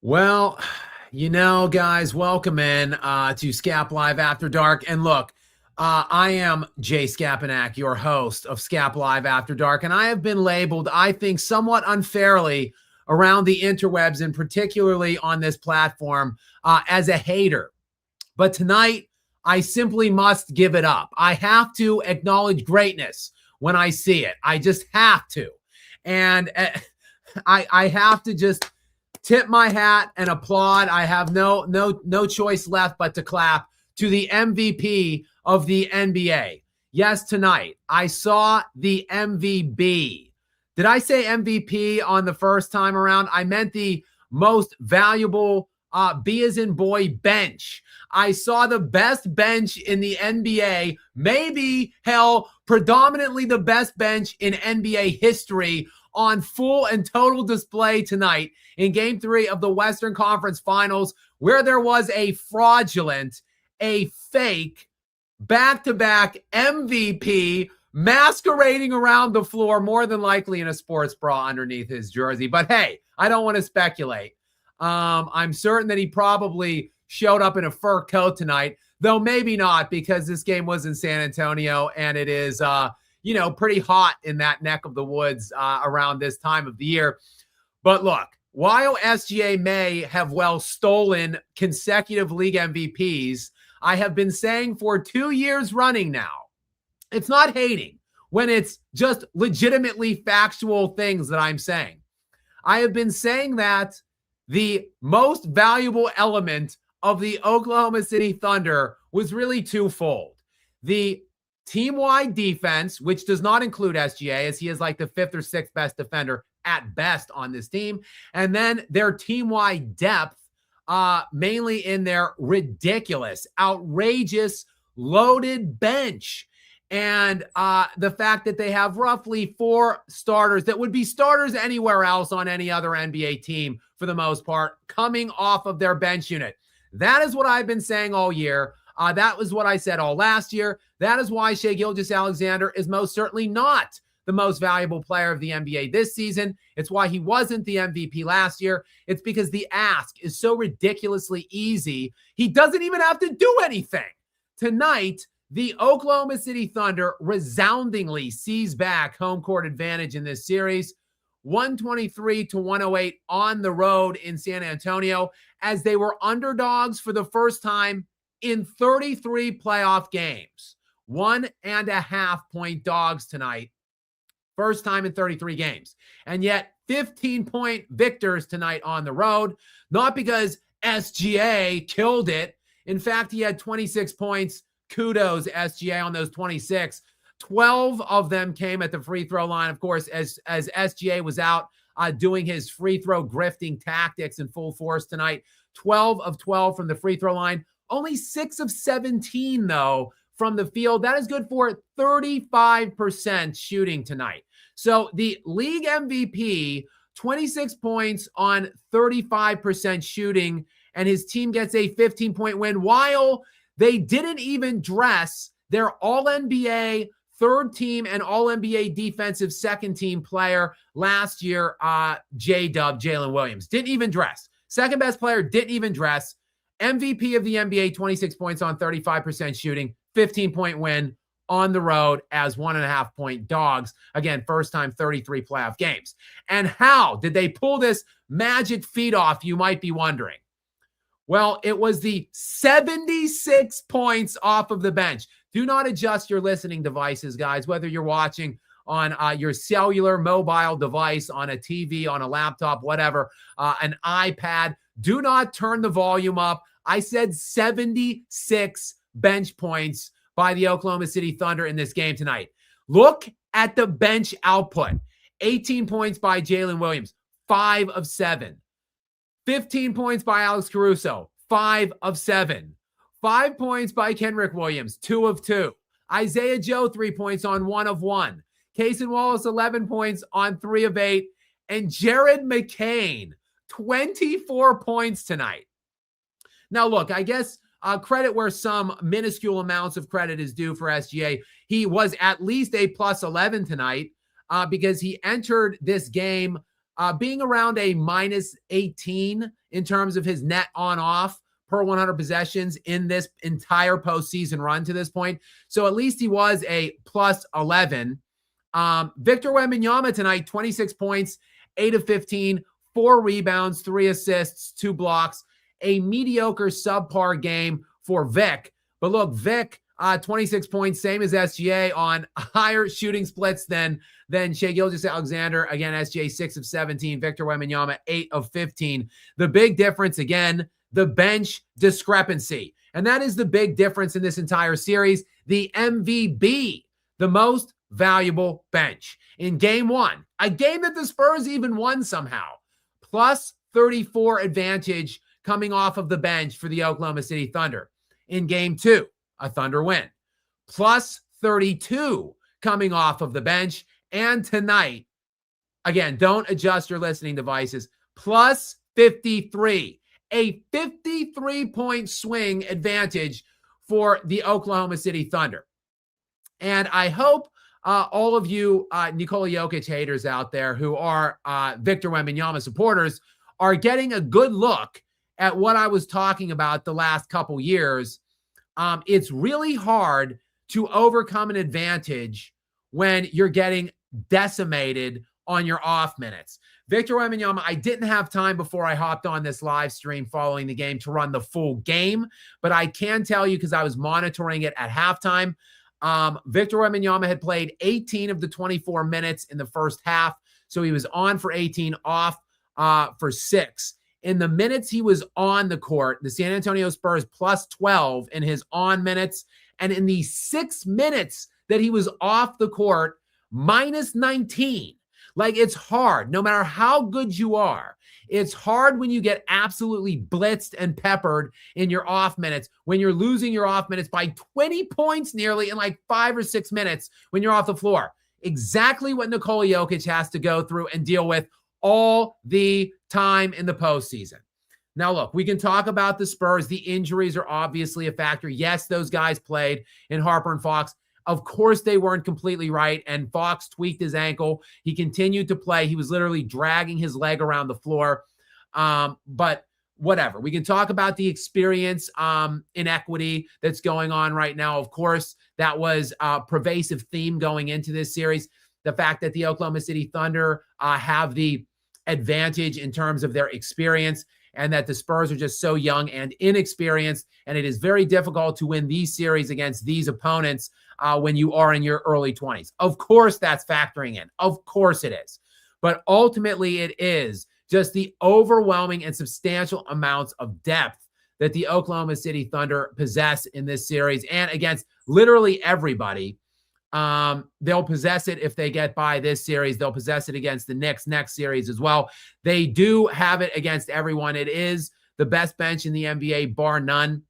Well, guys, welcome in to Skap Live After Dark. And look, I am Jay Skapanak, your host of Skap Live After Dark, and I have been labeled, I think, somewhat unfairly around the interwebs and particularly on this platform as a hater. But tonight, I simply must give it up. I have to acknowledge greatness when I see it. I just have to. And I have to just tip my hat and applaud. I have no choice left but to clap to the MVP of the NBA. Yes, tonight I saw the MVP. Did I say MVP on the first time around? I meant the most valuable B as in boy bench. I saw the best bench in the NBA, maybe, hell, predominantly the best bench in NBA history on full and total display tonight in Game 3 of the Western Conference Finals, where there was a fraudulent, a fake, back-to-back MVP masquerading around the floor, more than likely in a sports bra underneath his jersey. But hey, I don't want to speculate. I'm certain that he probably showed up in a fur coat tonight, though maybe not, because this game was in San Antonio and it is pretty hot in that neck of the woods around this time of the year. But look, while SGA may have stolen consecutive league MVPs, I have been saying for 2 years running now, it's not hating when it's just legitimately factual things that I'm saying. I have been saying that the most valuable element of the Oklahoma City Thunder was really twofold. The team-wide defense, which does not include SGA, as he is like the 5th or 6th best defender at best on this team. And then their team-wide depth, mainly in their ridiculous, outrageous, loaded bench. And the fact that they have roughly 4 starters that would be starters anywhere else on any other NBA team for the most part, coming off of their bench unit. That is what I've been saying all year. That was what I said all last year. That is why Shai Gilgeous-Alexander is most certainly not the most valuable player of the NBA this season. It's why he wasn't the MVP last year. It's because the ask is so ridiculously easy. He doesn't even have to do anything. Tonight, the Oklahoma City Thunder resoundingly seize back home court advantage in this series, 123-108 on the road in San Antonio, as they were underdogs for the first time in 33 playoff games. 1.5 point dogs tonight. First time in 33 games. And yet 15-point victors tonight on the road. Not because SGA killed it. In fact, he had 26 points. Kudos, SGA, on those 26. 12 of them came at the free throw line, of course, as SGA was out doing his free throw grifting tactics in full force tonight. 12 of 12 from the free throw line. Only 6 of 17, though, from the field. That is good for 35% shooting tonight. So the league MVP, 26 points on 35% shooting, and his team gets a 15-point win while they didn't even dress their All-NBA third team and All-NBA defensive second team player last year, J-Dub, Jalen Williams. Didn't even dress. Second best player, didn't even dress. MVP of the NBA, 26 points on 35% shooting, 15-point win on the road as 1.5 point dogs. Again, first time 33 playoff games. And how did they pull this magic feat off, you might be wondering? Well, it was the 76 points off of the bench. Do not adjust your listening devices, guys, whether you're watching on your cellular mobile device, on a TV, on a laptop, whatever, an iPad. Do not turn the volume up. I said 76 bench points by the Oklahoma City Thunder in this game tonight. Look at the bench output. 18 points by Jalen Williams, 5 of 7. 15 points by Alex Caruso, 5 of 7. 5 points by Kenrich Williams, 2 of 2. Isaiah Joe, 3 points on 1 of 1. Cason Wallace, 11 points on 3 of 8. And Jared McCain, 24 points tonight. Now, look, I guess credit where some minuscule amounts of credit is due for SGA. He was at least a plus 11 tonight because he entered this game being around a minus 18 in terms of his net on off per 100 possessions in this entire postseason run to this point. So at least he was a plus 11. Victor Wembanyama tonight, 26 points, 8 of 15, 4 rebounds, 3 assists, 2 blocks, a mediocre subpar game for Vic. But look, Vic, 26 points, same as SGA on higher shooting splits than Shai Gilgeous-Alexander. Again, SGA 6 of 17, Victor Wembanyama 8 of 15. The big difference, again, the bench discrepancy. And that is the big difference in this entire series. The MVB, the most valuable bench. In game 1, a game that the Spurs even won somehow, plus 34 advantage coming off of the bench for the Oklahoma City Thunder. In game 2, a Thunder win, plus 32 coming off of the bench. And tonight, again, don't adjust your listening devices, plus 53. A 53-point swing advantage for the Oklahoma City Thunder. And I hope all of you Nikola Jokic haters out there who are Victor Wembanyama supporters are getting a good look at what I was talking about the last couple years. It's really hard to overcome an advantage when you're getting decimated on your off minutes. Victor Wembanyama, I didn't have time before I hopped on this live stream following the game to run the full game, but I can tell you because I was monitoring it at halftime. Victor Wembanyama had played 18 of the 24 minutes in the first half, so he was on for 18, off for 6. In the minutes he was on the court, the San Antonio Spurs plus 12 in his on minutes, and in the 6 minutes that he was off the court, minus 19. Like, it's hard, no matter how good you are. It's hard when you get absolutely blitzed and peppered in your off minutes, when you're losing your off minutes by 20 points nearly in like 5 or 6 minutes when you're off the floor. Exactly what Nikola Jokic has to go through and deal with all the time in the postseason. Now, look, we can talk about the Spurs. The injuries are obviously a factor. Yes, those guys played in Harper and Fox. Of course, they weren't completely right, and Fox tweaked his ankle. He continued to play. He was literally dragging his leg around the floor. But whatever. We can talk about the experience inequity that's going on right now. Of course, that was a pervasive theme going into this series. The fact that the Oklahoma City Thunder have the advantage in terms of their experience, and that the Spurs are just so young and inexperienced, and it is very difficult to win these series against these opponents when you are in your early 20s. Of course, that's factoring in. Of course it is. But ultimately, it is just the overwhelming and substantial amounts of depth that the Oklahoma City Thunder possess in this series and against literally everybody. They'll possess it if they get by this series. They'll possess it against the Knicks next series as well. They do have it against everyone. It is the best bench in the NBA, bar none.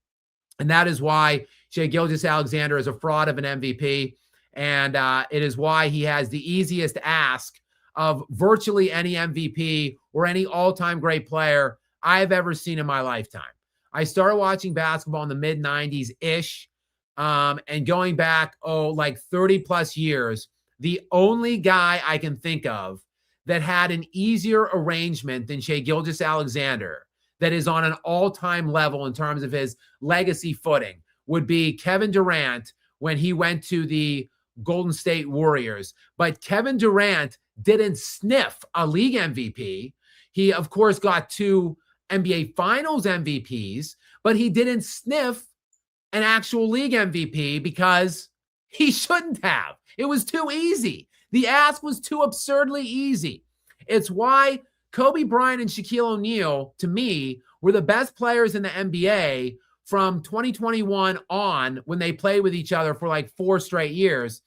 And that is why Shai Gilgeous-Alexander is a fraud of an MVP. And it is why he has the easiest ask of virtually any MVP or any all-time great player I've ever seen in my lifetime. I started watching basketball in the mid-90s-ish. And going back, like 30 plus years, the only guy I can think of that had an easier arrangement than Shai Gilgeous-Alexander that is on an all-time level in terms of his legacy footing would be Kevin Durant when he went to the Golden State Warriors. But Kevin Durant didn't sniff a league MVP. He, of course, got 2 NBA Finals MVPs, but he didn't sniff an actual league MVP because he shouldn't have. It was too easy. The ask was too absurdly easy. It's why Kobe Bryant and Shaquille O'Neal, to me, were the best players in the NBA from 2021 on when they played with each other for like 4 straight years.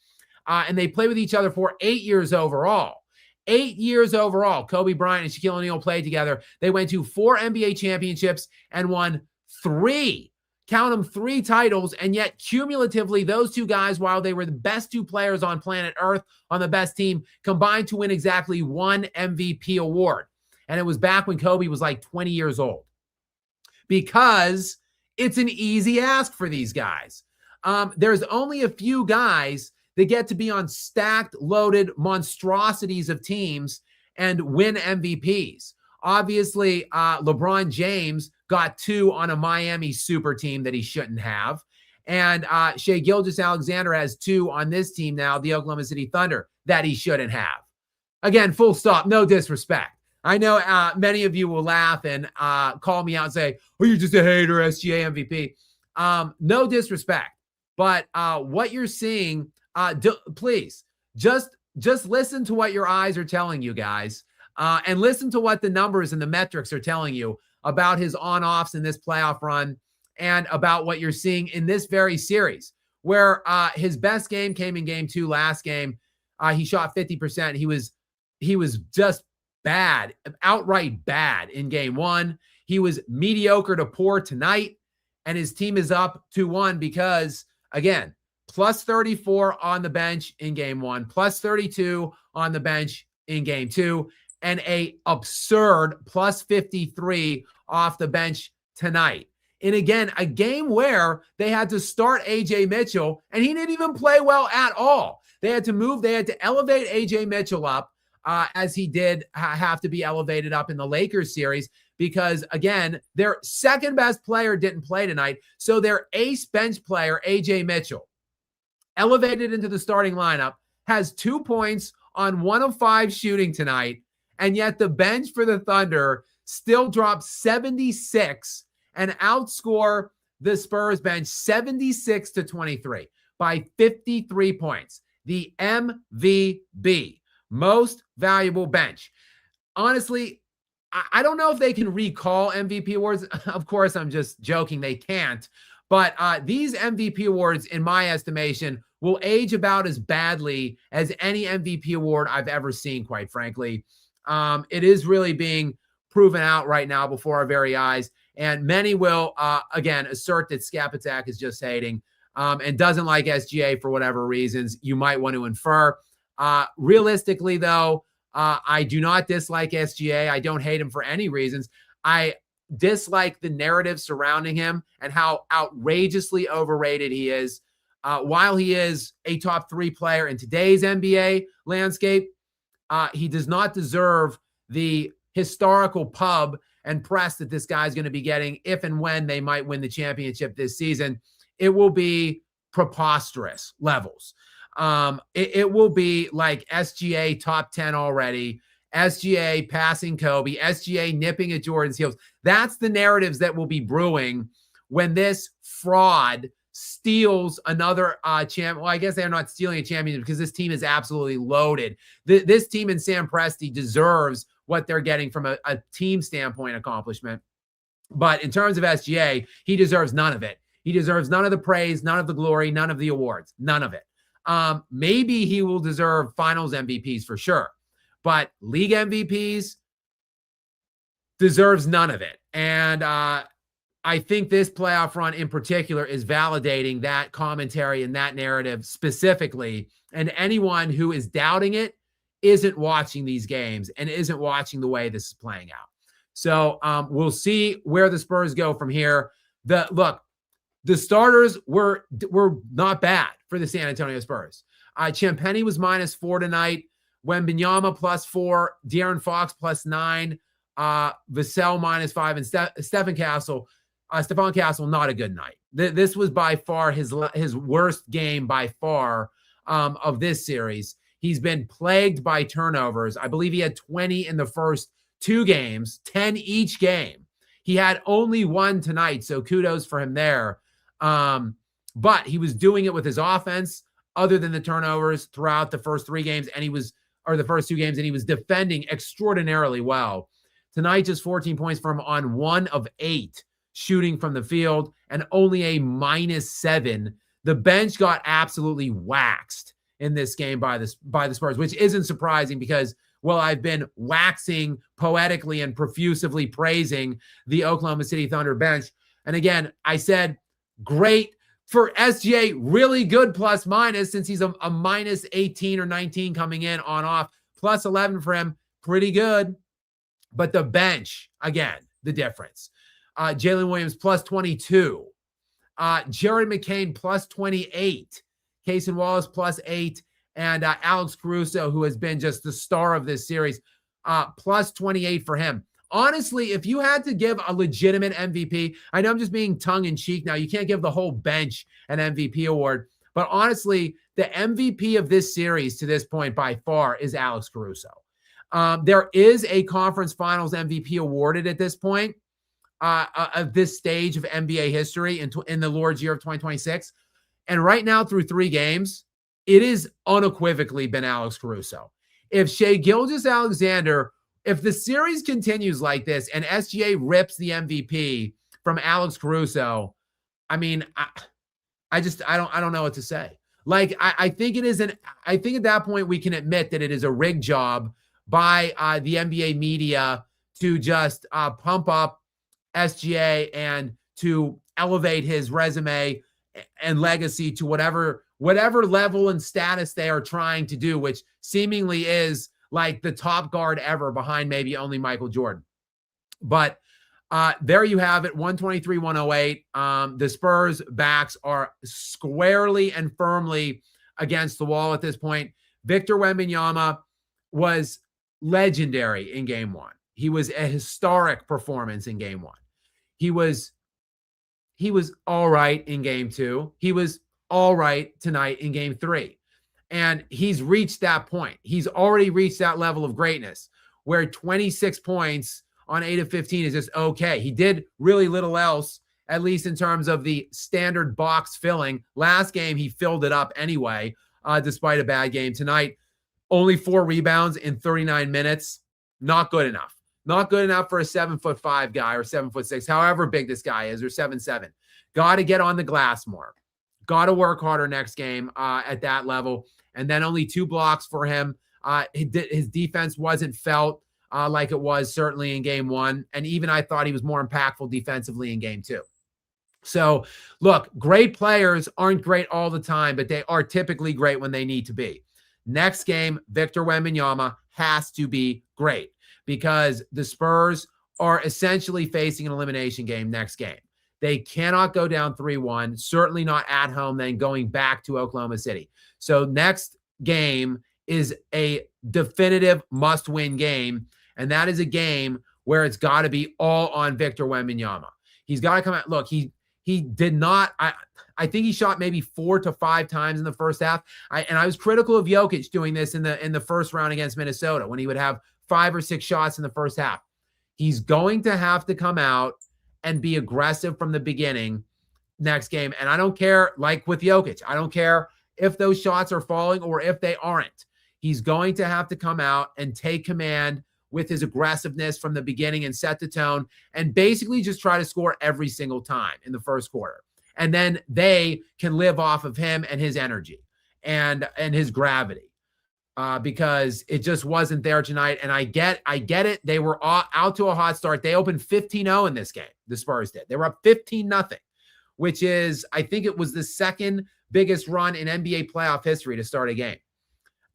And they played with each other for 8 years overall. 8 years overall, Kobe Bryant and Shaquille O'Neal played together. They went to 4 NBA championships and won 3. Count them, 3 titles, and yet cumulatively, those 2 guys, while they were the best 2 players on planet Earth on the best team, combined to win exactly 1 MVP award. And it was back when Kobe was like 20 years old. Because it's an easy ask for these guys. There's only a few guys that get to be on stacked, loaded monstrosities of teams and win MVPs. Obviously, LeBron James got 2 on a Miami super team that he shouldn't have. And Shai Gilgeous-Alexander has 2 on this team now, the Oklahoma City Thunder, that he shouldn't have. Again, full stop, no disrespect. I know many of you will laugh and call me out and say, oh, you're just a hater, SGA MVP. No disrespect. But what you're seeing, please, just listen to what your eyes are telling you, guys. And listen to what the numbers and the metrics are telling you about his on-offs in this playoff run and about what you're seeing in this very series, where his best game came in game 2 last game. He shot 50%. He was just bad, outright bad in game 1. He was mediocre to poor tonight, and his team is up 2-1 because, again, plus 34 on the bench in game 1, plus 32 on the bench in game 2, and a absurd plus 53 off the bench tonight. And again, a game where they had to start AJ Mitchell, and he didn't even play well at all. They had to elevate AJ Mitchell up as he did have to be elevated up in the Lakers series because, again, their second best player didn't play tonight. So their ace bench player, AJ Mitchell, elevated into the starting lineup, has 2 points on 1 of 5 shooting tonight. And yet the bench for the Thunder still dropped 76 and outscore the Spurs bench 76-23 by 53 points. The MVP, most valuable bench. Honestly, I don't know if they can recall MVP awards. Of course, I'm just joking. They can't. But these MVP awards, in my estimation, will age about as badly as any MVP award I've ever seen, quite frankly. It is really being proven out right now before our very eyes. And many will, again, assert that Skap Attack is just hating and doesn't like SGA for whatever reasons you might want to infer. Realistically, though, I do not dislike SGA. I don't hate him for any reasons. I dislike the narrative surrounding him and how outrageously overrated he is. While he is a top 3 player in today's NBA landscape, he does not deserve the historical pub and press that this guy's going to be getting if and when they might win the championship this season. It will be preposterous levels. It will be like SGA top 10 already, SGA passing Kobe, SGA nipping at Jordan's heels. That's the narratives that will be brewing when this fraud steals another champ. Well, I guess they're not stealing a championship because this team is absolutely loaded. This team in Sam Presti deserves what they're getting from a team standpoint accomplishment. But in terms of SGA, he deserves none of it. He deserves none of the praise, none of the glory, none of the awards, none of it. Maybe he will deserve finals MVPs for sure, but league MVPs deserves none of it. And I think this playoff run in particular is validating that commentary and that narrative specifically. And anyone who is doubting it isn't watching these games and isn't watching the way this is playing out. So we'll see where the Spurs go from here. The starters were not bad for the San Antonio Spurs. Champagnie was -4 tonight. Wembenyama +4. De'Aaron Fox +9. Vassell -5. And Stephon Castle, not a good night. This was by far his worst game by far of this series. He's been plagued by turnovers. I believe he had 20 in the first 2 games, 10 each game. He had only 1 tonight, so kudos for him there. But he was doing it with his offense other than the turnovers throughout the first 3 games, the first 2 games, and he was defending extraordinarily well. Tonight, just 14 points from him on 1 of 8 shooting from the field and only a -7. The bench got absolutely waxed in this game by the Spurs, which isn't surprising because, well, I've been waxing poetically and profusively praising the Oklahoma City Thunder bench. And again, I said, great for SGA, really good plus minus since he's a -18 or 19 coming in on off. +11 for him, pretty good. But the bench, again, the difference. Jalen Williams +22. Jared McCain +28. Cason Wallace +8. And Alex Caruso, who has been just the star of this series, plus 28 for him. Honestly, if you had to give a legitimate MVP, I know I'm just being tongue-in-cheek now. You can't give the whole bench an MVP award. But honestly, the MVP of this series to this point by far is Alex Caruso. There is a conference finals MVP awarded at this point of this stage of NBA history in the Lord's year of 2026. And right now, through 3 games, it is unequivocally been Alex Caruso. If Shai Gilgeous-Alexander, if the series continues like this and SGA rips the MVP from Alex Caruso, I mean, I don't know what to say. Like, I think I think at that point we can admit that it is a rigged job by the NBA media to just pump up SGA and to elevate his resume and legacy to whatever level and status they are trying to do, which seemingly is like the top guard ever behind maybe only Michael Jordan. But there you have it, 123-108. The Spurs backs are squarely and firmly against the wall at this point. Victor Wembanyama was legendary in game 1. He was a historic performance in game 1. He was all right in game 2. He was all right tonight in game 3. And he's reached that point. He's already reached that level of greatness where 26 points on 8 of 15 is just okay. He did really little else, at least in terms of the standard box filling. Last game, he filled it up anyway, despite a bad game. Tonight, only 4 rebounds in 39 minutes. Not good enough. Not good enough for a 7'5" guy or 7'6", however big this guy is, or 7'7". Got to get on the glass more. Got to work harder next game at that level. And then only 2 blocks for him. His defense wasn't felt like it was certainly in game 1. And even I thought he was more impactful defensively in game 2. So, look, great players aren't great all the time, but they are typically great when they need to be. Next game, Victor Wembanyama has to be great because the Spurs are essentially facing an elimination game next game. They cannot go down 3-1, certainly not at home, then going back to Oklahoma City. So next game is a definitive must-win game, and that is a game where it's got to be all on Victor Wembanyama. He's got to come out. Look, he did not. I think he shot maybe 4 to 5 times in the first half. I was critical of Jokic doing this in the first round against Minnesota when he would have 5 or 6 shots in the first half. He's going to have to come out and be aggressive from the beginning next game. And I don't care, like with Jokic, I don't care if those shots are falling or if they aren't. He's going to have to come out and take command with his aggressiveness from the beginning and set the tone and basically just try to score every single time in the first quarter. And then they can live off of him and his energy and his gravity because it just wasn't there tonight. And I get it. They were out to a hot start. They opened 15-0 in this game. The Spurs did. They were up 15-0, which is, I think it was the second biggest run in NBA playoff history to start a game.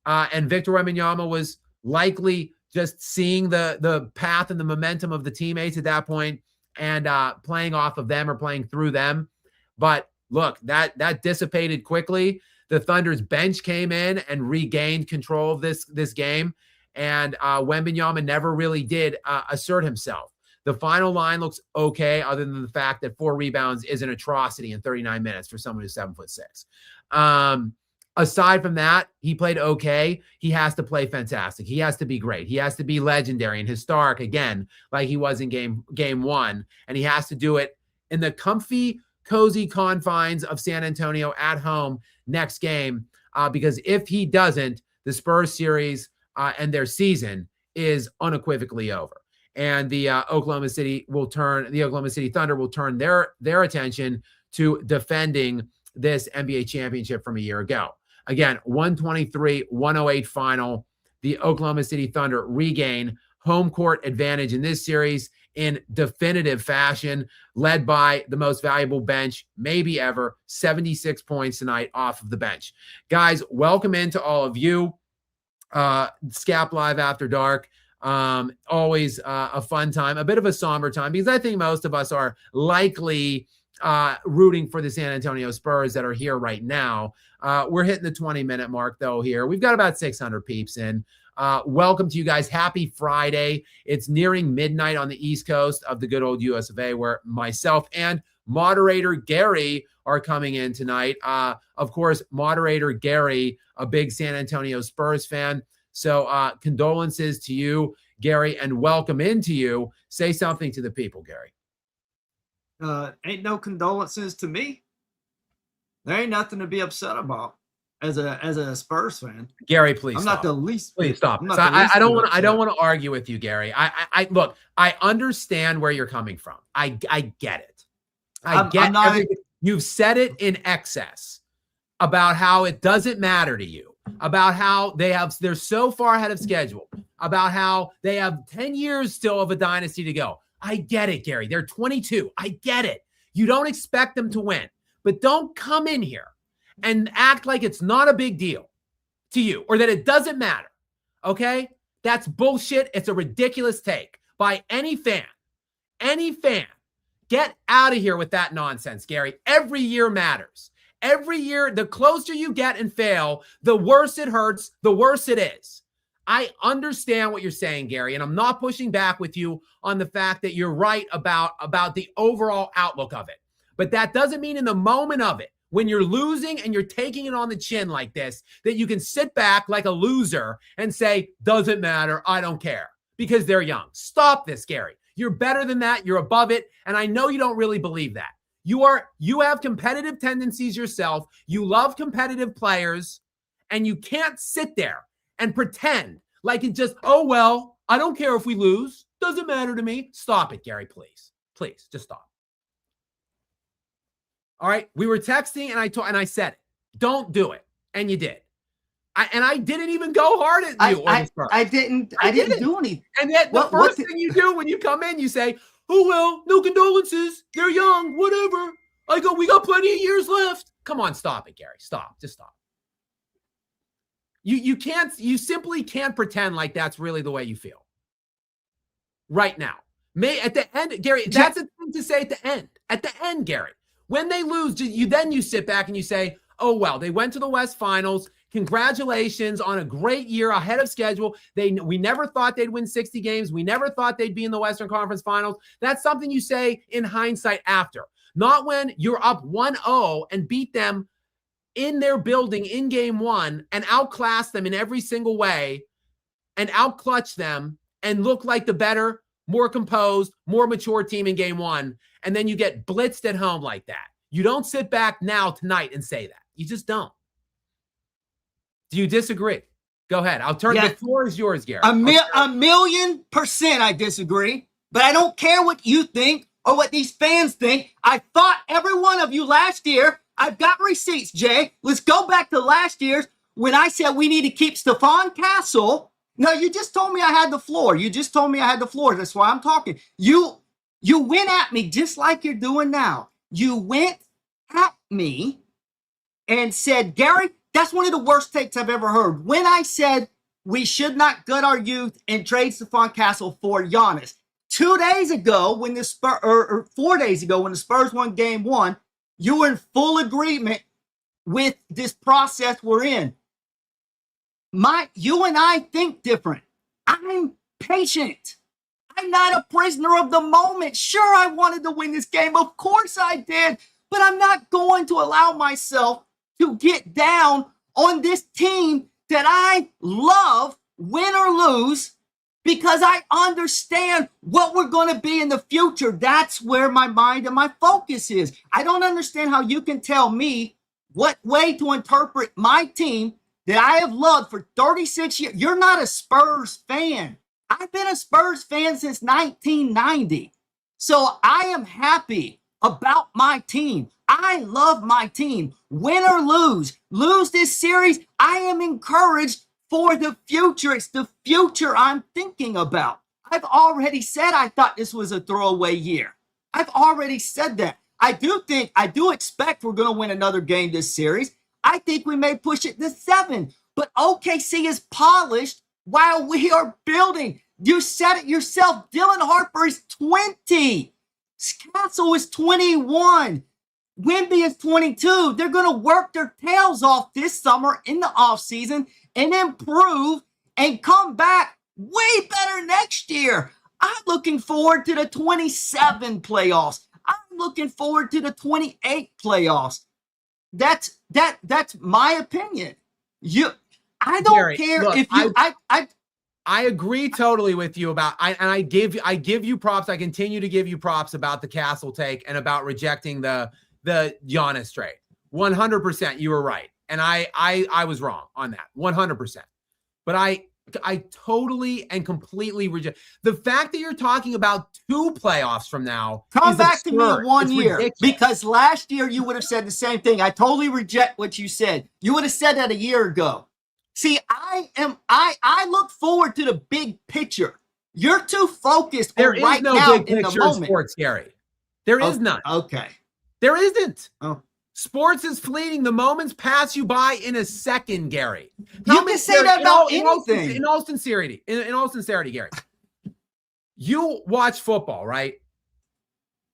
And Victor Wembanyama was likely just seeing the path and the momentum of the teammates at that point and playing off of them or playing through them. But look, that dissipated quickly. The Thunder's bench came in and regained control of this game. And Wembanyama never really did assert himself. The final line looks okay, other than the fact that 4 rebounds is an atrocity in 39 minutes for someone who's 7'6". Aside from that, he played okay. He has to play fantastic. He has to be great. He has to be legendary and historic again, like he was in game 1. And he has to do it in the comfy, cozy confines of San Antonio at home next game. Because if he doesn't, the Spurs series and their season is unequivocally over. And the Oklahoma City Thunder will turn their attention to defending this NBA championship from a year ago. Again, 123-108 final. The Oklahoma City Thunder regain home court advantage in this series in definitive fashion, led by the most valuable bench maybe ever, 76 points tonight off of the bench. Guys, welcome into all of you. Skap Live After Dark. Always a fun time, a bit of a somber time, because I think most of us are likely rooting for the San Antonio Spurs that are here right now. We're hitting the 20-minute mark, though, here. We've got about 600 peeps in. Welcome to you guys. Happy Friday. It's nearing midnight on the East Coast of the good old US of A, where myself and moderator Gary are coming in tonight. Of course, moderator Gary, a big San Antonio Spurs fan. So condolences to you, Gary, and welcome into you. Say something to the people, Gary. Ain't no condolences to me. There ain't nothing to be upset about as a Spurs fan. Gary, please I'm stop. not the least. Please stop. So I don't want to argue with you, Gary. I look, I understand where you're coming from. I get it. I get everything. You've said it in excess about how it doesn't matter to you, about how they're so far ahead of schedule, about how they have 10 years still of a dynasty to go. I get it, Gary. They're 22. I get it. You don't expect them to win, but don't come in here and act like it's not a big deal to you or that it doesn't matter. Okay? That's bullshit. It's a ridiculous take by any fan. Any fan. Get out of here with that nonsense, Gary. Every year matters. Every year, the closer you get and fail, the worse it hurts, the worse it is. I understand what you're saying, Gary, and I'm not pushing back with you on the fact that you're right about the overall outlook of it. But that doesn't mean in the moment of it, when you're losing and you're taking it on the chin like this, that you can sit back like a loser and say, doesn't matter, I don't care, because they're young. Stop this, Gary. You're better than that. You're above it. And I know you don't really believe that. You have competitive tendencies yourself. You love competitive players, and you can't sit there and pretend like it just, oh, well, I don't care if we lose. Doesn't matter to me. Stop it, Gary, please. Please, just stop. All right. We were texting and I said it. Don't do it. And you did. I didn't even go hard at you. I didn't do anything. And yet the first thing you do when you come in, you say, oh, well, no condolences. They're young, whatever. We got plenty of years left. Come on, stop it, Gary. Stop. Just stop. You simply can't pretend like that's really the way you feel right now. At the end, Gary, that's a thing to say at the end. At the end, Gary, when they lose, you sit back and you say, oh, well, they went to the West Finals. Congratulations on a great year ahead of schedule. We never thought they'd win 60 games. We never thought they'd be in the Western Conference Finals. That's something you say in hindsight after, not when you're up 1-0 and beat them in their building in game one and outclass them in every single way and outclutch them and look like the better, more composed, more mature team in game one. And then you get blitzed at home like that. You don't sit back now tonight and say that. You just don't. Do you disagree? Go ahead. The floor is yours, Gary. 1,000,000% I disagree, but I don't care what you think or what these fans think. I fought every one of you last year. I've got receipts, Jay. Let's go back to last year's when I said we need to keep Stephon Castle. No, you just told me I had the floor. That's why I'm talking. You went at me just like you're doing now. You went at me and said, Gary, that's one of the worst takes I've ever heard. When I said we should not gut our youth and trade Stephon Castle for Giannis. 2 days ago, when the Spurs, or 4 days ago, when the Spurs won game one, you were in full agreement with this process we're in. You and I think different. I'm patient. I'm not a prisoner of the moment. Sure, I wanted to win this game. Of course I did. But I'm not going to allow myself to get down on this team that I love, win or lose, because I understand what we're going to be in the future. That's where my mind and my focus is. I don't understand how you can tell me what way to interpret my team that I have loved for 36 years. You're not a Spurs fan. I've been a Spurs fan since 1990. So I am happy about my team. I love my team. Win or lose this series, I am encouraged for the future. It's the future I'm thinking about. I've already said I thought this was a throwaway year. I've already said that. I do expect we're going to win another game this series. I think we may push it to 7. But OKC is polished while we are building. You said it yourself. Dylan Harper is 20. Castle is 21. Wemby is 22. They're going to work their tails off this summer in the offseason and improve and come back way better next year. I'm looking forward to the 27 playoffs. I'm looking forward to the 28 playoffs. That's my opinion. I don't Gary, care look, if you I agree totally with you about I give you props. I continue to give you props about the Castle take and about rejecting the Giannis trade. 100% you were right. And I was wrong on that. 100%. But I totally and completely reject the fact that you're talking about 2 playoffs from now. Come back to me in 1 year, ridiculous. because last year you would have said the same thing. I totally reject what you said. You would have said that a year ago. See, I look forward to the big picture. You're too focused on right now in the moment. In sports, Gary. There is none. Okay. There isn't. Oh. Sports is fleeting. The moments pass you by in a second, Gary. You can say that about anything. In all sincerity, Gary. You watch football, right?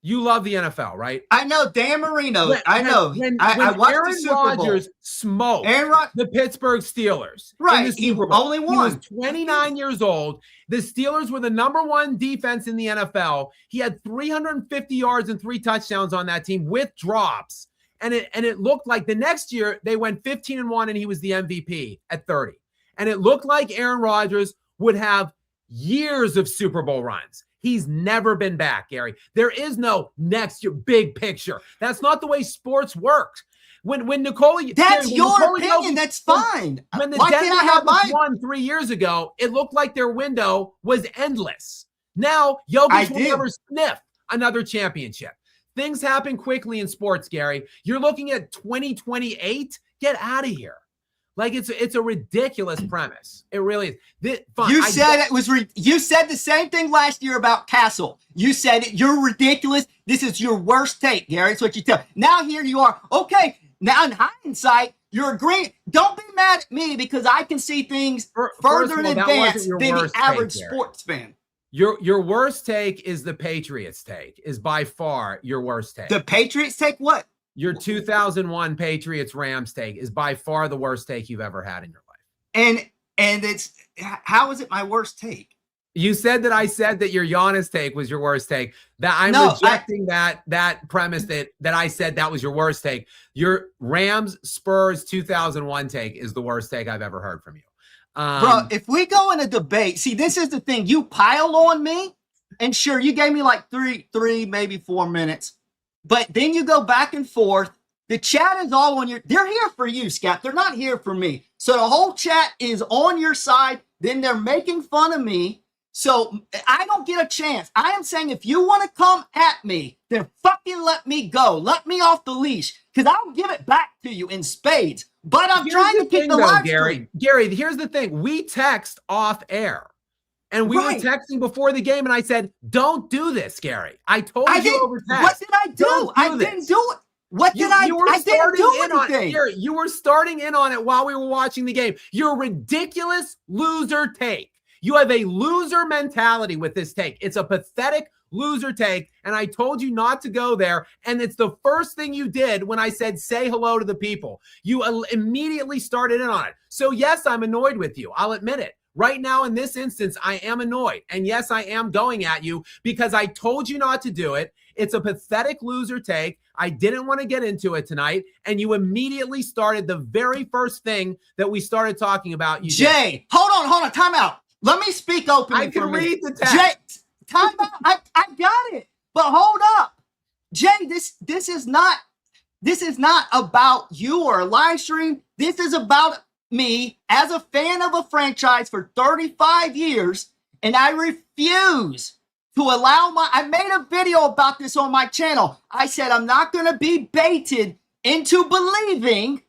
You love the NFL, right? I know Dan Marino. I know. I watched Aaron the Super Bowl. Rodgers smoked the Pittsburgh Steelers. Right. In the Super Bowl. Only one. He was 29 years old. The Steelers were the #1 defense in the NFL. He had 350 yards and 3 touchdowns on that team with drops. And it looked like the next year they went 15-1 and he was the MVP at 30. And it looked like Aaron Rodgers would have years of Super Bowl runs. He's never been back, Gary. There is no next year big picture. That's not the way sports works. When Nikola, that's your opinion. That's fine. When the Why Denver can't I have Nuggets mine? won 3 years ago, it looked like their window was endless. Now Jokic will never sniff another championship. Things happen quickly in sports, Gary. You're looking at 2028. Get out of here. Like it's a ridiculous premise. It really is. You said the same thing last year about Castle. You said you're ridiculous. This is your worst take, Gary. That's what you tell. Now here you are. Okay. Now in hindsight, you're agreeing. Don't be mad at me because I can see things further in advance than the average sports fan. Your worst take is the Patriots take, is by far your worst take. The Patriots take what? Your 2001 Patriots-Rams take is by far the worst take you've ever had in your life. And it's, how is it my worst take? You said that I said that your Giannis take was your worst take. That I'm rejecting that premise that I said that was your worst take. Your Rams Spurs 2001 take is the worst take I've ever heard from you. Bro, if we go in a debate, see, this is the thing. You pile on me, and sure, you gave me like three, maybe 4 minutes. But then you go back and forth. The chat is all on your... They're here for you, Skap. They're not here for me. So the whole chat is on your side. Then they're making fun of me. So I don't get a chance. I am saying if you want to come at me, then fucking let me go. Let me off the leash. Because I'll give it back to you in spades. But I'm trying to keep the live stream. Gary, here's the thing. We text off air. And we were texting before the game, and I said, don't do this, Gary. I told you over text. What did I do? I didn't do it. What did I do? I didn't do anything. Gary, you were starting in on it while we were watching the game. You're a ridiculous loser take. You have a loser mentality with this take. It's a pathetic loser take, and I told you not to go there, and it's the first thing you did when I said say hello to the people. You immediately started in on it. So, yes, I'm annoyed with you. I'll admit it. Right now, in this instance, I am annoyed. And yes, I am going at you because I told you not to do it. It's a pathetic loser take. I didn't want to get into it tonight. And you immediately started the very first thing that we started talking about. Jay, hold on, time out. Let me speak openly. I can read the text. Jay, time out. I got it. But hold up. Jay, this is not about you or a live stream. This is about me as a fan of a franchise for 35 years, and I refuse to allow I made a video about this on my channel. I said I'm not going to be baited into believing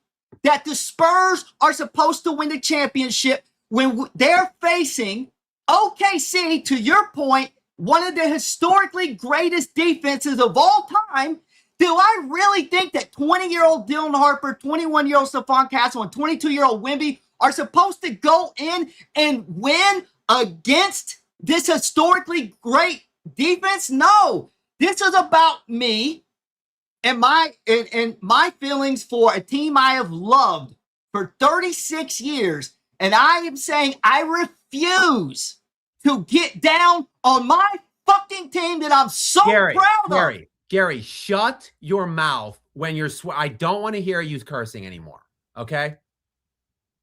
that the Spurs are supposed to win the championship when they're facing OKC, to your point, one of the historically greatest defenses of all time. Do I really think that 20-year-old Dylan Harper, 21-year-old Stephon Castle, and 22-year-old Wemby are supposed to go in and win against this historically great defense? No. This is about me and my feelings for a team I have loved for 36 years. And I am saying I refuse to get down on my fucking team that I'm so proud of. Gary, shut your mouth when you're I don't want to hear you cursing anymore, okay?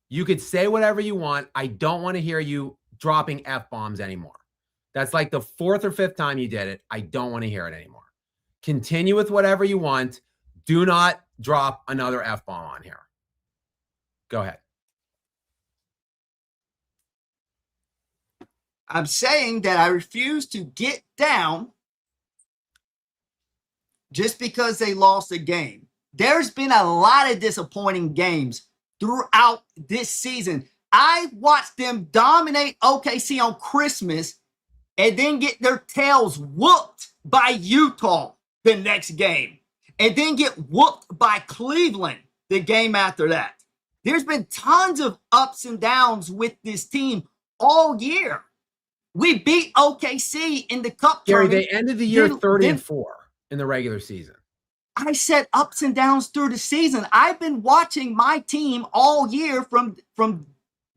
You could say whatever you want. I don't want to hear you dropping F-bombs anymore. That's like the 4th or 5th time you did it. I don't want to hear it anymore. Continue with whatever you want. Do not drop another F-bomb on here. Go ahead. I'm saying that I refuse to get down just because they lost a game. There's been a lot of disappointing games throughout this season. I watched them dominate OKC on Christmas and then get their tails whooped by Utah the next game, and then get whooped by Cleveland the game after that. There's been tons of ups and downs with this team all year. We beat OKC in the cup tournament. Gary, they ended the year 30-4 in the regular season. I said ups and downs through the season. I've been watching my team all year from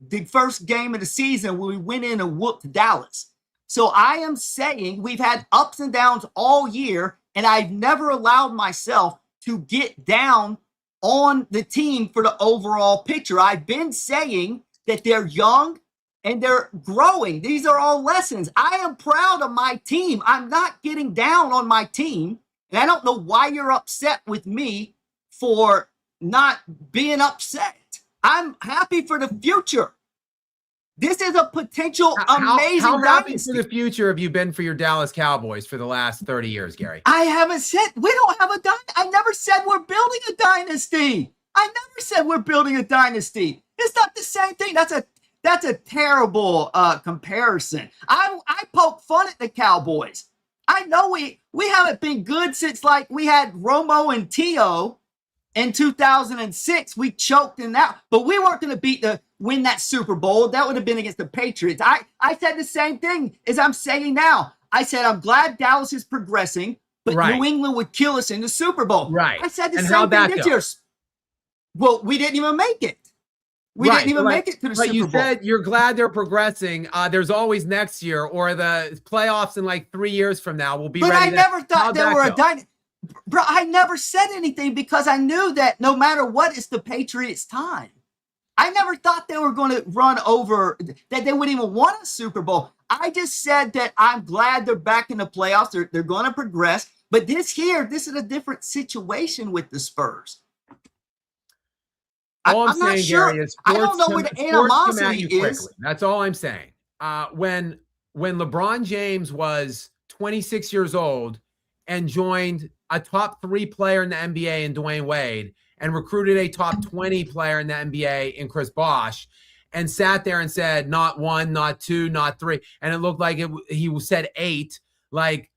the first game of the season when we went in and whooped Dallas. So I am saying we've had ups and downs all year, and I've never allowed myself to get down on the team for the overall picture. I've been saying that they're young and they're growing. These are all lessons. I am proud of my team. I'm not getting down on my team. And I don't know why you're upset with me for not being upset. I'm happy for the future. This is a potential amazing How happy dynasty. for the future have you been for your Dallas Cowboys for the last 30 years, Gary? I haven't said we don't have a dynasty. I never said we're building a dynasty. I never said we're building a dynasty. It's not the same thing. That's a terrible comparison. I poke fun at the Cowboys. I know we haven't been good since like we had Romo and Tio in 2006. We choked in that, but we weren't going to win that Super Bowl. That would have been against the Patriots. I said the same thing as I'm saying now. I said I'm glad Dallas is progressing, but New England would kill us in the Super Bowl. Right. I said the same thing this year. Well, we didn't even make it. We didn't even make it to the Super Bowl. But you said you're glad they're progressing. There's always next year or the playoffs in like 3 years from now. We'll be ready. But I never thought they were a dynasty. Bro, I never said anything because I knew that no matter what, it's the Patriots' time. I never thought they were going to run over, that they wouldn't even want a Super Bowl. I just said that I'm glad they're back in the playoffs. They're going to progress. But this is a different situation with the Spurs. I'm not sure. Gary, I don't know what the animosity is. That's all I'm saying. When LeBron James was 26 years old and joined a top 3 player in the NBA in Dwayne Wade and recruited a top 20 player in the NBA in Chris Bosh and sat there and said, not 1, not 2, not 3. And it looked like he said 8. Like,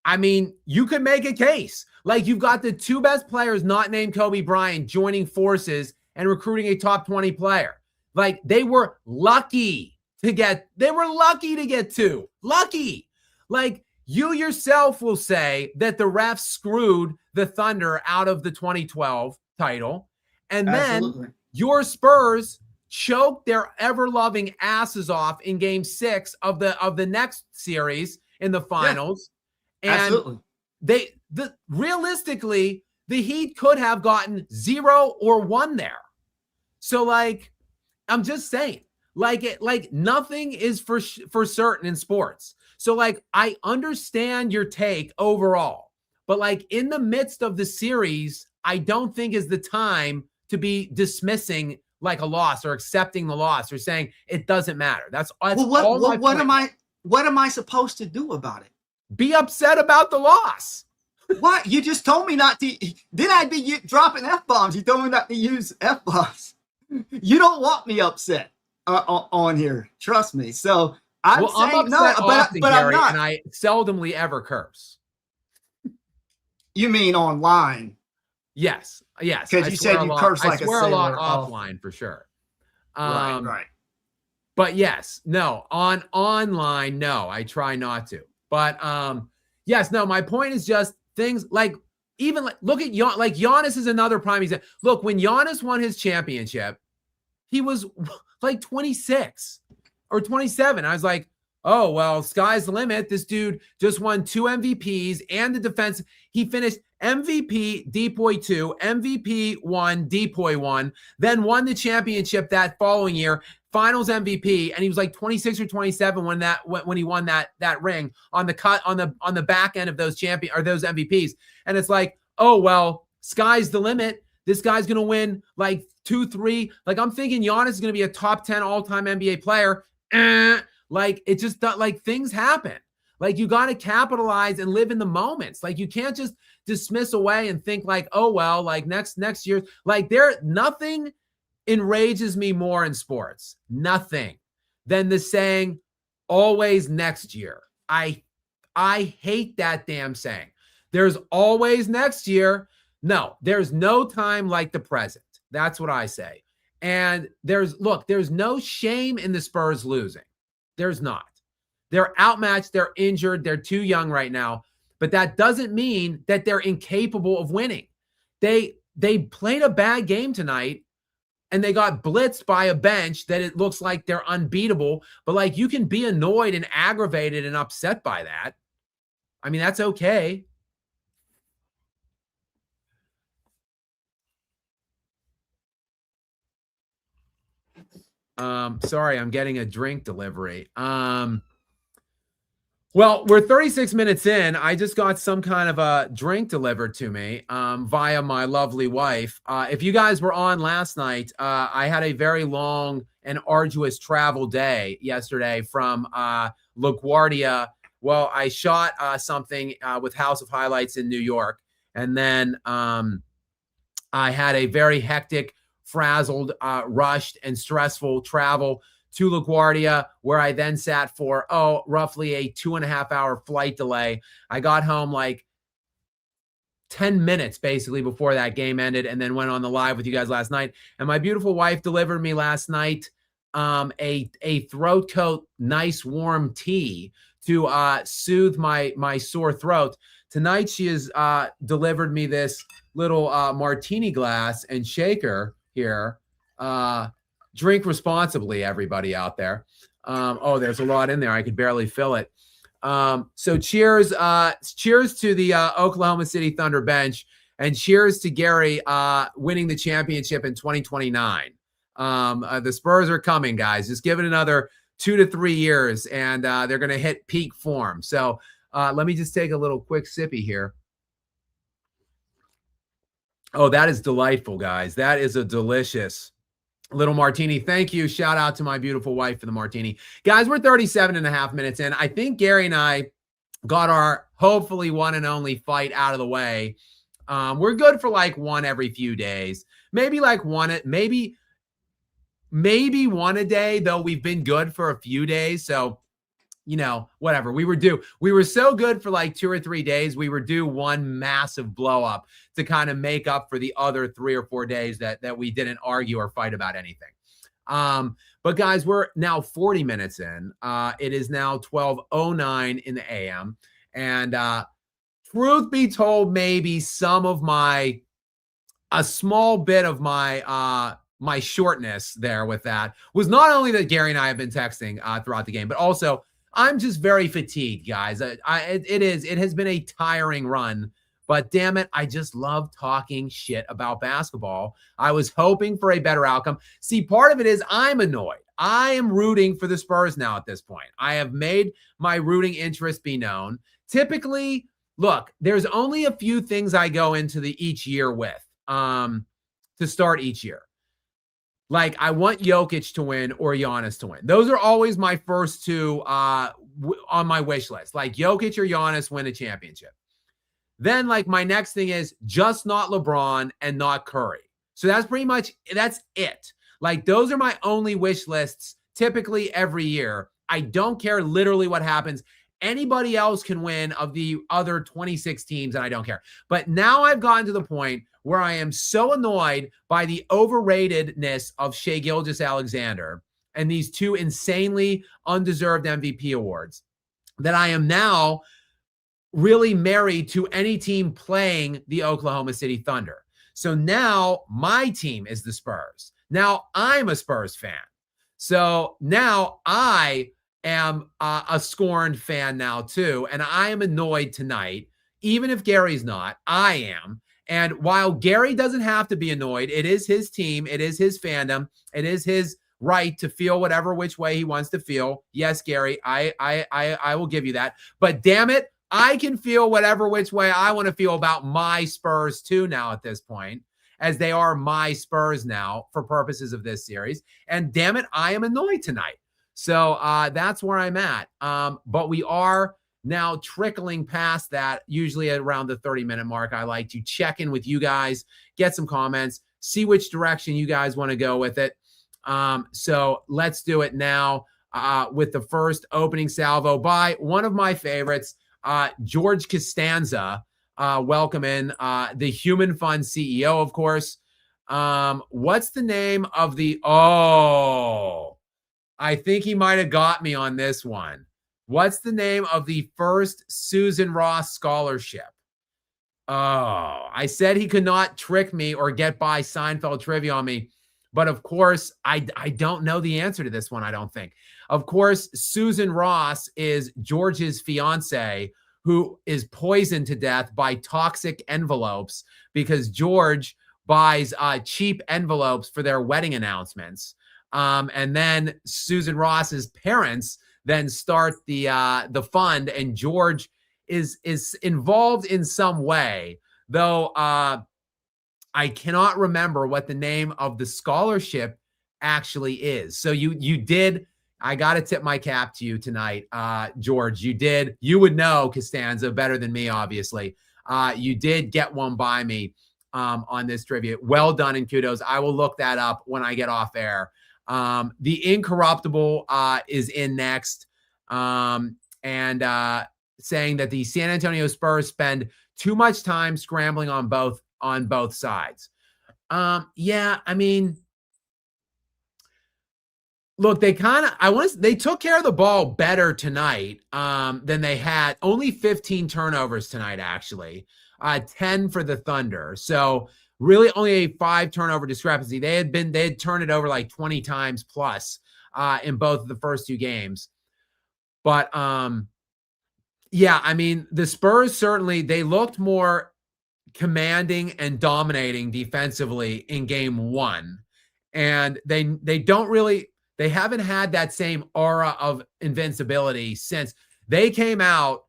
I mean, you could make a case. Like, you've got the 2 best players not named Kobe Bryant joining forces and recruiting a top 20 player. Like, they were lucky to get 2. Lucky. Like, you yourself will say that the refs screwed the Thunder out of the 2012 title. And then your Spurs choked their ever-loving asses off in game 6 of the next series in the finals. Yeah, and realistically, the Heat could have gotten 0 or 1 there. So, like, I'm just saying, like nothing is for certain in sports. So, like, I understand your take overall, but like in the midst of the series, I don't think is the time to be dismissing like a loss or accepting the loss or saying it doesn't matter. What am I supposed to do about it? Be upset about the loss. What? You just told me not to. Then I'd be dropping F-bombs. You told me not to use F-bombs. You don't want me upset on here. Trust me. So I'm saying no, often, but Gary, I'm not. And I seldomly ever curse. You mean online? Yes. Because you said you curse like a sailor. I swear a lot offline for sure. Right. But yes, no, online, no, I try not to. But yes, no, my point is just things like even like look at Giannis is another prime example. Look, when Giannis won his championship, he was like 26 or 27. I was like, oh, well, sky's the limit. This dude just won 2 MVPs and the defense. He finished MVP, Depoy 2, MVP 1, Depoy 1, then won the championship that following year, finals MVP, and he was like 26 or 27 when he won that ring on the back end of those those MVPs. And it's like, oh, well, sky's the limit. This guy's going to win like 2, 3. Like, I'm thinking Giannis is going to be a top 10 all-time NBA player. Like, it just, like, things happen. Like, you got to capitalize and live in the moments. Like, you can't just dismiss away and think like, oh, well, like next year, like nothing enrages me more in sports, nothing, than the saying always next year. I hate that damn saying. There's always next year. No, there's no time like the present. That's what I say. And there's no shame in the Spurs losing. There's not. They're outmatched. They're injured. They're too young right now. But that doesn't mean that they're incapable of winning. They played a bad game tonight, and they got blitzed by a bench that it looks like they're unbeatable. But, like, you can be annoyed and aggravated and upset by that. I mean, that's okay. Sorry, I'm getting a drink delivery. Well, we're 36 minutes in. I just got some kind of a drink delivered to me via my lovely wife. If you guys were on last night, I had a very long and arduous travel day yesterday from LaGuardia. Well, I shot something with House of Highlights in New York. And then I had a very hectic, frazzled, rushed, and stressful travel to LaGuardia, where I then sat for, roughly a 2.5-hour flight delay. I got home like 10 minutes basically before that game ended, and then went on the live with you guys last night. And my beautiful wife delivered me last night a throat coat, nice warm tea to soothe my sore throat. Tonight she has delivered me this little martini glass and shaker here. Drink responsibly, everybody out there. There's a lot in there. I could barely fill it. So cheers to the Oklahoma City Thunder bench, and cheers to Gary winning the championship in 2029. The Spurs are coming, guys. Just give it another 2 to 3 years, and they're going to hit peak form. So let me just take a little quick sippy here. Oh, that is delightful, guys. That is a delicious little martini. Thank you. Shout out to my beautiful wife for the martini. Guys, we're 37.5 minutes in. I think Gary and I got our hopefully one and only fight out of the way. We're good for like one every few days. Maybe like maybe one a day, though we've been good for a few days. So, whatever. We were so good for like 2 or 3 days. We were due one massive blow up to kind of make up for the other 3 or 4 days that we didn't argue or fight about anything. But guys, we're now 40 minutes in. It is now 12:09 in the AM. And truth be told, maybe a small bit of my shortness there with that was not only that Gary and I have been texting throughout the game, but also I'm just very fatigued, guys. It has been a tiring run, but damn it, I just love talking shit about basketball. I was hoping for a better outcome. See, part of it is I'm annoyed. I am rooting for the Spurs now at this point. I have made my rooting interest be known. Typically, look, there's only a few things I go into each year with to start each year. Like, I want Jokic to win or Giannis to win. Those are always my first two on my wish list. Like, Jokic or Giannis win a championship. Then, like, my next thing is just not LeBron and not Curry. So that's it. Like, those are my only wish lists typically every year. I don't care literally what happens. Anybody else can win of the other 26 teams, and I don't care. But now I've gotten to the point where I am so annoyed by the overratedness of Shai Gilgeous-Alexander and these two insanely undeserved MVP awards that I am now really married to any team playing the Oklahoma City Thunder. So now my team is the Spurs. Now I'm a Spurs fan. So now I am a scorned fan now too, and I am annoyed tonight. Even if Gary's not, I am. And while Gary doesn't have to be annoyed, it is his team, it is his fandom, it is his right to feel whatever which way he wants to feel. Yes, Gary, I will give you that. But damn it, I can feel whatever which way I want to feel about my Spurs too now at this point, as they are my Spurs now for purposes of this series. And damn it, I am annoyed tonight. So that's where I'm at. But we are now trickling past that, usually at around the 30-minute mark. I like to check in with you guys, get some comments, see which direction you guys want to go with it. So let's do it now with the first opening salvo by one of my favorites, George Costanza. Welcome in, the Human Fun CEO, of course. What's the name of the, I think he might have got me on this one. What's the name of the first Susan Ross scholarship? Oh, I said he could not trick me or get by Seinfeld trivia on me. But of course, I don't know the answer to this one, I don't think. Of course, Susan Ross is George's fiance, who is poisoned to death by toxic envelopes because George buys cheap envelopes for their wedding announcements. And then Susan Ross's parents then start the fund, and George is involved in some way, though I cannot remember what the name of the scholarship actually is. So you did, I got to tip my cap to you tonight, George. You would know Costanza better than me, obviously. You did get one by me on this trivia. Well done and kudos. I will look that up when I get off air. The Incorruptible is in next, and saying that the San Antonio Spurs spend too much time scrambling on both sides. Yeah, I mean, look, they took care of the ball better tonight than they had. Only 15 turnovers tonight, actually. 10 for the Thunder. So really only a 5 turnover discrepancy. They had turned it over like 20 times plus in both of the first 2 games. But yeah, I mean, the Spurs certainly, they looked more commanding and dominating defensively in game 1. And they haven't had that same aura of invincibility since they came out.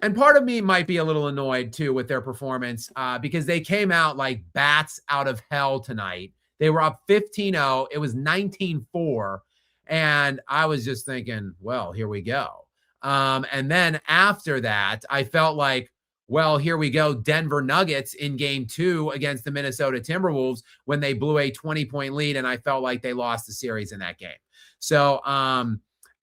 And part of me might be a little annoyed too with their performance because they came out like bats out of hell tonight. They were up 15-0. It was 19-4. And I was just thinking, well, here we go. And then after that, I felt like, well, here we go. Denver Nuggets in game 2 against the Minnesota Timberwolves when they blew a 20-point lead. And I felt like they lost the series in that game. So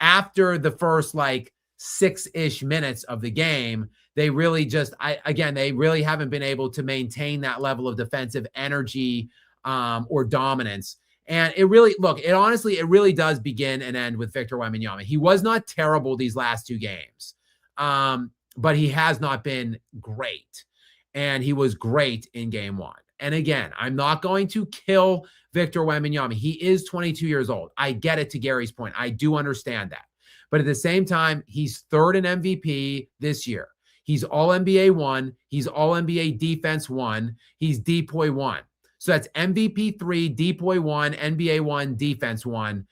after the first like 6-ish minutes of the game, they really they really haven't been able to maintain that level of defensive energy or dominance. And it really does begin and end with Victor Wembanyama. He was not terrible these last 2 games, but he has not been great. And he was great in game 1. And again, I'm not going to kill Victor Wembanyama. He is 22 years old. I get it, to Gary's point. I do understand that. But at the same time, he's 3rd in MVP this year. He's All-NBA 1. He's All-NBA Defense 1. He's DPOY 1. So that's MVP 3, DPOY 1, NBA 1, Defense 1.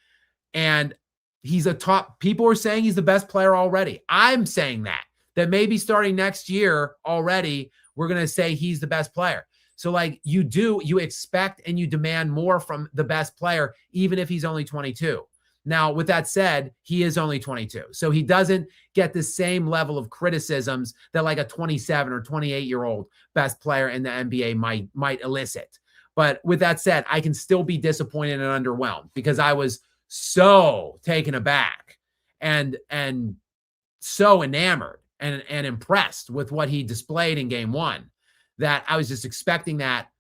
And he's a top. People are saying he's the best player already. I'm saying that maybe starting next year already, we're going to say he's the best player. So like you expect and you demand more from the best player, even if he's only 22. Now, with that said, he is only 22. So he doesn't get the same level of criticisms that like a 27 or 28-year-old best player in the NBA might elicit. But with that said, I can still be disappointed and underwhelmed because I was so taken aback and so enamored and impressed with what he displayed in game 1 that I was just expecting that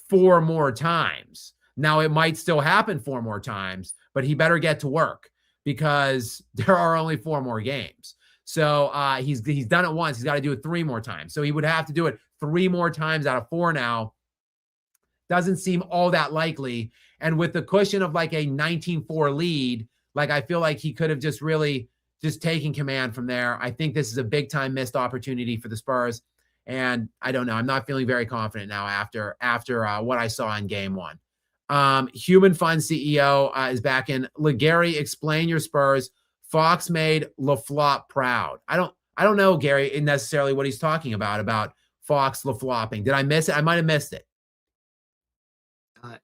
4 more times. Now, it might still happen 4 more times, but he better get to work because there are only 4 more games. So he's done it once. He's got to do it 3 more times. So he would have to do it 3 more times out of 4 now. Doesn't seem all that likely. And with the cushion of like a 19-4 lead, like I feel like he could have just really just taken command from there. I think this is a big time missed opportunity for the Spurs. And I don't know. I'm not feeling very confident now after what I saw in game one. Human Fun CEO is back in. Gary, explain your Spurs. Fox made LaFlop proud. I don't know, Gary, necessarily what he's talking about Fox LaFlopping. Did I miss it? I might have missed it.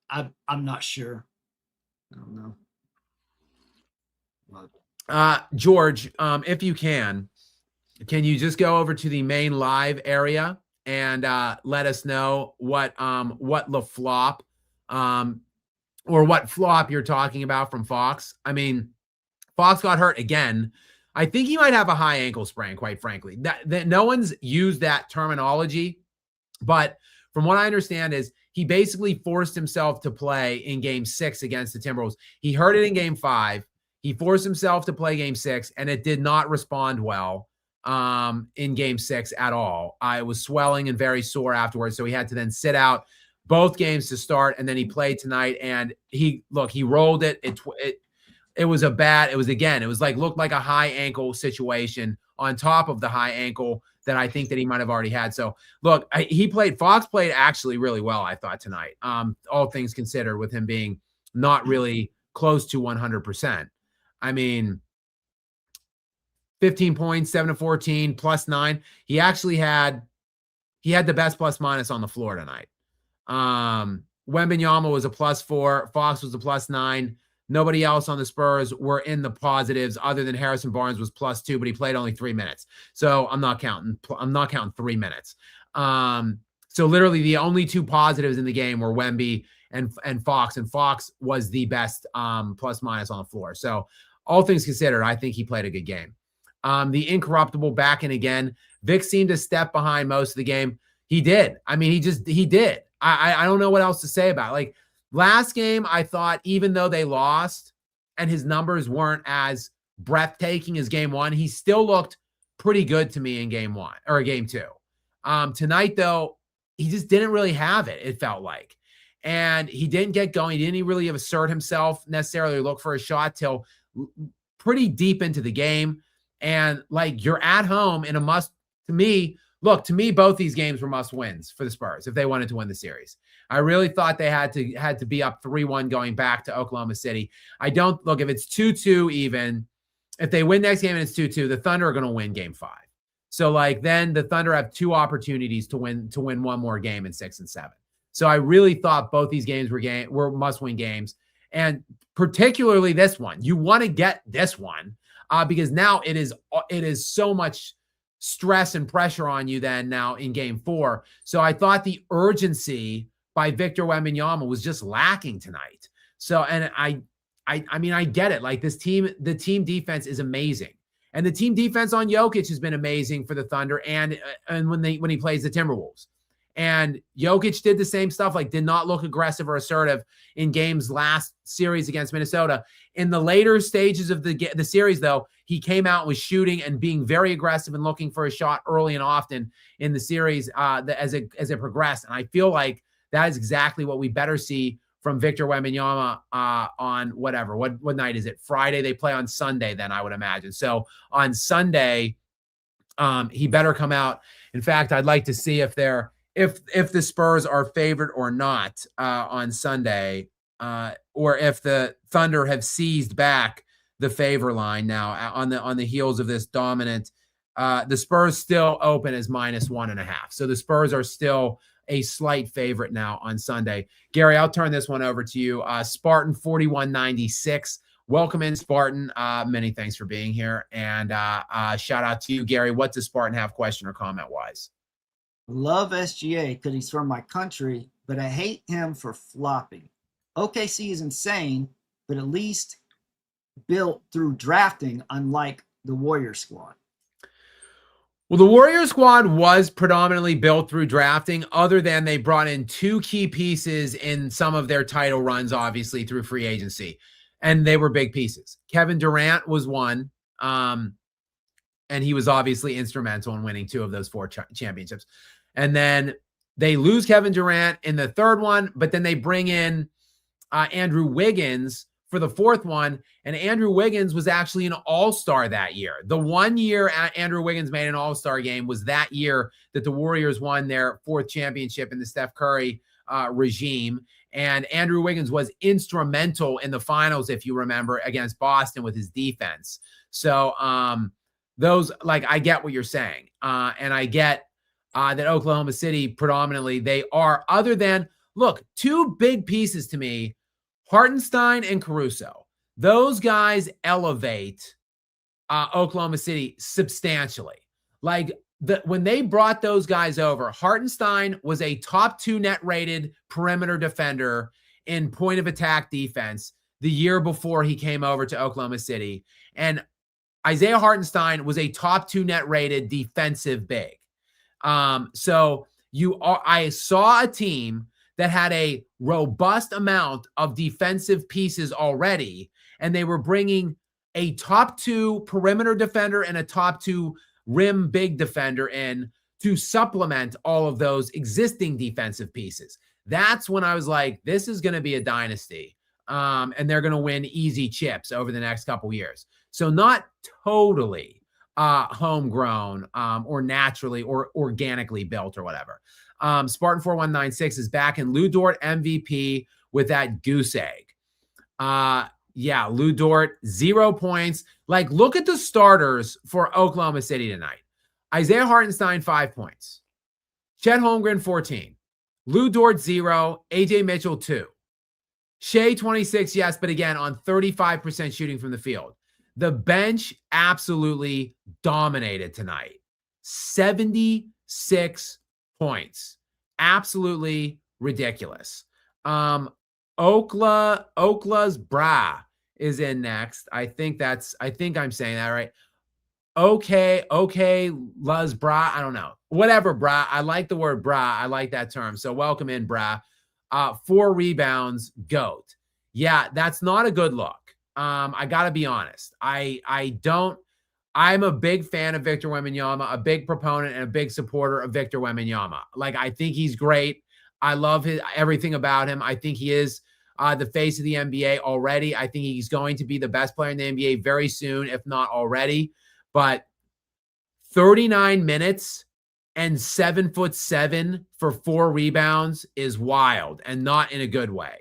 I'm not sure. I don't know. George, if you can you just go over to the main live area and let us know what LaFlop or what flop you're talking about from Fox? I mean, Fox got hurt again. I think he might have a high ankle sprain, quite frankly. That no one's used that terminology, but from what I understand is he basically forced himself to play in game 6 against the Timberwolves. He hurt it in game 5. He forced himself to play game 6, and it did not respond well in game 6 at all. It was swelling and very sore afterwards, so he had to then sit out both games to start, and then he played tonight, and he rolled it. It was looked like a high ankle situation on top of the high ankle that I think that he might have already had. So look, Fox played actually really well, I thought, tonight. All things considered, with him being not really close to 100%. I mean, 15 points, 7 of 14, +9. He actually had the best plus minus on the floor tonight. Wembenyama was a +4. Fox was a +9. Nobody else on the Spurs were in the positives other than Harrison Barnes was +2, but he played only 3 minutes. So I'm not counting 3 minutes. So literally the only 2 positives in the game were Wemby and Fox, and Fox was the best plus minus on the floor. So all things considered, I think he played a good game. The incorruptible back in again. Vic seemed to step behind most of the game. He did. I mean, he did. I don't know what else to say about it. Like, last game, I thought, even though they lost and his numbers weren't as breathtaking as game 1, he still looked pretty good to me in game 1 or game 2. Tonight, though, he just didn't really have it, it felt like. And he didn't get going. He didn't really assert himself, necessarily look for a shot till pretty deep into the game. And like, you're at home in a to me, both these games were must wins for the Spurs if they wanted to win the series. I really thought they had to be up 3-1 going back to Oklahoma City. If it's 2-2 even, if they win next game and it's 2-2, the Thunder are going to win game 5. So like, then the Thunder have 2 opportunities to win one more game in 6 and 7. So I really thought both these games were must-win games, and particularly this one. You want to get this one because now it is so much stress and pressure on you then now in game 4. So I thought the urgency by Victor Wembanyama was just lacking tonight. So, and I mean, I get it. Like, the team defense is amazing. And the team defense on Jokic has been amazing for the Thunder and when he plays the Timberwolves. And Jokic did the same stuff, like did not look aggressive or assertive in games last series against Minnesota. In the later stages of the series, though, he came out and was shooting and being very aggressive and looking for a shot early and often in the series as it progressed. And I feel like that is exactly what we better see from Victor Wembanyama on whatever. What night is it? Friday. They play on Sunday then, I would imagine. So on Sunday, he better come out. In fact, I'd like to see if the Spurs are favored or not on Sunday, or if the Thunder have seized back the favor line now on the heels of this dominant. The Spurs still open as -1.5. So the Spurs are still a slight favorite now on Sunday. Gary, I'll turn this one over to you. Spartan 4196. Welcome in, Spartan. Many thanks for being here. And shout out to you, Gary. What does Spartan have, question or comment wise? Love SGA because he's from my country, but I hate him for flopping. OKC is insane, but at least built through drafting, unlike the Warrior squad. Well, the Warrior squad was predominantly built through drafting, other than they brought in 2 key pieces in some of their title runs, obviously through free agency, and they were big pieces. Kevin Durant was one, and he was obviously instrumental in winning 2 of those 4 championships. And then they lose Kevin Durant in the 3rd one, but then they bring in Andrew Wiggins for the fourth one. And Andrew Wiggins was actually an all-star that year. The 1 year Andrew Wiggins made an all-star game was that year that the Warriors won their fourth championship in the Steph Curry regime. And Andrew Wiggins was instrumental in the finals, if you remember, against Boston with his defense. So I get what you're saying. And I get that Oklahoma City predominantly, they are, other than, look, two big pieces to me, Hartenstein and Caruso. Those guys elevate Oklahoma City substantially. When they brought those guys over, Hartenstein was a top 2 net rated perimeter defender in point of attack defense the year before he came over to Oklahoma City. And Isaiah Hartenstein was a top 2 net rated defensive big. I saw a team that had a robust amount of defensive pieces already, and they were bringing a top 2 perimeter defender and a top 2 rim big defender in to supplement all of those existing defensive pieces. That's when I was like, this is going to be a dynasty, and they're going to win easy chips over the next couple years. So not totally homegrown or naturally or organically built or whatever. Spartan 4196 is back in Lou Dort MVP with that goose egg. Lou Dort, 0 points. Look at the starters for Oklahoma City tonight. Isaiah Hartenstein, 5 points. Chet Holmgren, 14. Lou Dort, 0. AJ Mitchell, 2. Shai, 26, yes, but again, on 35% shooting from the field. The bench absolutely dominated tonight. 76 points. Absolutely ridiculous. Okla's Bra is in next. I think I'm saying that right. Okay, Luz Bra. I don't know. Whatever, Bra. I like the word Bra. I like that term. So welcome in, Bra. 4 rebounds, GOAT. Yeah, that's not a good look. I got to be honest. I'm a big fan of Victor Wembanyama, a big proponent and a big supporter of Victor Wembanyama. I think he's great. I love everything about him. I think he is the face of the NBA already. I think he's going to be the best player in the NBA very soon, if not already. But 39 minutes and 7'7" for 4 rebounds is wild, and not in a good way.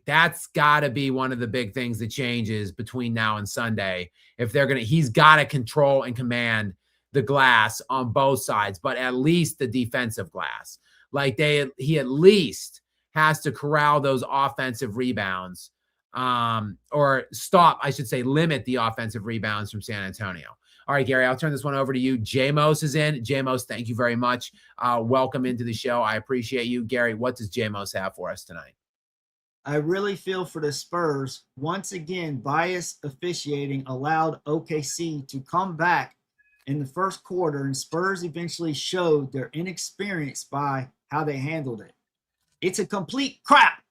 That's got to be one of the big things that changes between now and Sunday. He's got to control and command the glass on both sides, but at least the defensive glass. He at least has to corral those offensive rebounds, or limit the offensive rebounds from San Antonio. All right, Gary, I'll turn this one over to you. Jamos is in. Jamos, thank you very much. Welcome into the show. I appreciate you. Gary, what does Jamos have for us tonight? I really feel for the Spurs. Once again, biased officiating allowed OKC to come back in the first quarter, and Spurs eventually showed their inexperience by how they handled it. It's a complete crap.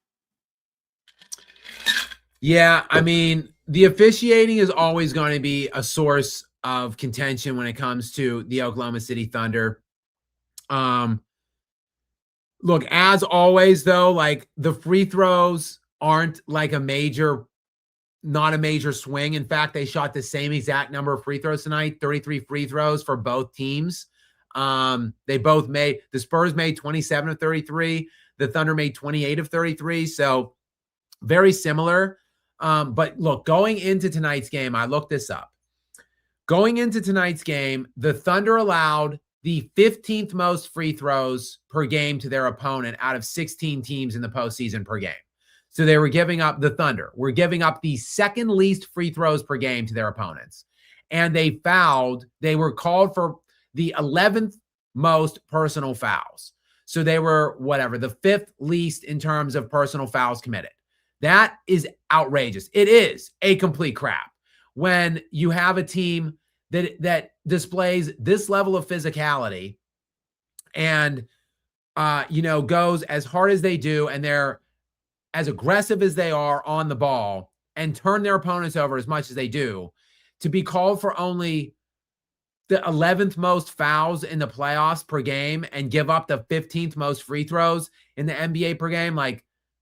Yeah, I mean, the officiating is always going to be a source of contention when it comes to the Oklahoma City Thunder. Look, as always, though, the free throws aren't not a major swing. In fact, they shot the same exact number of free throws tonight, 33 free throws for both teams. The Spurs made 27 of 33. The Thunder made 28 of 33. So very similar. But look, going into tonight's game, I looked this up. Going into tonight's game, the Thunder allowed the 15th most free throws per game to their opponent out of 16 teams in the postseason per game. So the Thunder were giving up the second least free throws per game to their opponents. And they were called for the 11th most personal fouls. So they were the 5th least in terms of personal fouls committed. That is outrageous. It is a complete crap when you have a team that displays this level of physicality and, goes as hard as they do, and they're as aggressive as they are on the ball and turn their opponents over as much as they do, to be called for only the 11th most fouls in the playoffs per game and give up the 15th most free throws in the NBA per game.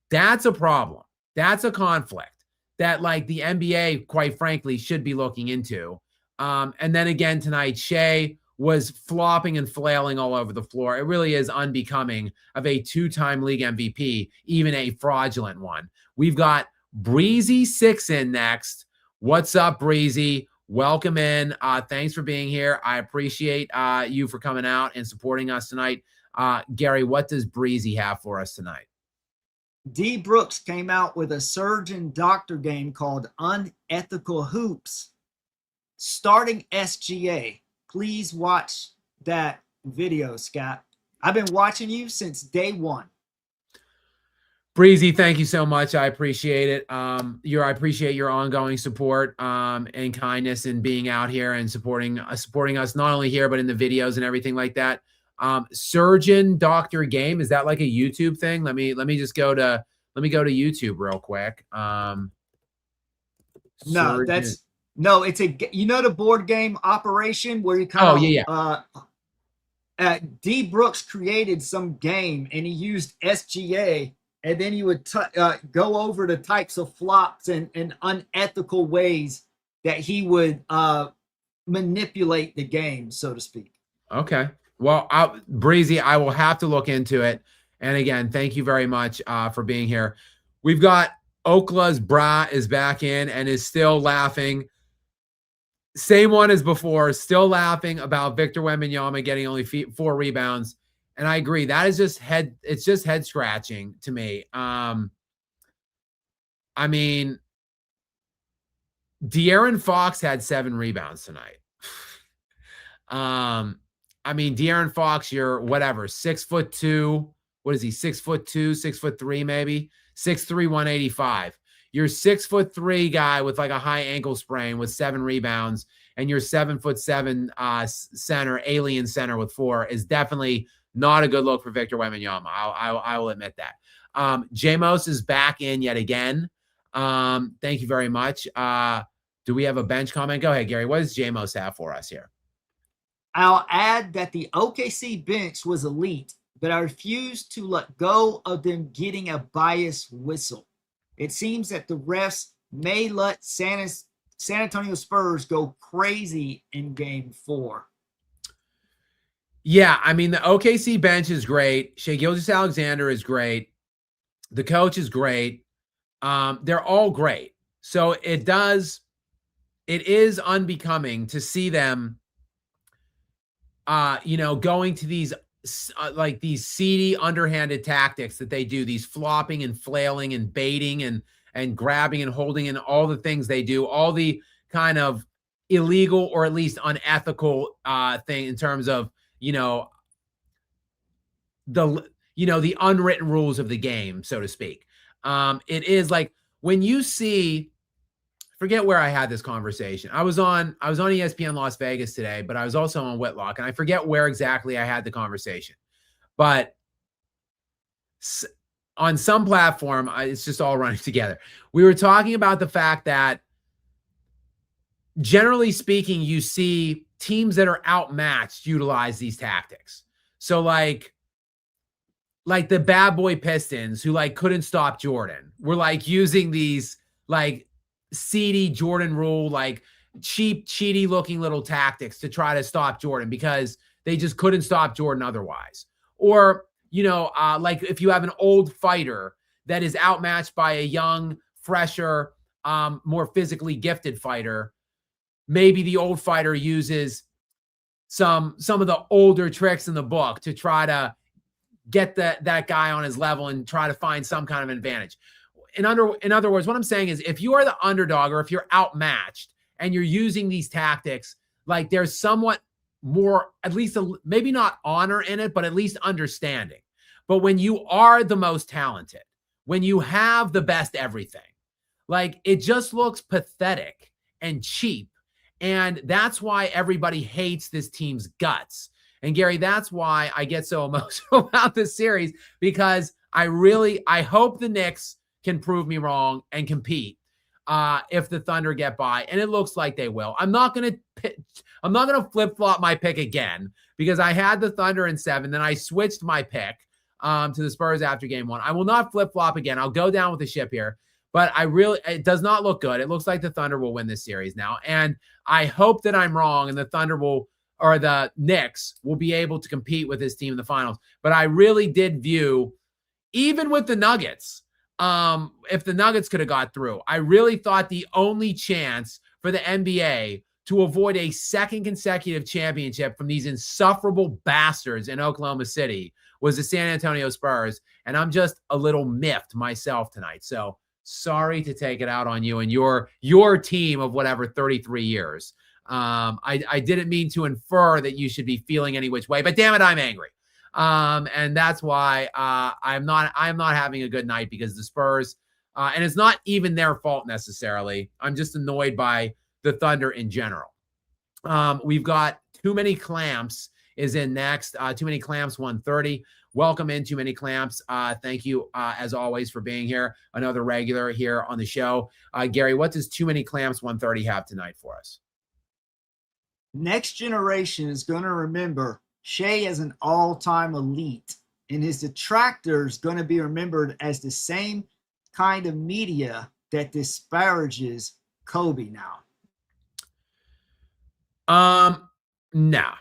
That's a problem. That's a conflict that like the NBA, quite frankly, should be looking into. And then again tonight, Shai was flopping and flailing all over the floor. It really is unbecoming of a two-time league MVP, even a fraudulent one. We've got Breezy 6 in next. What's up, Breezy? Welcome in. Thanks for being here. I appreciate you for coming out and supporting us tonight. Gary, what does Breezy have for us tonight? D. Brooks came out with a surgeon doctor game called Unethical Hoops, starting SGA. Please watch that video, Scott. I've been watching you since day one. Breezy, thank you so much. I appreciate it. I appreciate your ongoing support and kindness and being out here and supporting us not only here but in the videos and everything like that. Surgeon Doctor Game, is that like a YouTube thing? Let me go to YouTube real quick. No, it's the board game Operation where you D. Brooks created some game and he used SGA, and then you would go over the types of flops and unethical ways that he would manipulate the game, so to speak. Okay. Well, Breezy, I will have to look into it. And again, thank you very much for being here. We've got Okla's Bra is back in and is still laughing. Same one as before, still laughing about Victor Wembanyama getting only 4 rebounds. And I agree. That is just head scratching to me. I mean, De'Aaron Fox had 7 rebounds tonight. I mean, De'Aaron Fox, you're whatever, 6'2". What is he? 6'2", 6'3", maybe 6'3", 185. You're 6'3" guy with like a high ankle sprain with 7 rebounds, and you're 7'7" center, alien center with 4 is definitely not a good look for Victor Wembanyama. I will admit that. Jamos is back in yet again. Thank you very much. Do we have a bench comment? Go ahead, Gary. What does Jamos have for us here? I'll add that the OKC bench was elite, but I refuse to let go of them getting a biased whistle. It seems that the refs may let San Antonio Spurs go crazy in Game 4. Yeah, I mean, the OKC bench is great. Shai Gilgeous-Alexander is great. The coach is great. They're all great. So it is unbecoming to see them going to these like these seedy, underhanded tactics that they do, these flopping and flailing and baiting and grabbing and holding and all the things they do, all the kind of illegal or at least unethical thing in terms of, the unwritten rules of the game, so to speak. It is like when you see, forget where I had this conversation. I was on ESPN Las Vegas today, but I was also on Whitlock, and I forget where exactly I had the conversation. But on some platform, it's just all running together. We were talking about the fact that, generally speaking, you see teams that are outmatched utilize these tactics. So like the bad boy Pistons who like couldn't stop Jordan were like using these like seedy Jordan rule, like cheap, cheaty looking little tactics to try to stop Jordan because they just couldn't stop Jordan otherwise. Or, like if you have an old fighter that is outmatched by a young, fresher, more physically gifted fighter, maybe the old fighter uses some of the older tricks in the book to try to get that guy on his level and try to find some kind of advantage. In other words, what I'm saying is if you are the underdog or if you're outmatched and you're using these tactics, like there's somewhat more, at least maybe not honor in it, but at least understanding. But when you are the most talented, when you have the best everything, like it just looks pathetic and cheap. And that's why everybody hates this team's guts. And Gary, that's why I get so emotional about this series, because I hope the Knicks can prove me wrong and compete if the Thunder get by, and it looks like they will. I'm not gonna flip-flop my pick again because I had the Thunder in 7, then I switched my pick to the Spurs after Game 1. I will not flip-flop again. I'll go down with the ship here, But it does not look good. It looks like the Thunder will win this series now. And I hope that I'm wrong and the the Knicks will be able to compete with this team in the finals. But I really did view, even with the Nuggets, if the Nuggets could have got through, I really thought the only chance for the NBA to avoid a second consecutive championship from these insufferable bastards in Oklahoma City was the San Antonio Spurs. And I'm just a little miffed myself tonight. So sorry to take it out on you and your team of whatever 33 years. I didn't mean to infer that you should be feeling any which way, but damn it, I'm angry. And that's why I'm not having a good night, because the Spurs, and it's not even their fault necessarily. I'm just annoyed by the Thunder in general. We've got Too Many Clamps is in next. Too Many Clamps 130. Welcome in, Too Many Clamps. Thank you, as always, for being here. Another regular here on the show. Gary, what does Too Many Clamps 130 have tonight for us? Next generation is going to remember Shai as an all-time elite, and his detractors going to be remembered as the same kind of media that disparages Kobe now. No.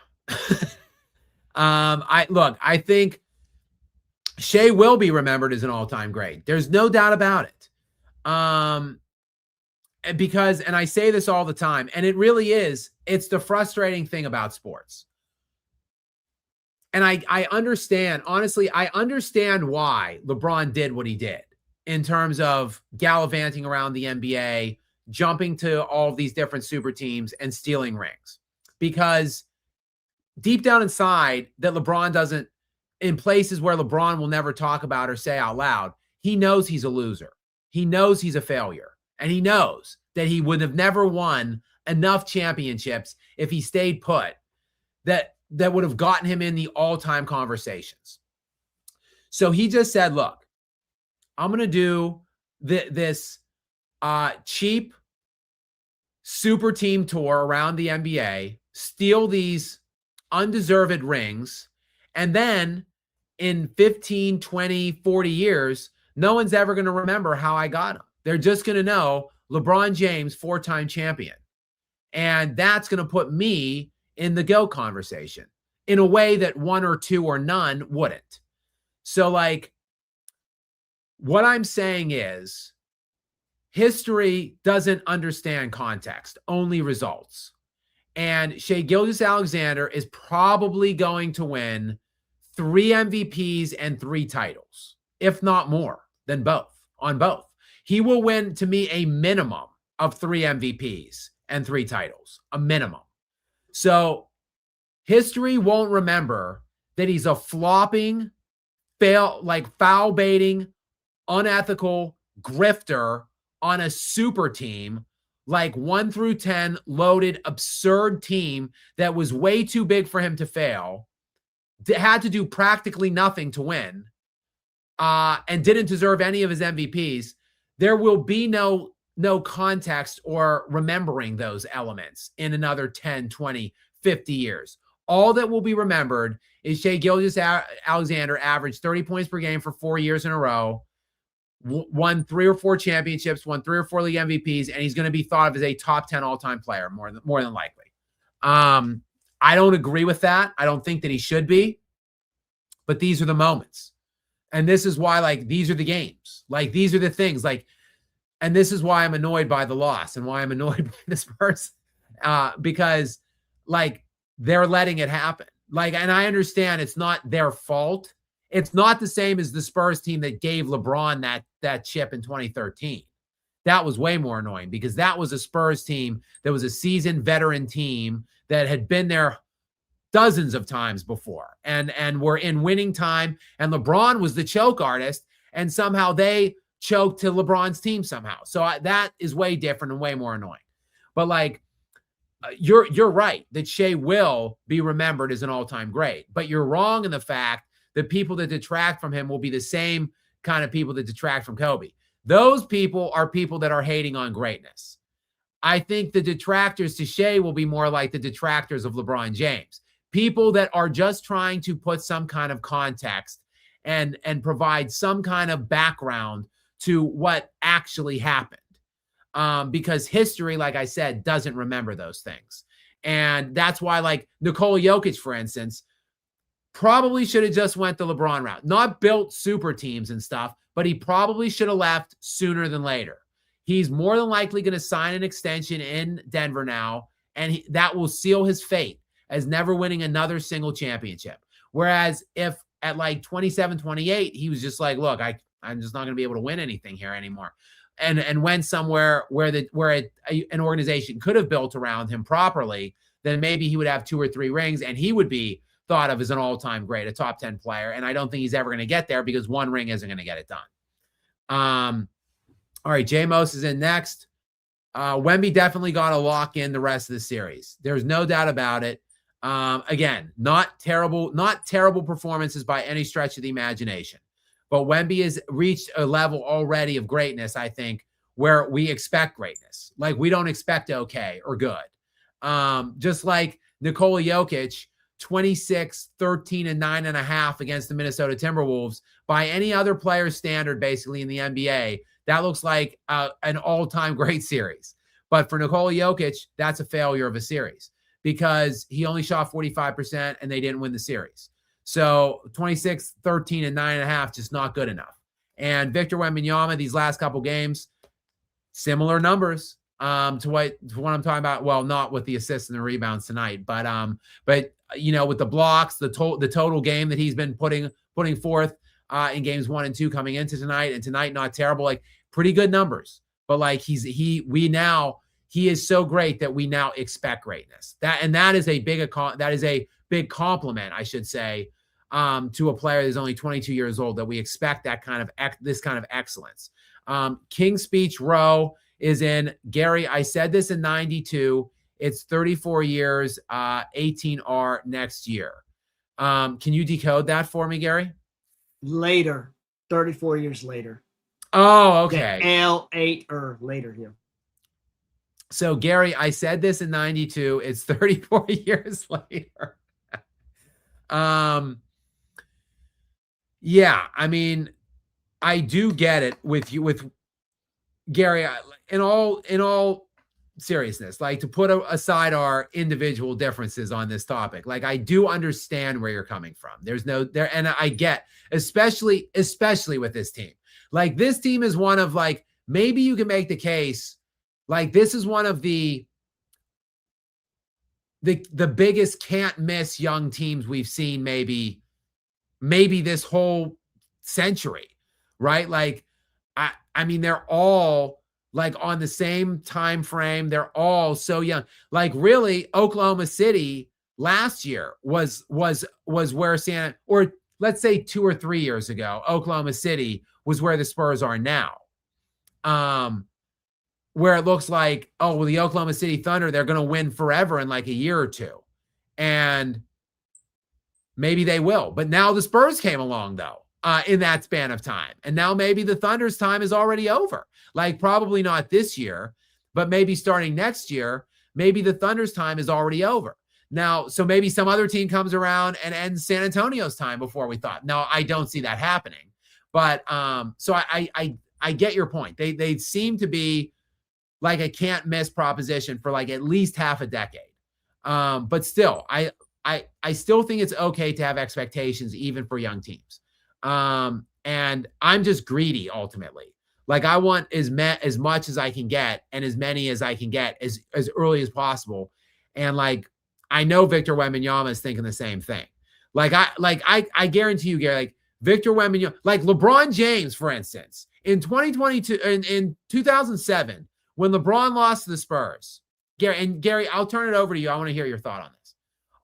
I think Shai will be remembered as an all-time great. There's no doubt about it. Because, and I say this all the time, and it really is, it's the frustrating thing about sports. And I understand, honestly, I understand why LeBron did what he did in terms of gallivanting around the NBA, jumping to all of these different super teams and stealing rings. Because deep down inside, that LeBron doesn't, in places where LeBron will never talk about or say out loud, he knows he's a loser. He knows he's a failure. And he knows that he would have never won enough championships if he stayed put that would have gotten him in the all-time conversations. So he just said, look, I'm going to do this cheap super team tour around the NBA, steal these undeserved rings, and then in 15, 20, 40 years, no one's ever going to remember how I got them. They're just going to know LeBron James, 4-time champion. And that's going to put me in the GOAT conversation in a way that one or two or none wouldn't. So, like, what I'm saying is history doesn't understand context, only results. And Shai Gilgeous-Alexander is probably going to win 3 MVPs and 3 titles, if not more than both, on both. He will win, to me, a minimum of 3 MVPs and 3 titles, a minimum. So history won't remember that he's a flopping, foul baiting, unethical grifter on a super team, like 1 through 10 loaded, absurd team that was way too big for him to fail, had to do practically nothing to win, and didn't deserve any of his MVPs. There will be no context or remembering those elements in another 10, 20, 50 years. All that will be remembered is Shai Gilgeous-Alexander averaged 30 points per game for 4 years in a row, won 3 or 4 championships, won 3 or 4 league MVPs, and he's going to be thought of as a top 10 all-time player, more than likely. I don't agree with that. I don't think that he should be, but these are the moments. And this is why, like, these are the games. Like, these are the things. Like, and this is why I'm annoyed by the loss and why I'm annoyed by this person. Because, like, they're letting it happen. Like, and I understand it's not their fault. It's not the same as the Spurs team that gave LeBron that chip in 2013. That was way more annoying because that was a Spurs team that was a seasoned veteran team that had been there dozens of times before and were in winning time. And LeBron was the choke artist, and somehow they choked to LeBron's team somehow. So that is way different and way more annoying. But, like, you're right that Shai will be remembered as an all-time great, but you're wrong in the fact that people that detract from him will be the same kind of people that detract from Kobe. Those people are people that are hating on greatness. I think the detractors to Shai will be more like the detractors of LeBron James. People that are just trying to put some kind of context and provide some kind of background to what actually happened. Because history, like I said, doesn't remember those things. And that's why, like, Nikola Jokic, for instance, probably should have just went the LeBron route. Not built super teams and stuff, but he probably should have left sooner than later. He's more than likely going to sign an extension in Denver now, and that will seal his fate as never winning another single championship. Whereas if at like 27, 28, he was just like, look, I'm just not going to be able to win anything here anymore. And went somewhere where an organization could have built around him properly, then maybe he would have 2 or 3 rings and he would be thought of as an all-time great, a top 10 player. And I don't think he's ever going to get there because 1 ring isn't going to get it done. All right, J-Mos is in next. Wemby definitely got to lock in the rest of the series. There's no doubt about it. Again, not terrible performances by any stretch of the imagination. But Wemby has reached a level already of greatness, I think, where we expect greatness. Like, we don't expect okay or good. Just like Nikola Jokic, 26, 13, and 9.5 against the Minnesota Timberwolves. By any other player's standard, basically, in the NBA, that looks like an all-time great series. But for Nikola Jokic, that's a failure of a series because he only shot 45% and they didn't win the series. So 26, 13, and 9.5, just not good enough. And Victor Wembanyama, these last couple games, similar numbers to what I'm talking about. Well, not with the assists and the rebounds tonight, but you know, with the blocks, the total game that he's been putting forth in games 1 and 2 coming into tonight, and tonight not terrible, like pretty good numbers. But like he is so great that we now expect greatness. That is a big compliment, I should say, to a player that's only 22 years old, that we expect that kind of this kind of excellence. King's Speech Row is in. Gary, I said this in 92. It's 34 years, 18R next year. Can you decode that for me, Gary? Later, 34 years later. Oh, okay. L8 or later here. So, Gary, I said this in 92. It's 34 years later. Yeah, I mean, I do get it with Gary. In all seriousness, like, to put aside our individual differences on this topic, like, I do understand where you're coming from. And I get, especially with this team. Like, this team is one of, like, maybe you can make the case, like, this is one of the biggest can't miss young teams we've seen maybe this whole century, right? Like, I mean, they're all like on the same time frame. They're all so young. Like, really, Oklahoma City last year was where or let's say 2 or 3 years ago, Oklahoma City was where the Spurs are now. Where it looks like, oh, well, the Oklahoma City Thunder, they're going to win forever in like a year or two. And maybe they will. But now the Spurs came along, though, in that span of time. And now maybe the Thunder's time is already over. Like, probably not this year, but maybe starting next year, maybe the Thunder's time is already over. Now, so maybe some other team comes around and ends San Antonio's time before we thought. No, I don't see that happening. But so I get your point. They seem to be like a can't miss proposition for like at least half a decade. But still, I still think it's okay to have expectations even for young teams. And I'm just greedy ultimately. Like, I want as much as I can get and as many as I can get as early as possible. And like, I know Victor Wembanyama is thinking the same thing. I guarantee you, Gary, like Victor Wembanyama, like LeBron James, for instance, in 2022, in 2007, when LeBron lost to the Spurs, Gary, I'll turn it over to you. I want to hear your thought on this.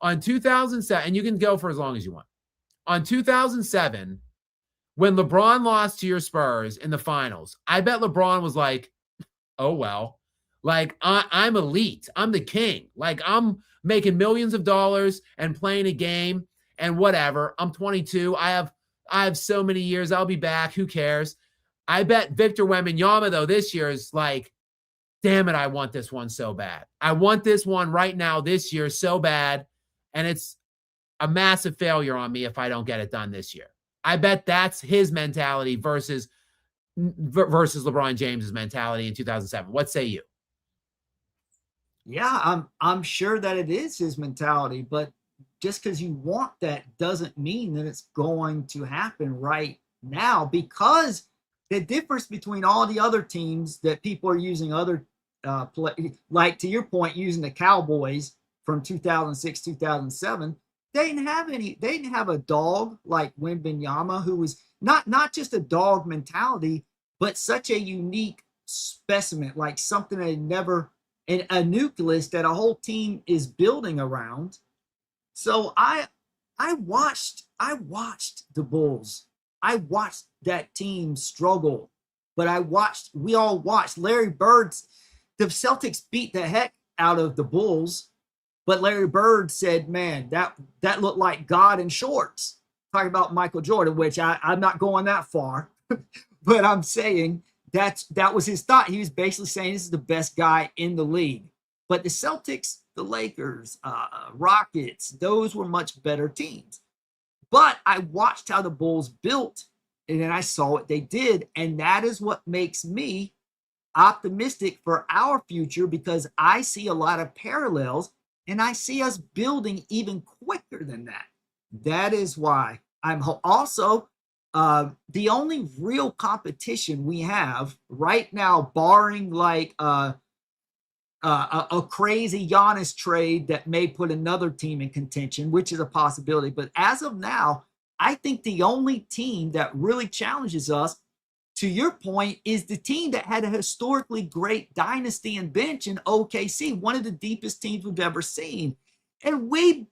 On 2007, and you can go for as long as you want. On 2007, when LeBron lost to your Spurs in the finals, I bet LeBron was like, oh, well, like, I'm elite. I'm the king. Like, I'm making millions of dollars and playing a game and whatever. I'm 22. I have so many years. I'll be back. Who cares? I bet Victor Wembanyama, though, this year is like, damn it, I want this one so bad. I want this one right now this year so bad, and it's a massive failure on me if I don't get it done this year. I bet that's his mentality versus versus LeBron James's mentality in 2007. What say you? Yeah, I'm sure that it is his mentality, but just because you want that doesn't mean that it's going to happen right now, because the difference between all the other teams that people are using other like, to your point, using the Cowboys from 2006, 2007, they didn't have a dog like Wembenyama, who was not just a dog mentality, but such a unique specimen, like something that never, and a nucleus that a whole team is building around. So I watched the Bulls. I watched that team struggle, but we all watched Larry Bird's, the Celtics beat the heck out of the Bulls, but Larry Bird said, man, that looked like God in shorts. Talking about Michael Jordan, which I'm not going that far, but I'm saying that was his thought. He was basically saying this is the best guy in the league. But the Celtics, the Lakers, Rockets, those were much better teams. But I watched how the Bulls built, and then I saw what they did, and that is what makes me optimistic for our future, because I see a lot of parallels, and I see us building even quicker than that. That is why I'm also the only real competition we have right now, barring like a crazy Giannis trade that may put another team in contention, which is a possibility. But as of now, I think the only team that really challenges us, to your point, is the team that had a historically great dynasty and bench in OKC, one of the deepest teams we've ever seen. And we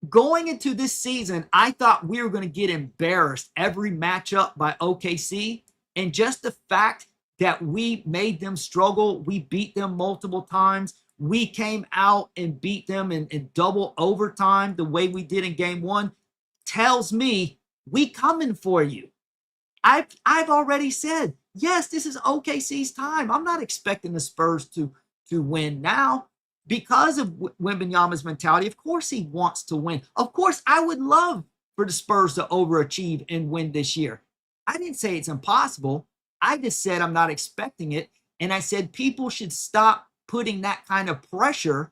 going into this season, I thought we were going to get embarrassed every matchup by OKC. And just the fact that we made them struggle, we beat them multiple times. We came out and beat them in double overtime the way we did in game one, tells me we coming for you. I've already said, yes, this is OKC's time. I'm not expecting the Spurs to win now because of Wembanyama's mentality. Of course he wants to win. Of course I would love for the Spurs to overachieve and win this year. I didn't say it's impossible. I just said I'm not expecting it. And I said people should stop putting that kind of pressure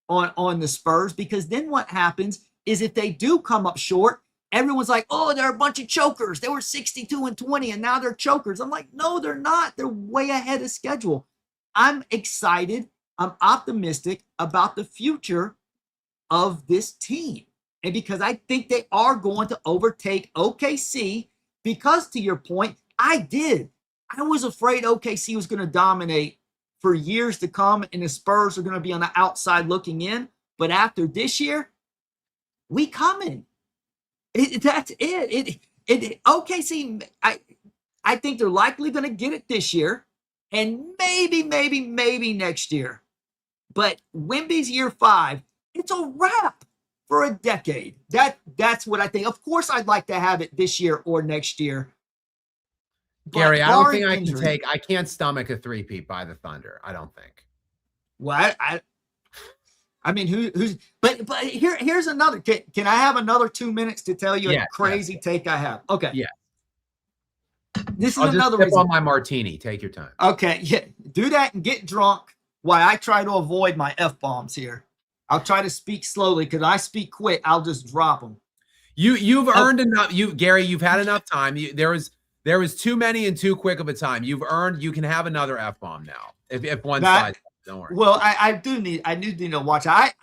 on the Spurs, because then what happens is if they do come up short, everyone's like, oh, they're a bunch of chokers. They were 62-20 and now they're chokers. I'm like, no, they're not. They're way ahead of schedule. I'm excited. I'm optimistic about the future of this team. And because I think they are going to overtake OKC, because to your point, I was afraid OKC was going to dominate for years to come and the Spurs are going to be on the outside looking in. But after this year, we coming. That's it. OKC, I think they're likely going to get it this year and maybe next year. But Wemby's year 5, it's a wrap for a decade. That's what I think. Of course, I'd like to have it this year or next year. Gary, I don't think I can I can't stomach a three-peat by the Thunder. I don't think. Well, I mean, who's, but here's another, can I have another 2 minutes to tell you a crazy take I have? Okay. Yeah. This is another reason. On my martini. Take your time. Okay. Yeah. Do that and get drunk while I try to avoid my F-bombs here. I'll try to speak slowly, because I speak quick. I'll just drop them. You've earned enough. Gary, you've had enough time. There was too many and too quick of a time. You can have another F-bomb now. If one side, don't worry. Well, I do need to watch. I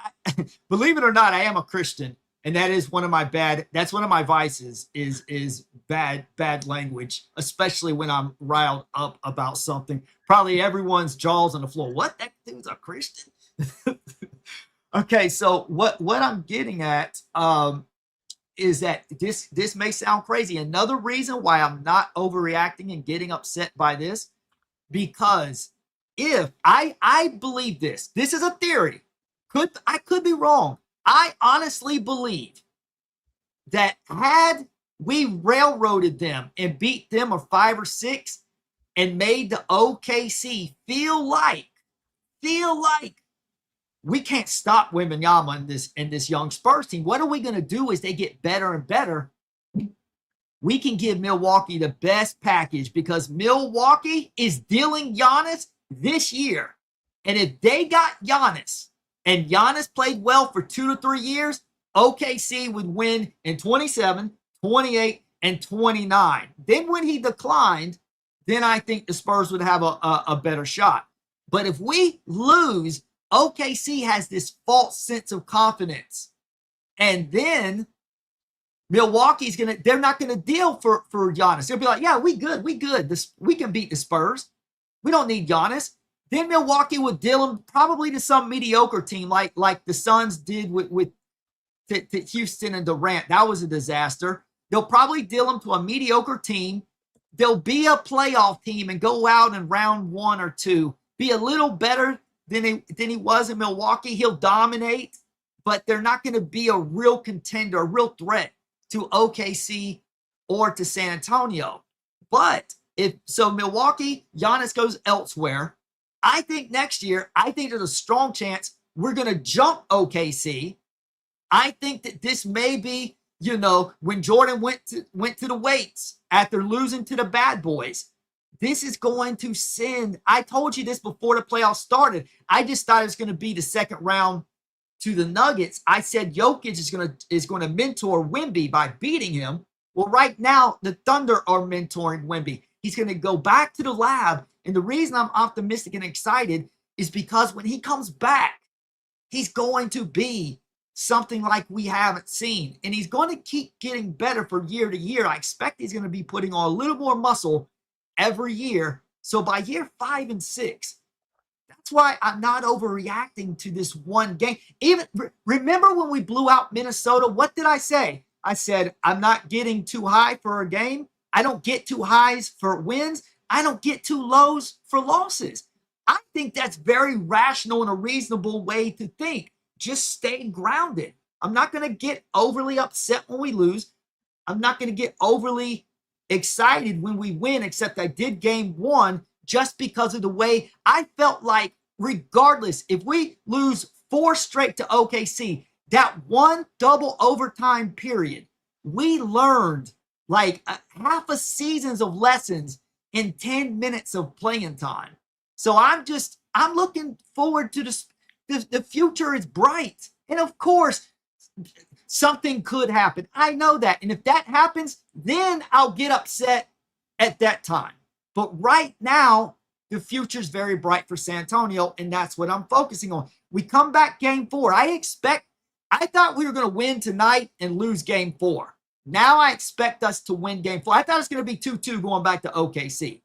believe it or not, I am a Christian, and that is one of my vices is bad language, especially when I'm riled up about something. Probably everyone's jaws on the floor. What? That dude's a Christian? Okay, so what I'm getting at is that this may sound crazy. Another reason why I'm not overreacting and getting upset by this, because if I believe this is a theory. I could be wrong. I honestly believe that had we railroaded them and beat them a 5 or 6 and made the OKC feel like we can't stop Wembanyama in this young Spurs team. What are we going to do as they get better and better? we can give Milwaukee the best package because Milwaukee is dealing Giannis this year. And if they got Giannis and Giannis played well for 2 to 3 years, OKC would win in 27, 28, and 29. Then when he declined, then I think the Spurs would have a better shot. But if we lose, OKC has this false sense of confidence. And then Milwaukee's they're not gonna deal for Giannis. They'll be like, yeah, we good. We can beat the Spurs. We don't need Giannis. Then Milwaukee would deal him probably to some mediocre team like the Suns did with Houston and Durant. That was a disaster. They'll probably deal him to a mediocre team. They'll be a playoff team and go out in round 1 or 2, be a little better than he was in Milwaukee. He'll dominate, but they're not going to be a real contender, a real threat to OKC or to San Antonio. But if so, Milwaukee, Giannis goes elsewhere. I think next year, there's a strong chance we're going to jump OKC. I think that this may be, when Jordan went to the weights after losing to the bad boys. This is going to send. I told you this before the playoffs started. I just thought it was going to be the second round to the Nuggets. I said Jokic is going to mentor Wemby by beating him. Well, right now the Thunder are mentoring Wemby. He's going to go back to the lab, and the reason I'm optimistic and excited is because when he comes back, he's going to be something like we haven't seen, and he's going to keep getting better from year to year. I expect he's going to be putting on a little more muscle every year. So by year 5 and 6, that's why I'm not overreacting to this one game. Even remember when we blew out Minnesota, what did I say? I said, I'm not getting too high for a game. I don't get too highs for wins. I don't get too lows for losses. I think that's very rational and a reasonable way to think. Just stay grounded. I'm not going to get overly upset when we lose. I'm not going to get overly excited when we win, except I did game 1 just because of the way I felt like, regardless, if we lose 4 straight to OKC, that one double overtime period, we learned like half a season's of lessons in 10 minutes of playing time. So I'm looking forward to this. The future is bright. And of course, something could happen. I know that. And if that happens, then I'll get upset at that time. But right now, the future is very bright for San Antonio, and that's what I'm focusing on. We come back game 4. I thought we were going to win tonight and lose game 4. Now I expect us to win game 4. I thought it was going to be 2-2 going back to OKC.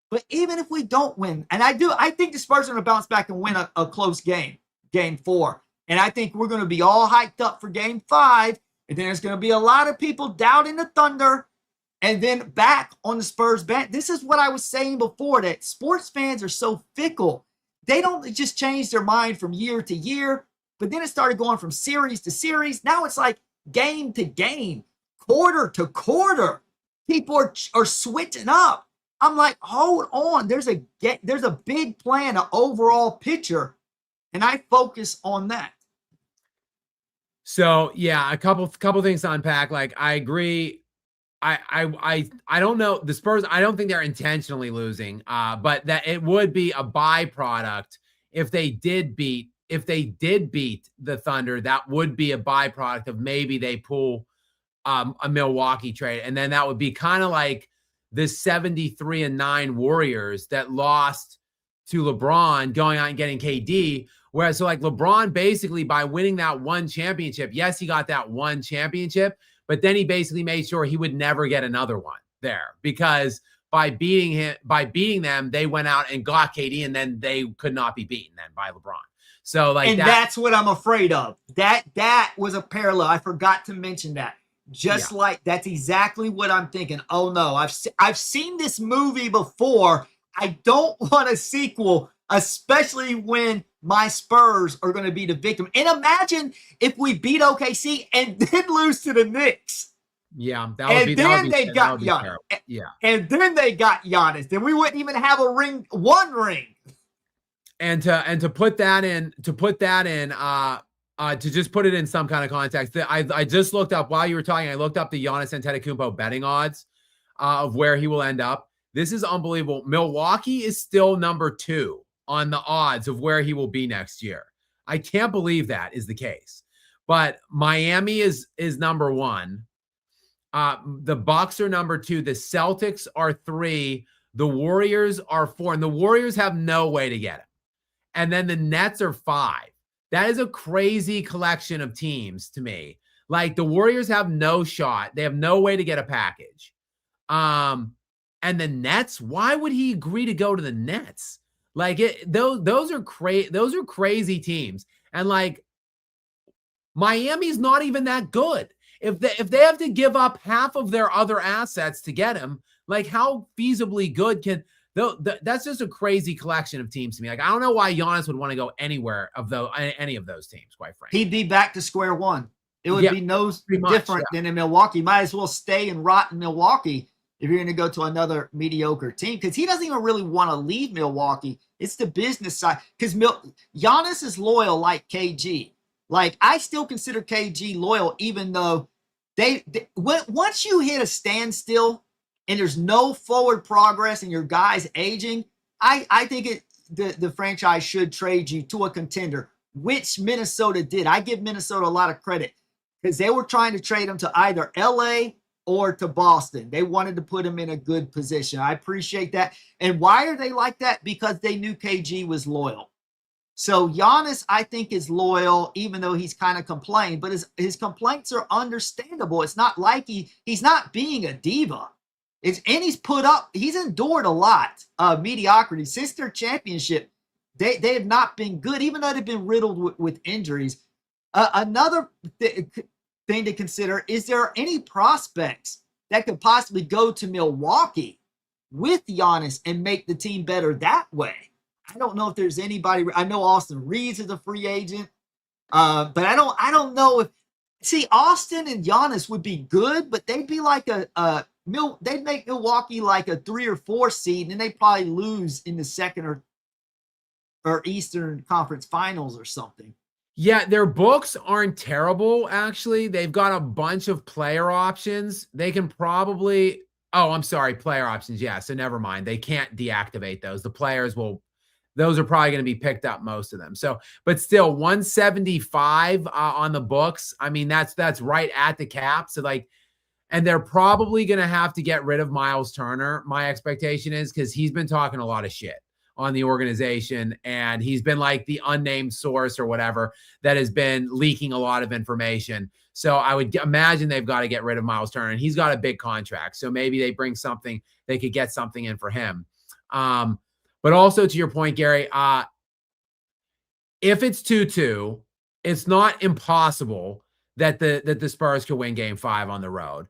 But even if we don't win, and I think the Spurs are going to bounce back and win a close game 4. And I think we're going to be all hyped up for game 5. And then there's going to be a lot of people doubting the Thunder and then back on the Spurs bench. This is what I was saying before, that sports fans are so fickle. They don't just change their mind from year to year, but then it started going from series to series. Now it's like game to game, quarter to quarter. People are switching up. I'm like, hold on. There's a big plan, an overall picture, and I focus on that. So yeah, a couple things to unpack. Like I agree. I don't know the Spurs. I don't think they're intentionally losing. But that it would be a byproduct if they did beat the Thunder. That would be a byproduct of maybe they pull a Milwaukee trade, and then that would be kind of like this 73-9 Warriors that lost to LeBron going out and getting KD. Whereas, so like LeBron basically by winning that one championship, yes, he got that one championship, but then he basically made sure he would never get another one there because by beating them, they went out and got KD, and then they could not be beaten then by LeBron. So like, and that's what I'm afraid of. That was a parallel. I forgot to mention that. Like that's exactly what I'm thinking. Oh no, I've seen this movie before. I don't want a sequel, especially when my Spurs are going to be the victim. And imagine if we beat OKC and then lose to the Knicks. Yeah, that would be. Then they got Giannis. Yeah, and then they got Giannis. Then we wouldn't even have one ring. And to put that in, To just put it in some kind of context, I just looked up while you were talking. I looked up the Giannis Antetokounmpo betting odds of where he will end up. This is unbelievable. Milwaukee is still number 2 on the odds of where he will be next year. I can't believe that is the case. But Miami is number 1. The Bucks are number 2. The Celtics are 3. The Warriors are 4. And the Warriors have no way to get him. And then the Nets are 5. That is a crazy collection of teams to me. Like the Warriors have no shot. They have no way to get a package. And the Nets, why would he agree to go to the Nets? Like those are crazy teams. And like Miami's not even that good. If they have to give up half of their other assets to get him, like how feasibly good can that's just a crazy collection of teams to me. Like I don't know why Giannis would want to go anywhere of any of those teams, quite frankly. He'd be back to square one. It would be no different than in Milwaukee. Might as well stay and rot in Milwaukee if you're going to go to another mediocre team, because he doesn't even really want to leave Milwaukee. It's the business side, because Giannis is loyal like KG. Like I still consider KG loyal, even though once you hit a standstill and there's no forward progress and your guy's aging, I think the franchise should trade you to a contender, which Minnesota did. I give Minnesota a lot of credit because they were trying to trade him to either LA or to Boston. They wanted to put him in a good position. I appreciate that. And why are they like that? Because they knew KG was loyal. So Giannis, I think, is loyal, even though he's kind of complained, but his complaints are understandable. It's not like he's not being a diva. He's endured a lot of mediocrity since their championship. They have not been good, even though they've been riddled with injuries. Another thing to consider, is there any prospects that could possibly go to Milwaukee with Giannis and make the team better that way? I don't know if there's anybody. I know Austin Reeves is a free agent, but I don't know if. See, Austin and Giannis would be good, but they'd be like they'd make Milwaukee like a 3 or 4 seed, and they'd probably lose in the second or Eastern Conference Finals or something. Yeah, their books aren't terrible, actually. They've got a bunch of player options. They can probably player options. Yeah, so never mind. They can't deactivate those. The players those are probably going to be picked up, most of them. So, but still 175 on the books. I mean, that's right at the cap. So like, and they're probably going to have to get rid of Miles Turner. My expectation is, because he's been talking a lot of shit on the organization, and he's been like the unnamed source or whatever that has been leaking a lot of information. So I would imagine they've got to get rid of Miles Turner, and he's got a big contract. So maybe they bring something, they could get something in for him. But also to your point, Gary, if it's 2-2, it's not impossible that the Spurs could win Game 5 on the road.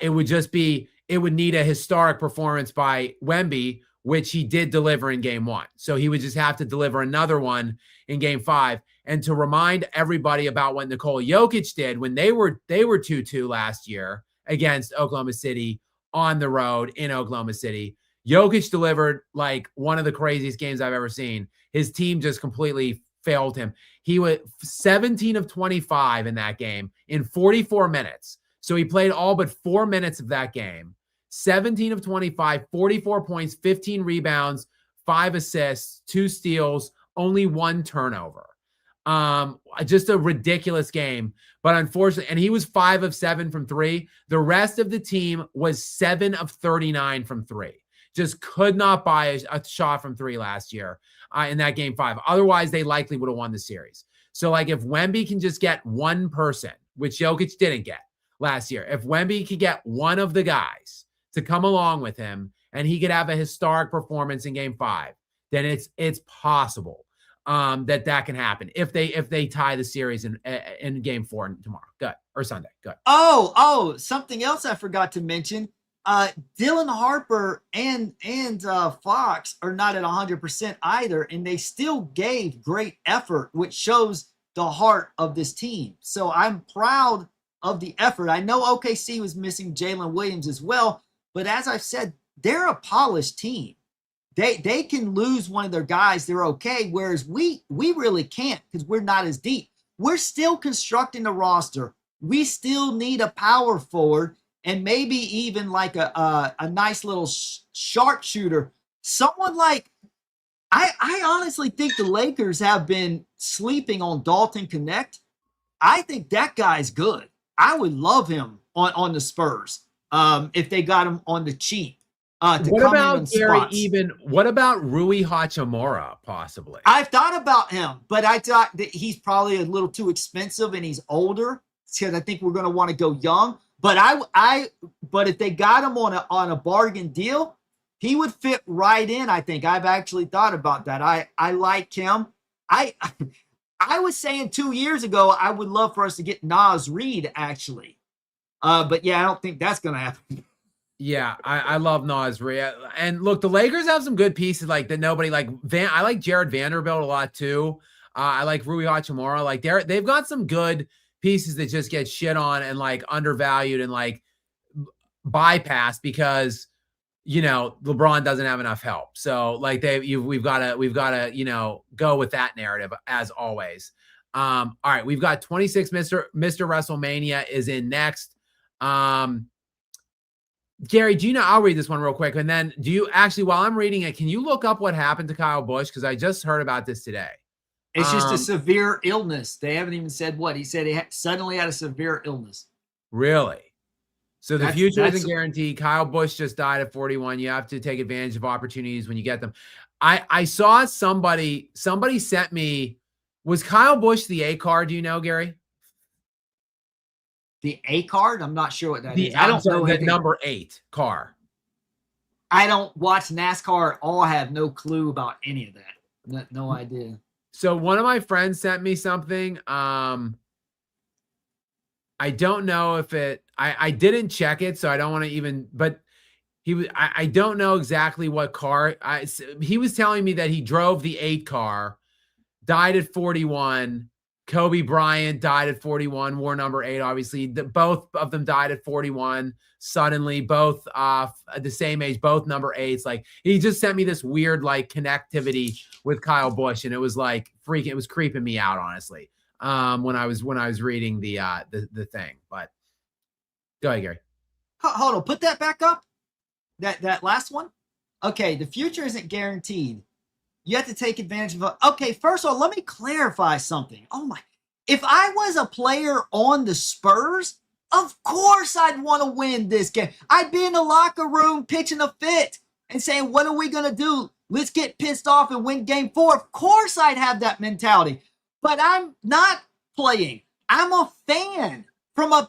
It would need a historic performance by Wemby, which he did deliver in Game 1. So he would just have to deliver another one in Game 5. And to remind everybody about what Nikola Jokic did when they were 2-2 last year against Oklahoma City on the road in Oklahoma City. Jokic delivered like one of the craziest games I've ever seen. His team just completely failed him. He was 17 of 25 in that game in 44 minutes. So he played all but 4 minutes of that game. 17 of 25, 44 points, 15 rebounds, 5 assists, 2 steals, only 1 turnover. Just a ridiculous game. But unfortunately, and he was 5 of 7 from 3. The rest of the team was 7 of 39 from 3. Just could not buy a shot from 3 last year in that Game 5. Otherwise, they likely would have won the series. So, like, if Wemby can just get one person, which Jokic didn't get last year, if Wemby could get one of the guys to come along with him and he could have a historic performance in Game 5, then it's possible that can happen if they tie the series in Game 4 tomorrow. Good. Or Sunday. Good. Oh, something else I forgot to mention. Dylan Harper and Fox are not at 100% either, and they still gave great effort, which shows the heart of this team. So I'm proud of the effort. I know OKC was missing Jalen Williams as well, but as I've said, they're a polished team. They can lose one of their guys, they're okay, whereas we really can't because we're not as deep. we're still constructing the roster. We still need a power forward and maybe even like a nice little sharpshooter. Someone like, I honestly think the Lakers have been sleeping on Dalton Connect. I think that guy's good. I would love him on the Spurs if they got him on the cheap. What about Gary? What about Rui Hachimura? Possibly. I've thought about him, but I thought that he's probably a little too expensive and he's older because I think we're going to want to go young. But but if they got him on a bargain deal, he would fit right in. I think I've actually thought about that. I like him. I was saying 2 years ago I would love for us to get Naz Reid actually, but yeah, I don't think that's going to happen. Yeah, I love Naz Reid. And look, the Lakers have some good pieces like that. Nobody like I like Jared Vanderbilt a lot too. I like Rui Hachimura. Like they've got some good pieces that just get shit on and like undervalued and like bypassed because LeBron doesn't have enough help. So like we've got to go with that narrative as always. All right, we've got 26 Mr. WrestleMania is in next. Gary, I'll read this one real quick. And then while I'm reading it, can you look up what happened to Kyle Busch? Because I just heard about this today. It's just a severe illness. They haven't even said what. He said he suddenly had a severe illness. Really? So the future isn't guaranteed. Kyle Busch just died at 41. You have to take advantage of opportunities when you get them. I saw somebody sent me, was Kyle Busch the A card? Do you know, Gary? The A card? I'm not sure what that is. I don't know the number 8 car. I don't watch NASCAR at all. I have no clue about any of that. No idea. So one of my friends sent me something. I don't know if I didn't check it, so I don't want to even, but I don't know exactly what car. He was telling me that he drove the 8 car, died at 41. Kobe Bryant died at 41, wore number 8, obviously. Both of them died at 41 suddenly, both at the same age, both number 8s. Like, he just sent me this weird, like, connectivity with Kyle Busch, and it was, like, freaking, it was creeping me out, honestly, when I was reading the thing. But go ahead, Gary. Hold on. Put that back up. That last one. Okay, the future isn't guaranteed. You have to take advantage of it. Okay, first of all, let me clarify something. Oh my, if I was a player on the Spurs, of course I'd want to win this game. I'd be in the locker room pitching a fit and saying, what are we going to do? Let's get pissed off and win game 4. Of course I'd have that mentality. But I'm not playing. I'm a fan. From a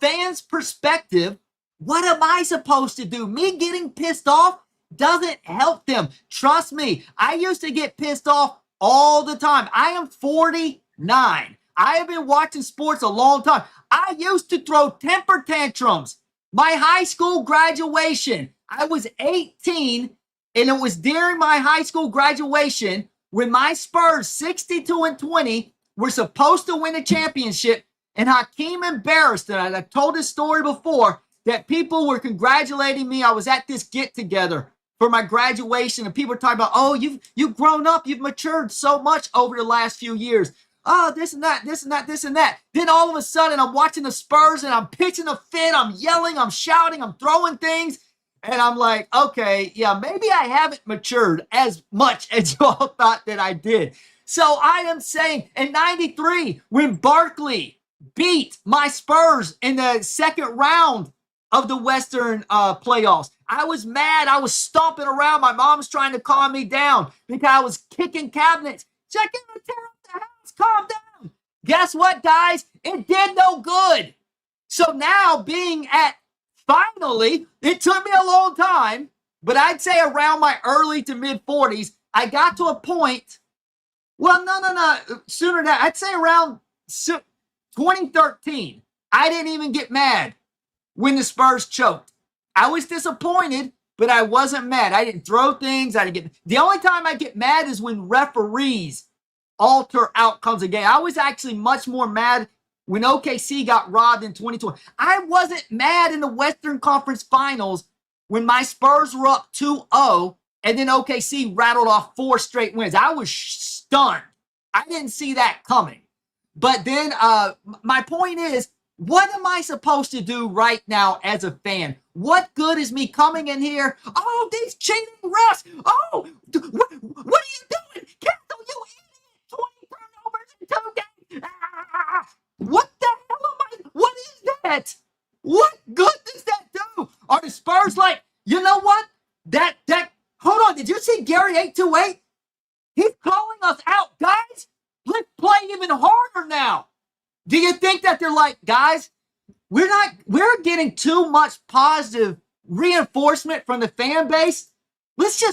fan's perspective, what am I supposed to do? Me getting pissed off doesn't help them. Trust me, I used to get pissed off all the time. I am 49. I have been watching sports a long time. I used to throw temper tantrums. My high school graduation, I was 18, and it was during my high school graduation when my Spurs, 62-20, were supposed to win a championship, and Hakeem embarrassed, and I've told this story before, that people were congratulating me. I was at this get-together for my graduation, and people were talking about, oh, you've grown up, you've matured so much over the last few years. Oh, this and that, this and that, this and that. Then all of a sudden, I'm watching the Spurs, and I'm pitching a fit, I'm yelling, I'm shouting, I'm throwing things, and I'm like, okay, yeah, maybe I haven't matured as much as y'all thought that I did. So I am saying, in 93, when Barkley beat my Spurs in the second round of the Western playoffs, I was mad. I was stomping around. My mom was trying to calm me down because I was kicking cabinets. Check out the tear up the house. Calm down. Guess what, guys? It did no good. So now being at finally, it took me a long time, but I'd say around my early to mid 40s, I got to a point. Well, no. Sooner than that. I'd say around 2013. I didn't even get mad when the Spurs choked. I was disappointed, but I wasn't mad. I didn't throw things. The only time I get mad is when referees alter outcomes of game. I was actually much more mad when OKC got robbed in 2020. I wasn't mad in the Western Conference Finals when my Spurs were up 2-0 and then OKC rattled off 4 straight wins. I was stunned. I didn't see that coming. But then my point is, what am I supposed to do right now as a fan? What good is me coming in here? Oh, these cheating refs. Oh, what are you doing? Cancel, you idiot. 20 turnovers in 2 games. Ah, what the hell am I? What is that? What good does that do? Are the Spurs like, you know what? Hold on. Did you see Gary 828? He's calling us out, guys. Let's play even harder now. Do you think that they're like, guys, we're getting too much positive reinforcement from the fan base? Let's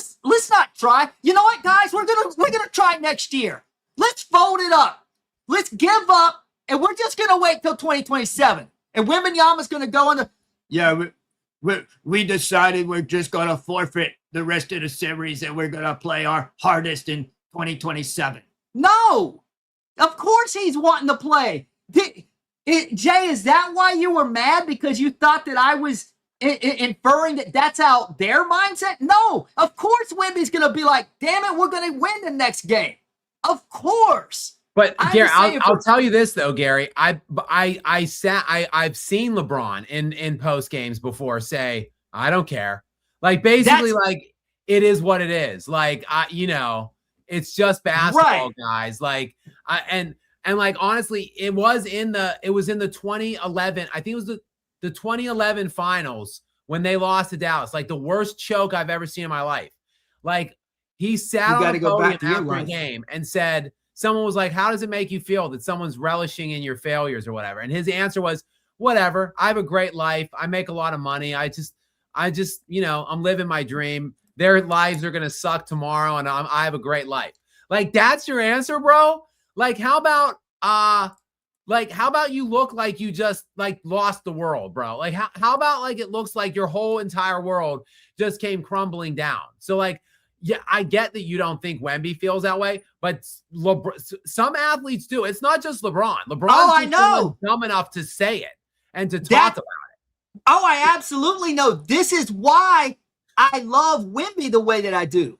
not try. You know what, guys? We're gonna try next year. Let's fold it up. Let's give up, and we're just gonna wait till 2027. And Wembenyama's gonna go on the. Yeah, we decided we're just gonna forfeit the rest of the series, and we're gonna play our hardest in 2027. No, of course he's wanting to play. Jay, is that why you were mad? Because you thought that I was inferring that that's how their mindset? No, of course Wemby's going to be like, damn it, we're going to win the next game. Of course. But Gary, I'll tell you this though, Gary. I've seen LeBron in post games before say, I don't care. Like basically, like it is what it is. Like it's just basketball, right, guys. Like and like honestly, it was in the 2011. I think it was the 2011 finals when they lost to Dallas. Like the worst choke I've ever seen in my life. Like he sat on the podium after a game and said, someone was like, how does it make you feel that someone's relishing in your failures or whatever? And his answer was, whatever. I have a great life. I make a lot of money. I just, I'm living my dream. Their lives are going to suck tomorrow. And I have a great life. Like, that's your answer, bro. Like, how about you look like you just like lost the world, bro? Like, how about like, it looks like your whole entire world just came crumbling down. So like, yeah, I get that you don't think Wemby feels that way, but some athletes do. It's not just LeBron. I know, dumb enough to say it and to talk about it. Oh, I absolutely know. This is why I love Wemby the way that I do.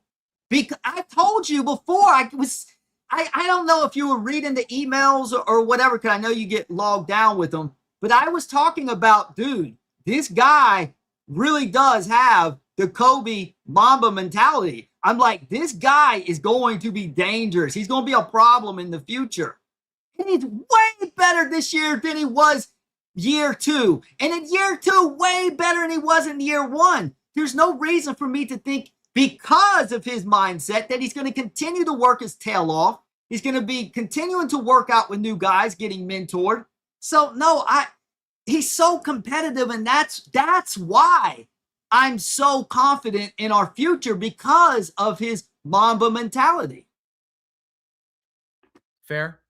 Because I told you before, I don't know if you were reading the emails or whatever, because I know you get logged down with them, but I was talking about, dude, this guy really does have the Kobe Mamba mentality. I'm like, this guy is going to be dangerous. He's going to be a problem in the future. And he's way better this year than he was year 2. And in year 2, way better than he was in year 1. There's no reason for me to think, because of his mindset, that he's going to continue to work his tail off. He's going to be continuing to work out with new guys, getting mentored. So no, he's so competitive, and that's why I'm so confident in our future, because of his Mamba mentality. Fair.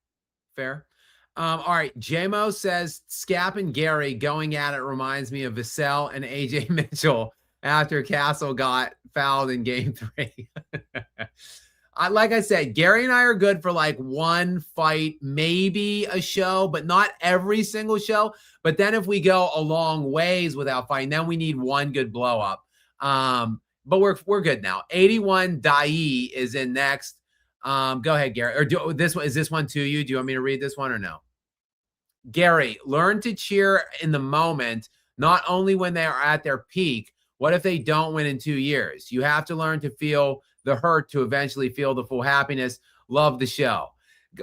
All right. JMO says Skap and Gary going at it reminds me of Vassell and AJ Mitchell after Castle got fouled in game 3. Like I said, Gary and I are good for like one fight, maybe a show, but not every single show. But then if we go a long ways without fighting, then we need one good blow up. But we're good now. 81 Dai is in next. Go ahead, Gary. Or is this one to you? Do you want me to read this one or no? Gary, learn to cheer in the moment, not only when they are at their peak. What if they don't win in 2 years? You have to learn to feel the hurt to eventually feel the full happiness. Love the show.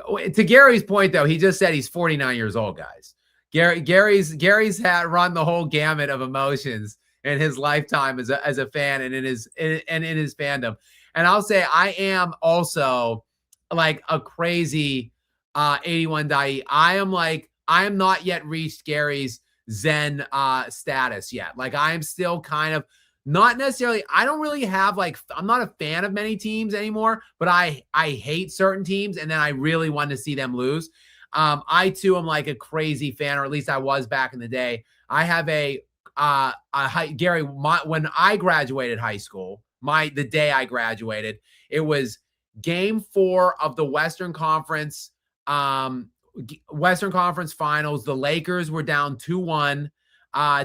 To Gary's point, though, he just said he's 49 years old, guys. Gary's had run the whole gamut of emotions in his lifetime as a fan and in his fandom. And I'll say I am also like a crazy 81 Dai. I am not yet reached Gary's Zen status yet. Like I am still kind of not necessarily, I don't really have I'm not a fan of many teams anymore, but I hate certain teams and then I really want to see them lose. I too am like a crazy fan, or at least I was back in the day. I have Gary, when I graduated high school, the day I graduated, it was game 4 of the Western Conference Finals. The Lakers were down 2-1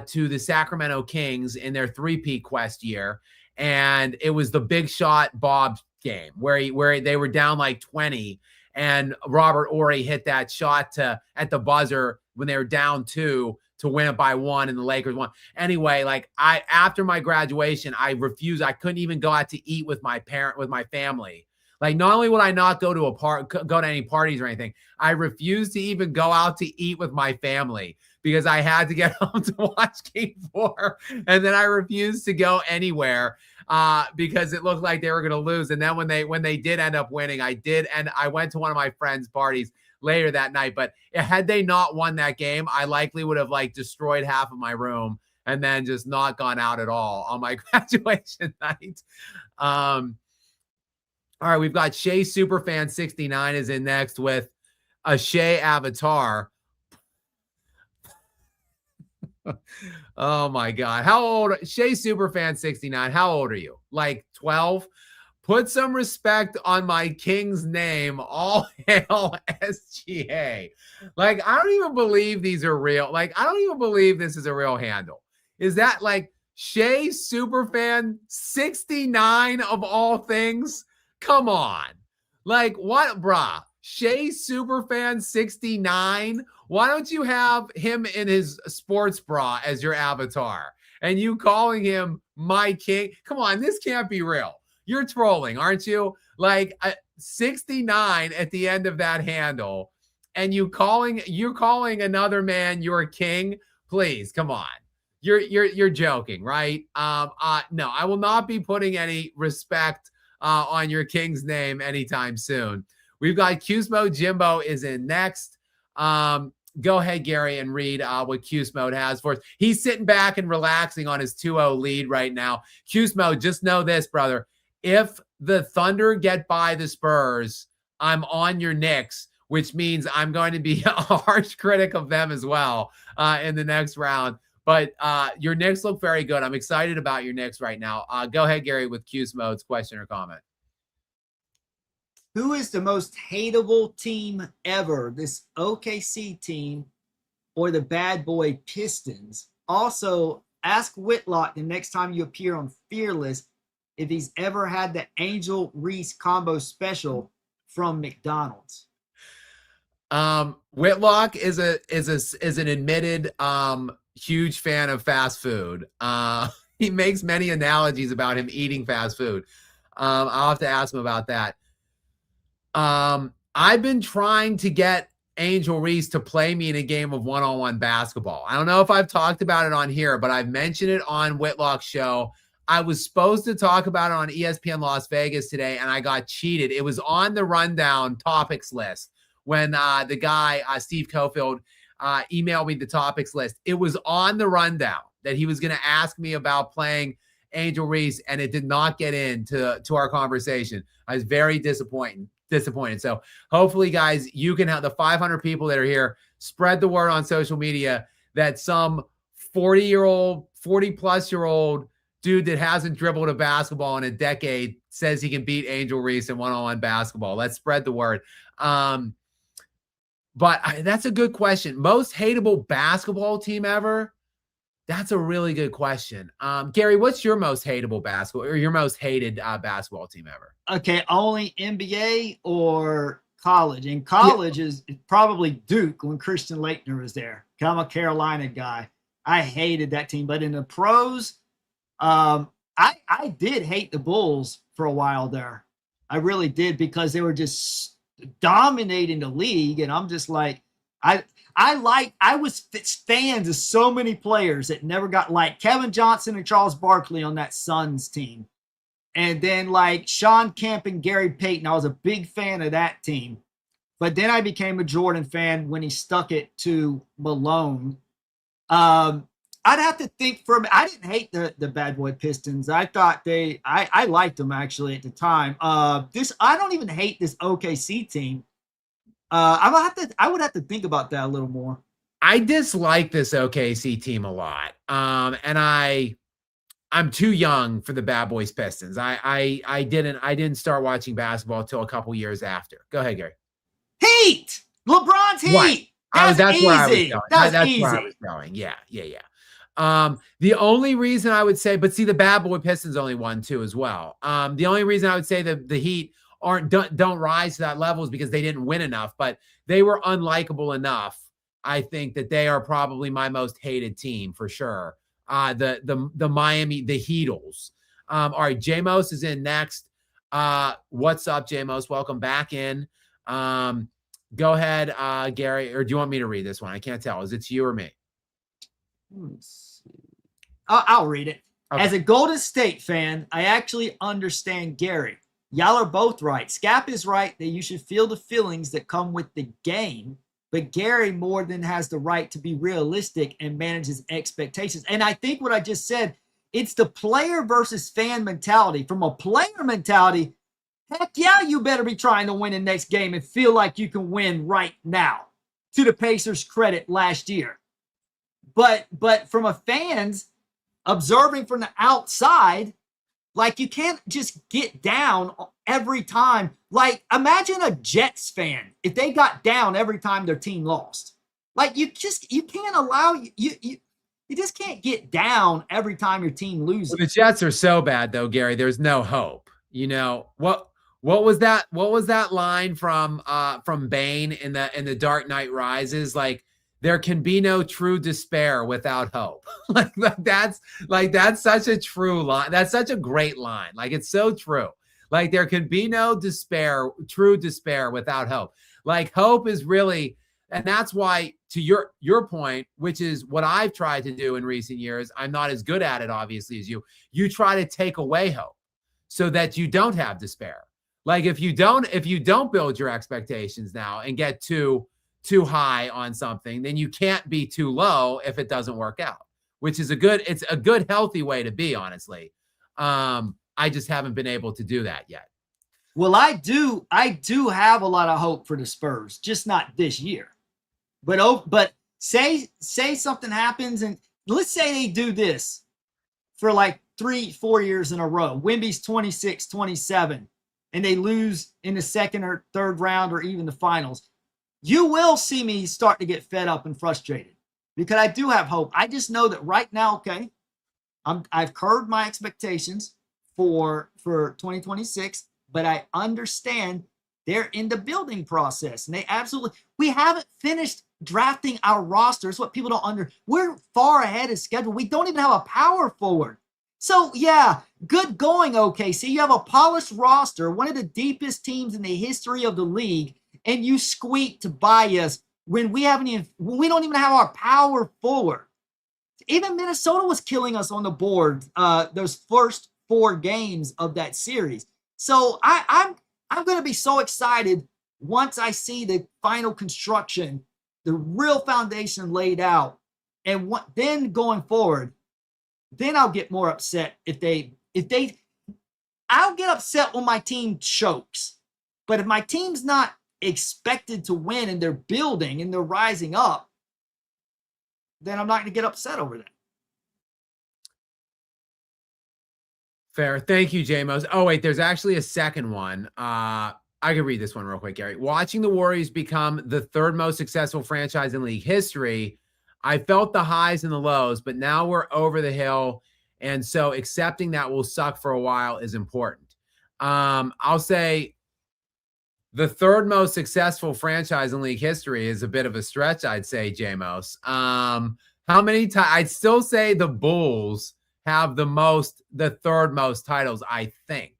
to the Sacramento Kings in their three-peat quest year. And it was the big shot Bob game where they were down like 20 and Robert Horry hit that shot at the buzzer when they were down 2 to win it by 1, and the Lakers won. Anyway, like after my graduation, I refused. I couldn't even go out to eat with my family. Like, not only would I not go to any parties or anything, I refused to even go out to eat with my family because I had to get home to watch Game 4. And then I refused to go anywhere because it looked like they were going to lose. And then when they did end up winning, I went to one of my friends' parties later that night. But had they not won that game, I likely would have like destroyed half of my room and then just not gone out at all on my graduation night. All right, we've got Shai Superfan 69 is in next with a Shai avatar. Oh my God. How old? Shai Superfan 69. How old are you? Like 12? Put some respect on my king's name. All hail SGA. Like, I don't even believe these are real. Like, I don't even believe this is a real handle. Is that like Shai Superfan 69 of all things? Come on. Like, what, brah? Shai Superfan 69? Why don't you have him in his sports bra as your avatar? And you calling him my king? Come on, this can't be real. You're trolling, aren't you? Like 69 at the end of that handle, and you're calling another man your king? Please, come on. You're joking, right? No, I will not be putting any respect on your king's name anytime soon. We've got Cusmo Jimbo is in next. Go ahead, Gary, and read what Cusmo has for us. He's sitting back and relaxing on his 2-0 lead right now. Cusmo, just know this, brother. If the Thunder get by the Spurs, I'm on your Knicks, which means I'm going to be a harsh critic of them as well in the next round. But your Knicks look very good. I'm excited about your Knicks right now. Go ahead, Gary, with Cusmo's question or comment. Who is the most hateable team ever? This OKC team or the bad boy Pistons? Also, ask Whitlock the next time you appear on Fearless if he's ever had the Angel Reese combo special from McDonald's. Whitlock is an admitted huge fan of fast food. He makes many analogies about him eating fast food. I'll have to ask him about that. I've been trying to get Angel Reese to play me in a game of one-on-one basketball. I don't know if I've talked about it on here, but I've mentioned it on Whitlock's show. I was supposed to talk about it on ESPN Las Vegas today, and I got cheated. It was on the rundown topics list when the guy, Steve Cofield, emailed me the topics list. It was on the rundown that he was going to ask me about playing Angel Reese, and it did not get into our conversation. I was very disappointed. So hopefully, guys, you can have the 500 people that are here spread the word on social media that some 40-plus-year-old dude that hasn't dribbled a basketball in a decade says he can beat Angel Reese in one-on-one basketball. Let's spread the word. But that's a good question. Most hateable basketball team ever? That's a really good question. Gary, what's your most hateable basketball or your most hated basketball team ever? Okay, only NBA or college? In college is probably Duke when Christian Laettner was there. I'm a Carolina guy. I hated that team. But in the pros, I did hate the Bulls for a while there. I really did because they were just dominating the league. And I'm just like, I was fans of so many players that never got like Kevin Johnson and Charles Barkley on that Suns team. And then like Sean Kemp and Gary Payton, I was a big fan of that team. But then I became a Jordan fan when he stuck it to Malone. I'd have to think for a minute. I didn't hate the bad boy Pistons. I thought I liked them actually at the time. I don't even hate this OKC team. I would have to think about that a little more. I dislike this OKC team a lot. And I'm too young for the Bad Boys Pistons. I didn't start watching basketball until a couple years after. Go ahead, Gary. Heat! LeBron's Heat! Right. That's easy. Where I was going. That's easy. Where I was going. Yeah. The only reason I would say, but see, the Bad Boy Pistons only won 2 as well. The only reason I would say the Heat don't rise to that level is because they didn't win enough, but they were unlikable enough. I think that they are probably my most hated team for sure. The Miami, the Heatles. All right, Jamos is in next. What's up, Jamos? Welcome back in. Go ahead, Gary, or do you want me to read this one? I can't tell. Is it you or me? I'll read it. Okay. As a Golden State fan, I actually understand Gary. Y'all are both right. Skap is right that you should feel the feelings that come with the game, but Gary more than has the right to be realistic and manage his expectations. And I think what I just said, it's the player versus fan mentality. From a player mentality, heck yeah, you better be trying to win the next game and feel like you can win right now. To the Pacers' credit last year. But from a fan's observing from the outside, like you can't just get down every time. Like imagine a Jets fan if they got down every time their team lost. Like you can't allow you just can't get down every time your team loses. Well, the Jets are so bad though, Gary. There's no hope. You know what was that? What was that line from Bane in the Dark Knight Rises? Like there can be no true despair without hope. that's such a true line. That's such a great line. Like it's so true. Like there can be no true despair without hope. Like hope is really, and that's why to your point, which is what I've tried to do in recent years. I'm not as good at it, obviously, as you. You try to take away hope so that you don't have despair. Like if you don't build your expectations now and get too high on something, then you can't be too low if it doesn't work out, which is it's a good, healthy way to be, honestly. I just haven't been able to do that yet. Well, I do have a lot of hope for the Spurs, just not this year. But say something happens and let's say they do this for like 3-4 years in a row. Wemby's 26, 27, and they lose in the second or third round or even the finals. You will see me start to get fed up and frustrated because I do have hope. I just know that right now, okay, I've curbed my expectations for 2026, but I understand they're in the building process and we haven't finished drafting our rosters. What people don't we're far ahead of schedule. We don't even have a power forward. So yeah, good going, OKC. You have a polished roster, one of the deepest teams in the history of the league. And you squeak to buy us when we don't even have our power forward. Even Minnesota was killing us on the board those first 4 games of that series. So I'm going to be so excited once I see the final construction, the real foundation laid out, and then going forward, then I'll get more upset I'll get upset when my team chokes. But if my team's not expected to win and they're building and they're rising up, then I'm not going to get upset over that. Fair. Thank you, Jamos. Oh, wait, there's actually a second one. I can read this one real quick, Gary. Watching the Warriors become the 3rd most successful franchise in league history, I felt the highs and the lows, but now we're over the hill. And so accepting that will suck for a while is important. I'll say the 3rd most successful franchise in league history is a bit of a stretch, I'd say, Jamos. How many times? I'd still say the Bulls have the 3rd most titles, I think.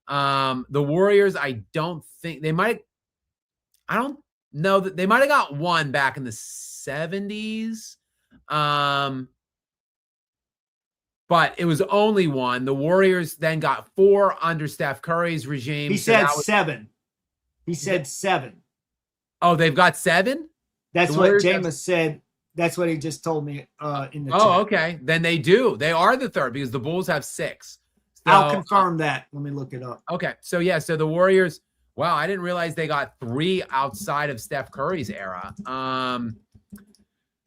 The Warriors, I don't think they might. I don't know that they might have got one back in the 70s. But it was only one. The Warriors then got 4 under Steph Curry's regime. He said 7. He said 7. Oh, they've got 7? That's what Jameis said. That's what he just told me in the chat. Oh, okay. Then they do. They are the 3rd because the Bulls have 6. So, I'll confirm that. Let me look it up. Okay. So, yeah. So the Warriors, wow, I didn't realize they got 3 outside of Steph Curry's era.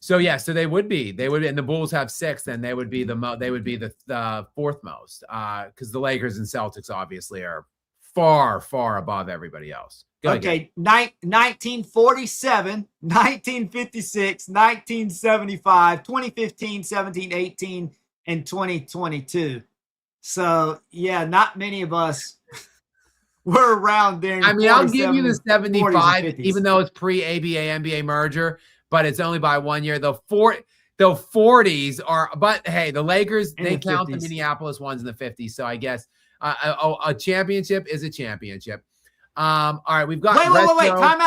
So, yeah. So they would be. And the Bulls have 6. Then they would be the 4th most because the Lakers and Celtics obviously are far, far above everybody else. Okay, 1947, 1956, 1975, 2015, 17, 18, and 2022. So, yeah, not many of us were around during I mean, I'll give you the 40s, 70s, 40s, 75, and 50s. even though it's pre-ABA, NBA merger, but it's only by 1 year. The 40s are, but hey, the Lakers, In they the count the 50s. Minneapolis ones in the 50s. So I guess a championship is a championship. All right, we've got Wait. Time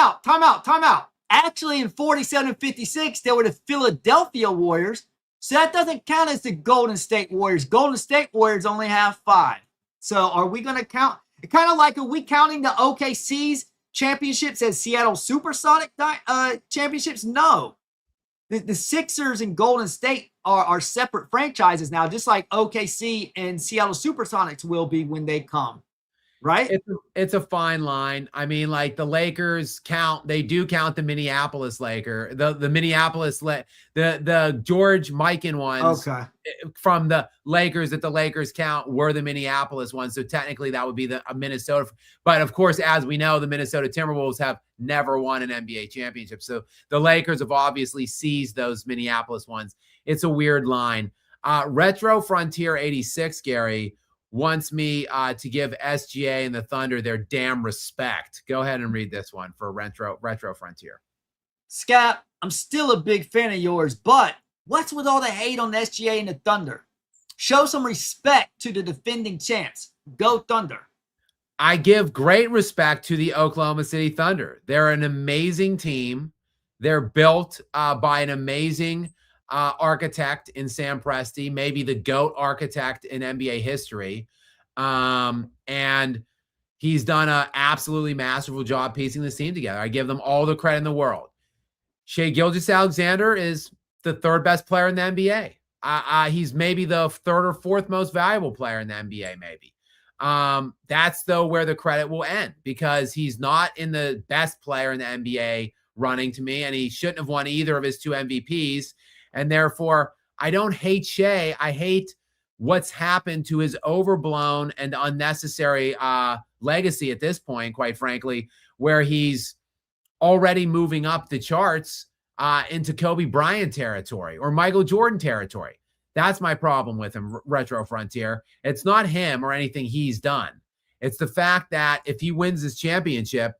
out. Actually, in 47 and 56, they were the Philadelphia Warriors. So that doesn't count as the Golden State Warriors. Golden State Warriors only have 5. So are we going to count? Kind of like, are we counting the OKC's championships as Seattle Supersonic championships? No. The Sixers and Golden State are separate franchises now, just like OKC and Seattle Supersonics will be when they come. Right? It's a fine line. I mean, like the Lakers they do count the Minneapolis Laker, the Minneapolis, the George Mikan ones from the Lakers that the Lakers count were the Minneapolis ones. So technically that would be a Minnesota. But of course, as we know, the Minnesota Timberwolves have never won an NBA championship. So the Lakers have obviously seized those Minneapolis ones. It's a weird line. Retro Frontier 86, Gary, wants me to give SGA and the Thunder their damn respect. Go ahead and read this one for Retro Frontier. Skap, I'm still a big fan of yours, but what's with all the hate on the SGA and the Thunder? Show some respect to the defending champs. Go Thunder. I give great respect to the Oklahoma City Thunder. They're an amazing team. They're built by an amazing architect in Sam Presti, maybe the GOAT architect in NBA history. And he's done an absolutely masterful job piecing this team together. I give them all the credit in the world. Shai Gilgeous-Alexander is the 3rd best player in the NBA. He's maybe the 3rd or 4th most valuable player in the NBA, maybe. That's though where the credit will end, because he's not in the best player in the NBA running to me, and he shouldn't have won either of his 2 MVPs. And therefore, I don't hate Shai. I hate what's happened to his overblown and unnecessary legacy at this point, quite frankly, where he's already moving up the charts into Kobe Bryant territory or Michael Jordan territory. That's my problem with him, Retro Frontier. It's not him or anything he's done. It's the fact that if he wins this championship,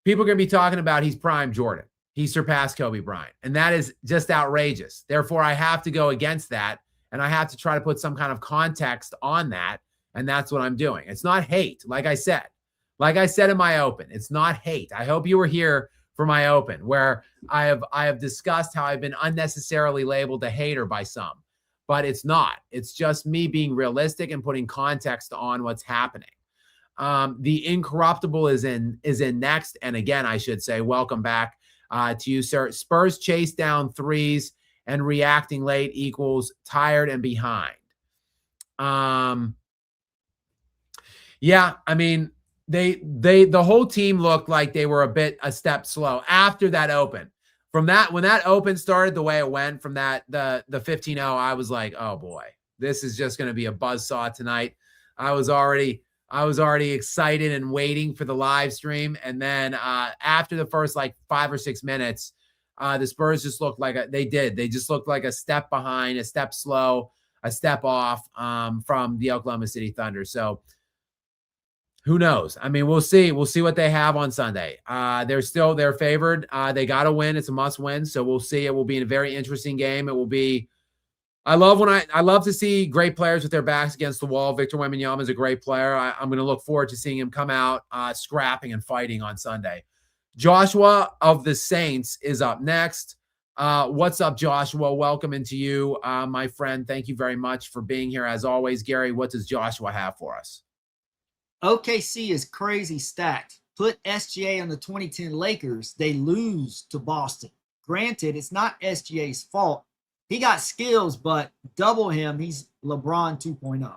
people are going to be talking about he's prime Jordan. He surpassed Kobe Bryant, and that is just outrageous. Therefore, I have to go against that, and I have to try to put some kind of context on that, and that's what I'm doing. It's not hate, like I said in my open. It's not hate. I hope you were here for my open, where I have discussed how I've been unnecessarily labeled a hater by some, but it's not. It's just me being realistic and putting context on what's happening. The Incorruptible is in next, and again, I should say, welcome back. To you, sir. Spurs chase down 3s and reacting late equals tired and behind. Yeah, I mean, the whole team looked like they were a step slow after that open. From that, when that open started the way it went, from that the 15-0, I was like, oh boy, this is just going to be a buzzsaw tonight. I was already excited and waiting for the live stream. And then after the first 5 or 6 minutes, the Spurs just looked like they just looked like a step behind, a step slow, a step off from the Oklahoma City Thunder. So who knows? I mean, we'll see. We'll see what they have on Sunday. They're favored. They got to win. It's a must win. So we'll see. It will be a very interesting game. It will be. I love to see great players with their backs against the wall. Victor Wembanyama is a great player. I'm going to look forward to seeing him come out scrapping and fighting on Sunday. Joshua of the Saints is up next. What's up, Joshua? Welcome into you, my friend. Thank you very much for being here. As always, Gary, what does Joshua have for us? OKC is crazy stacked. Put SGA on the 2010 Lakers, they lose to Boston. Granted, it's not SGA's fault. He got skills, but double him, he's LeBron 2.0.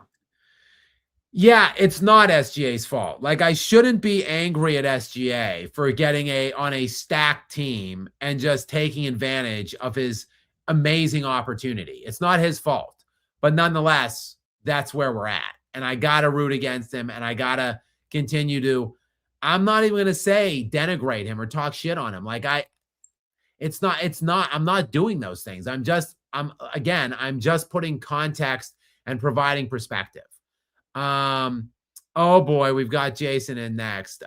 Yeah, it's not SGA's fault. I shouldn't be angry at SGA for getting on a stacked team and just taking advantage of his amazing opportunity. It's not his fault. But nonetheless, that's where we're at. And I got to root against him, and I got to continue to, I'm not even going to say denigrate him or talk shit on him. I'm not doing those things. I'm just putting context and providing perspective. Oh boy, we've got Jason in next.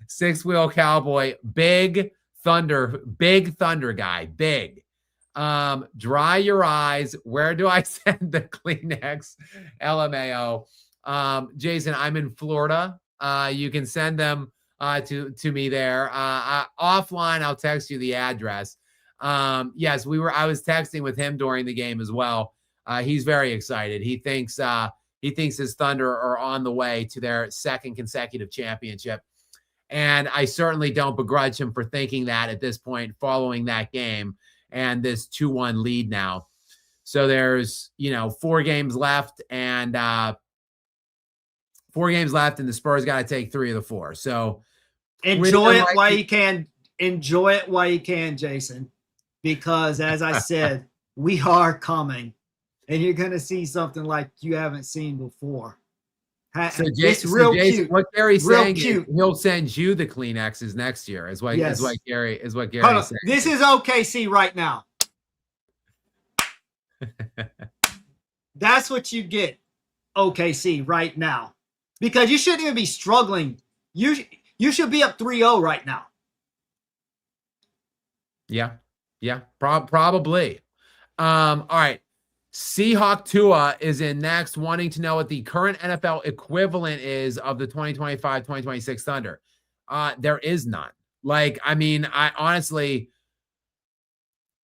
Six wheel cowboy, big thunder guy, big. Dry your eyes. Where do I send the Kleenex? LMAO. Jason, I'm in Florida. You can send them to me there. Offline, I'll text you the address. Yes, I was texting with him during the game as well. He's very excited. He thinks his Thunder are on the way to their second consecutive championship. And I certainly don't begrudge him for thinking that at this point, following that game and this 2-1 lead now. So there's, 4 games left, and the Spurs got to take 3 of the 4. So enjoy it while you can. Enjoy it while you can, Jason, because as I said, we are coming, and you're going to see something like you haven't seen before. So Jason, cute. What Gary's real saying cute. is he'll send you the Kleenexes next year. Is what Gary Hold saying. on. This is OKC right now. That's what you get, OKC right now, because you shouldn't even be struggling. You should be up 3-0 right now. Yeah, probably. All right. Seahawk Tua is in next, wanting to know what the current NFL equivalent is of the 2025-2026 Thunder. There is none.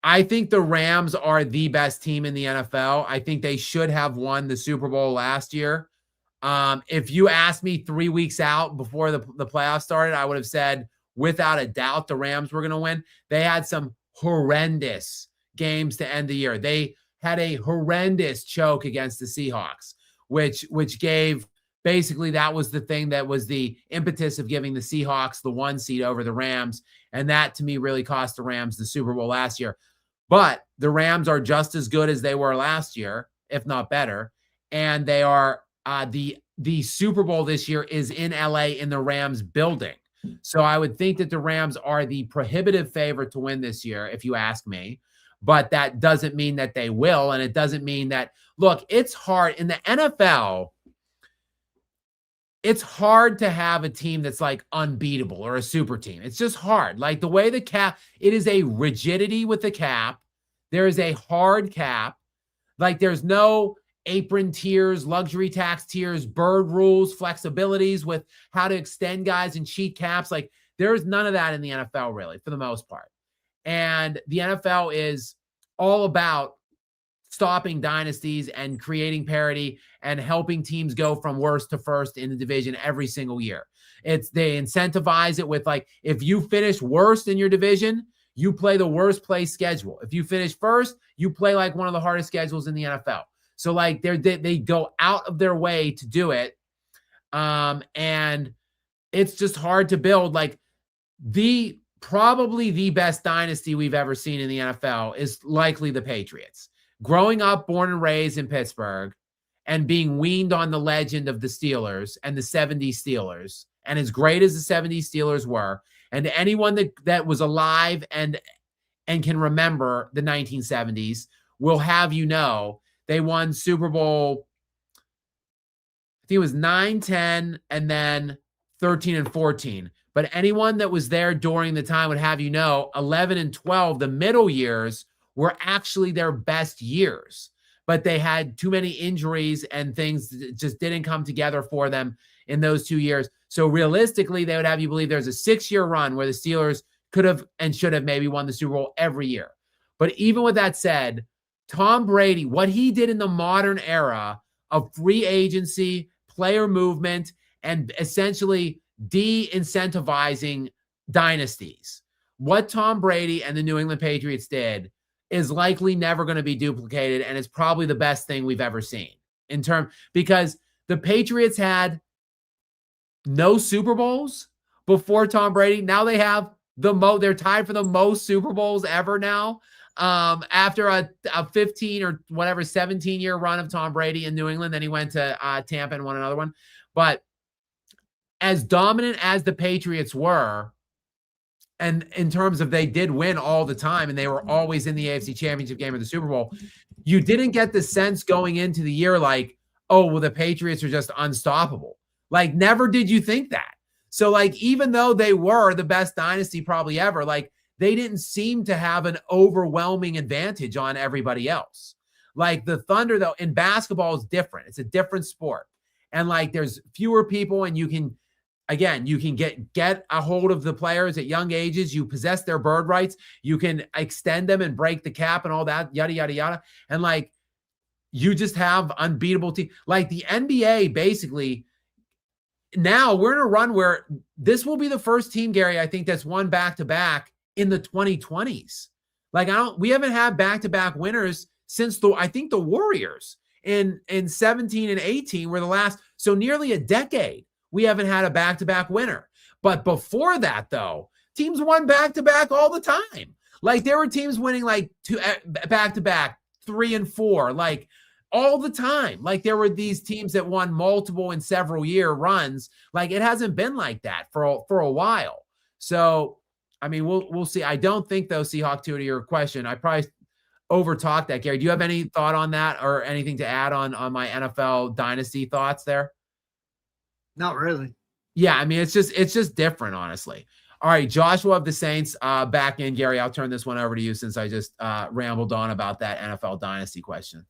I think the Rams are the best team in the NFL. I think they should have won the Super Bowl last year. If you asked me 3 weeks out before the playoffs started, I would have said without a doubt the Rams were going to win. They had some horrendous games to end the year. They had a horrendous choke against the Seahawks, which gave basically, that was the thing that was the impetus of giving the Seahawks the 1 seed over the Rams. And that to me really cost the Rams the Super Bowl last year. But the Rams are just as good as they were last year, if not better. And they are the Super Bowl this year is in LA in the Rams building. So I would think that the Rams are the prohibitive favorite to win this year, if you ask me. But that doesn't mean that they will. And it doesn't mean that, look, it's hard in the NFL. It's hard to have a team that's like unbeatable or a super team. It's just hard. Like the way the cap, it is a rigidity with the cap. There is a hard cap. Like there's no apron tiers, luxury tax tiers, bird rules, flexibilities with how to extend guys and cheat caps. Like there's none of that in the NFL really, for the most part. And the NFL is all about stopping dynasties and creating parity and helping teams go from worst to first in the division every single year. They incentivize it with like, if you finish worst in your division, you play the worst place schedule. If you finish first, you play like one of the hardest schedules in the NFL. So like they go out of their way to do it. And it's just hard to build. Like probably the best dynasty we've ever seen in the NFL is likely the Patriots. Growing up, born and raised in Pittsburgh, and being weaned on the legend of the Steelers and the 70s Steelers, and as great as the 70s Steelers were, and anyone that was alive and can remember the 1970s will have you know they won Super Bowl, I think it was 9, 10, and then 13 and 14. But anyone that was there during the time would have you know 11 and 12, the middle years, were actually their best years. But they had too many injuries and things that just didn't come together for them in those 2 years. So realistically, they would have you believe there's a 6-year run where the Steelers could have and should have maybe won the Super Bowl every year. But even with that said, Tom Brady, what he did in the modern era of free agency, player movement, and essentially de-incentivizing dynasties, what Tom Brady and the New England Patriots did is likely never going to be duplicated, and it's probably the best thing we've ever seen because the Patriots had no Super Bowls before Tom Brady. Now they have they're tied for the most Super Bowls ever now. After a 15 or whatever 17-year run of Tom Brady in New England, then he went to Tampa and won another one. But as dominant as the Patriots were, and in terms of they did win all the time and they were always in the AFC Championship game or the Super Bowl, you didn't get the sense going into the year like, oh, well, the Patriots are just unstoppable. Like, never did you think that. So, like, even though they were the best dynasty probably ever, like, they didn't seem to have an overwhelming advantage on everybody else. Like, the Thunder, though, in basketball is different. It's a different sport. And, like, there's fewer people, and you can, again, you can get a hold of the players at young ages. You possess their bird rights. You can extend them and break the cap and all that, yada, yada, yada. And, like, you just have unbeatable team. Like, the NBA, basically, now we're in a run where this will be the first team, Gary, I think, that's won back-to-back in the 2020s. Like, we haven't had back-to-back winners since I think the Warriors in 17 and 18 were the last. So nearly a decade, we haven't had a back-to-back winner. But before that, though, teams won back-to-back all the time. Like, there were teams winning like two back-to-back, 3 and 4, like all the time. Like, there were these teams that won multiple and several year runs. Like, it hasn't been like that for a while. So, I mean, we'll see. I don't think, though, Seahawk, to your question, I probably over-talked that, Gary. Do you have any thought on that or anything to add on my NFL dynasty thoughts there? Not really. Yeah, I mean, it's just different, honestly. All right, Joshua of the Saints back in. Gary, I'll turn this one over to you since I just rambled on about that NFL dynasty question.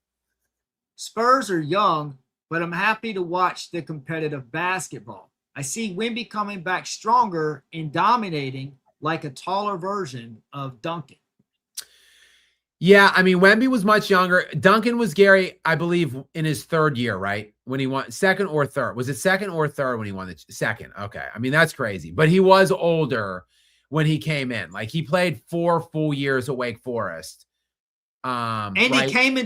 Spurs are young, but I'm happy to watch the competitive basketball. I see Wemby coming back stronger and dominating like a taller version of Duncan. Yeah, I mean, Wemby was much younger. Duncan was, Gary, I believe, in his third year, right? When he won second or third. Was it second or third when he won the second? Okay. I mean, that's crazy. But he was older when he came in. Like, he played 4 full years at Wake Forest. And right? he came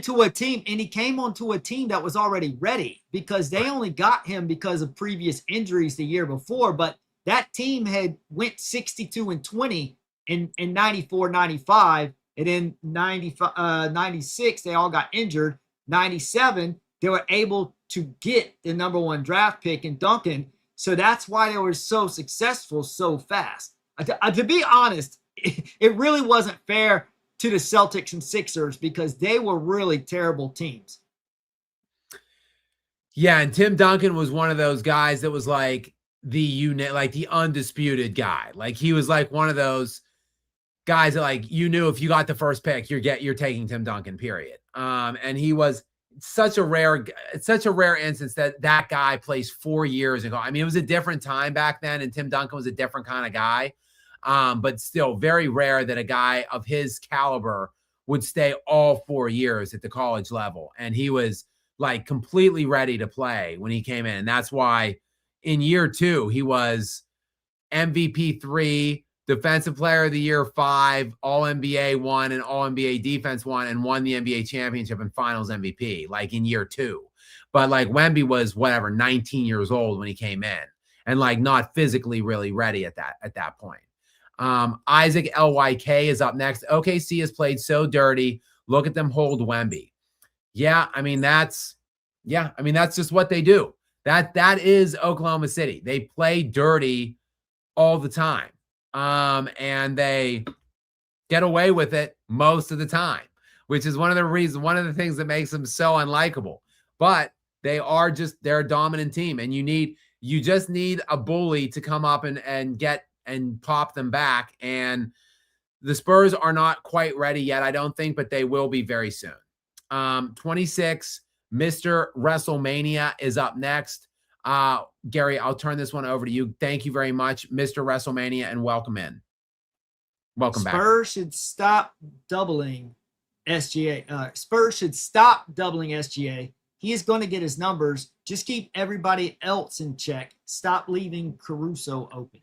onto a team that was already ready because they only got him because of previous injuries the year before. But that team had went 62 and 20 in 94, 95. And in 96, they all got injured. 97, they were able to get the number 1 draft pick in Duncan. So that's why they were so successful so fast. To be honest, it really wasn't fair to the Celtics and Sixers because they were really terrible teams. Yeah, and Tim Duncan was one of those guys that was like the undisputed guy. Like, he was like one of those guys that, like, you knew if you got the first pick, you're taking Tim Duncan, period. And he was such a rare instance that guy plays 4 years ago. I mean, it was a different time back then, and Tim Duncan was a different kind of guy. But still very rare that a guy of his caliber would stay all 4 years at the college level. And he was like completely ready to play when he came in. And that's why in year 2, he was MVP 3, Defensive Player of the Year 5, All NBA 1, and All NBA Defense 1, and won the NBA championship and Finals MVP, like in year 2. But like Wemby was 19 years old when he came in, and like not physically really ready at that point. Isaac LYK is up next. OKC has played so dirty. Look at them hold Wemby. Yeah, I mean that's just what they do. That is Oklahoma City. They play dirty all the time. And they get away with it most of the time, which is one of the things that makes them so unlikable. But they're a dominant team, and you just need a bully to come up and get and pop them back. And the Spurs are not quite ready yet, I don't think, but they will be very soon. 26, Mr. WrestleMania is up next. Gary, I'll turn this one over to you. Thank you very much, Mr. WrestleMania, and welcome in. Welcome back. Spurs should stop doubling SGA. Spurs should stop doubling SGA. He is going to get his numbers. Just keep everybody else in check. Stop leaving Caruso open.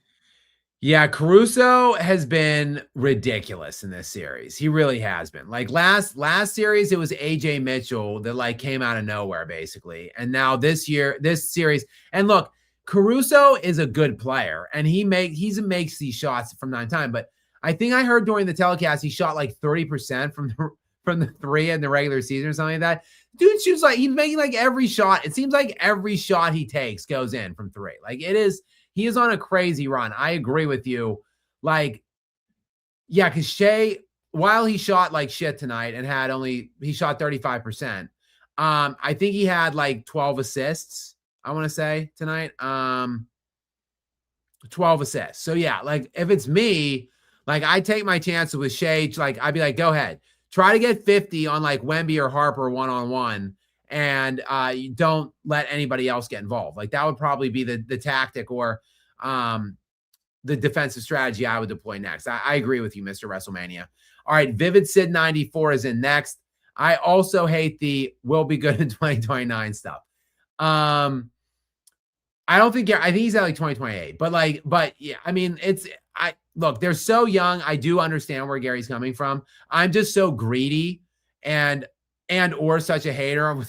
Yeah, Caruso has been ridiculous in this series. He really has been. Like last series, it was AJ Mitchell that like came out of nowhere, basically. And now this series, and look, Caruso is a good player, and he makes these shots from time to time. But I think I heard during the telecast he shot like 30% from the 3 in the regular season or something like that. Dude shoots like he's making like every shot. It seems like every shot he takes goes in from 3. Like it is. He is on a crazy run. I agree with you. Like, yeah, because Shai, while he shot like shit tonight and he shot 35%, I think he had like 12 assists, I want to say tonight. 12 assists. So yeah, like if it's me, like I take my chances with Shai. Like I'd be like, go ahead, try to get 50 on like Wemby or Harper one-on-one, and you don't let anybody else get involved. Like that would probably be the tactic or the defensive strategy I would deploy next. I agree with you, Mr. WrestleMania. All right, Vivid Sid 94 is in next. I also hate the will be good in 2029 stuff. I don't think I think he's at like 2028, but yeah, I mean, look, they're so young. I do understand where Gary's coming from. I'm just so greedy and or such a hater on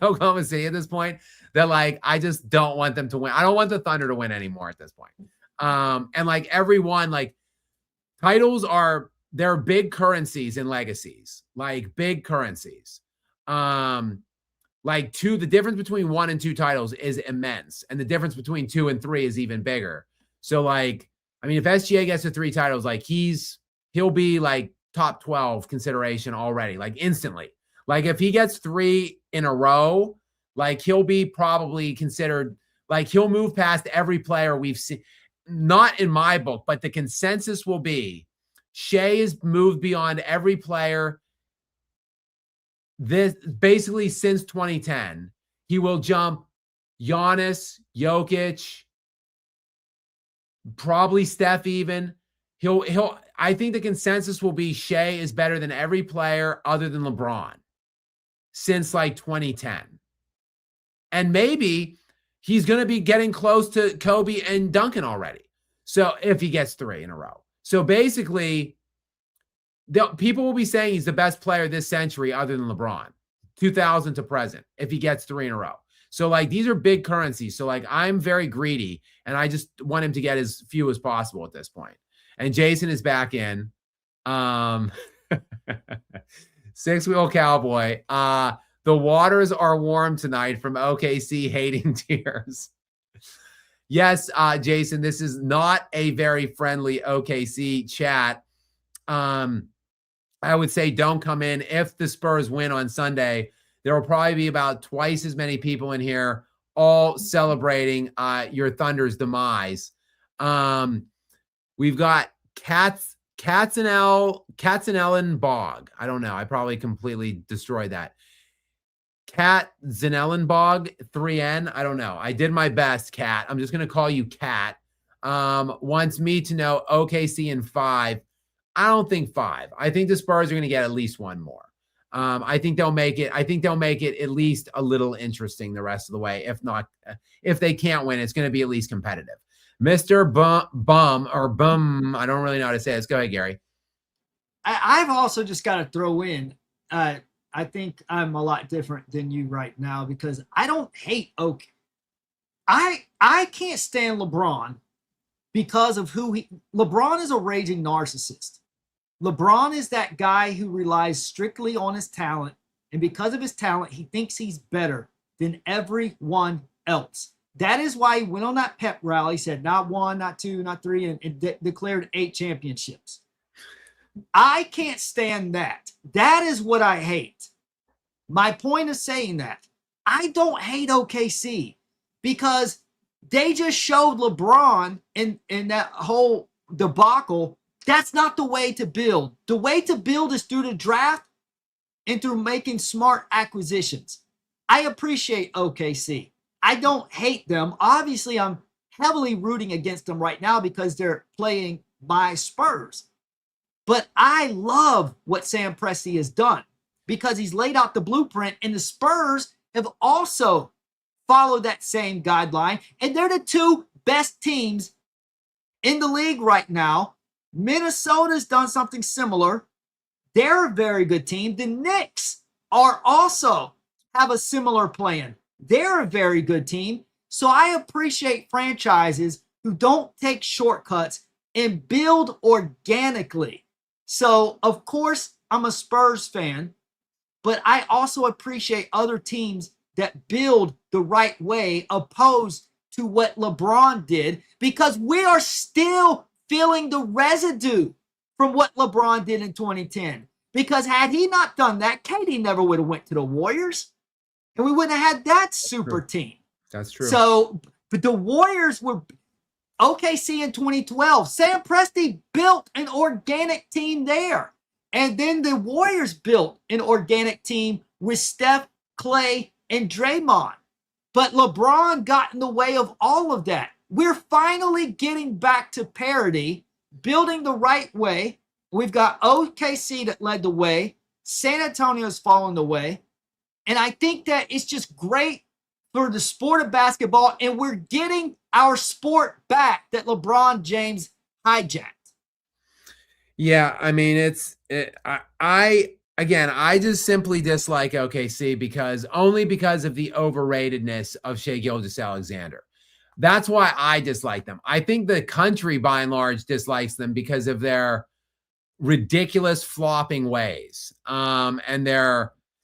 Oklahoma City at this point that like I just don't want them to win. I don't want the Thunder to win anymore at this point. And like everyone, like titles they're big currencies and legacies, like big currencies. The difference between 1 and 2 titles is immense, and the difference between 2 and 3 is even bigger. So like, I mean, if SGA gets to 3 titles, like he'll be like top 12 consideration already, like instantly. Like if he gets 3 in a row, like he'll be probably considered, like he'll move past every player we've seen. Not in my book, but the consensus will be Shai is moved beyond every player this basically since 2010. He will jump Giannis, Jokic, probably Steph even. I think the consensus will be Shai is better than every player other than LeBron since like 2010. And maybe he's going to be getting close to Kobe and Duncan already. So if he gets 3 in a row. So basically, people will be saying he's the best player this century other than LeBron, 2000 to present, if he gets 3 in a row. So like these are big currencies. So like I'm very greedy and I just want him to get as few as possible at this point. And Jason is back in. 6-wheel cowboy. The waters are warm tonight from OKC hating tears. Yes, Jason, this is not a very friendly OKC chat. I would say don't come in. If the Spurs win on Sunday, there will probably be about twice as many people in here all celebrating your Thunder's demise. We've got Katzenellen Bog. I don't know. I probably completely destroyed that. Katzenellenbog 3N. I don't know. I did my best, Kat. I'm just going to call you Kat. Wants me to know OKC in 5. I don't think 5. I think the Spurs are going to get at least 1 more. I think they'll make it. I think they'll make it at least a little interesting the rest of the way. If not, if they can't win, it's going to be at least competitive. Mr. Bum, I don't really know how to say this. Go ahead, Gary. I've also just got to throw in, I think I'm a lot different than you right now because I don't hate OK. I can't stand LeBron because of LeBron is a raging narcissist. LeBron is that guy who relies strictly on his talent. And because of his talent, he thinks he's better than everyone else. That is why he went on that pep rally, said not 1, not 2, not 3, and declared 8 championships. I can't stand that. That is what I hate. My point of saying that, I don't hate OKC because they just showed LeBron in that whole debacle. That's not the way to build. The way to build is through the draft and through making smart acquisitions. I appreciate OKC. I don't hate them. Obviously, I'm heavily rooting against them right now because they're playing my Spurs. But I love what Sam Presti has done because he's laid out the blueprint, and the Spurs have also followed that same guideline. And they're the 2 best teams in the league right now. Minnesota's done something similar. They're a very good team. The Knicks are also have a similar plan. They're a very good team. So I appreciate franchises who don't take shortcuts and build organically. So, of course, I'm a Spurs fan, but I also appreciate other teams that build the right way opposed to what LeBron did because we are still feeling the residue from what LeBron did in 2010. Because had he not done that, KD never would have went to the Warriors. and we wouldn't have had that super team. That's true. So, but the Warriors were OKC in 2012. Sam Presti built an organic team there. And then the Warriors built an organic team with Steph, Clay, and Draymond. But LeBron got in the way of all of that. We're finally getting back to parity, building the right way. We've got OKC that led the way. San Antonio's following the way. And I think that it's just great for the sport of basketball, and we're getting our sport back that LeBron James hijacked. Yeah, I mean, I just simply dislike OKC because of the overratedness of Shai Gilgeous-Alexander. That's why I dislike them. I think the country, by and large, dislikes them because of their ridiculous flopping ways, and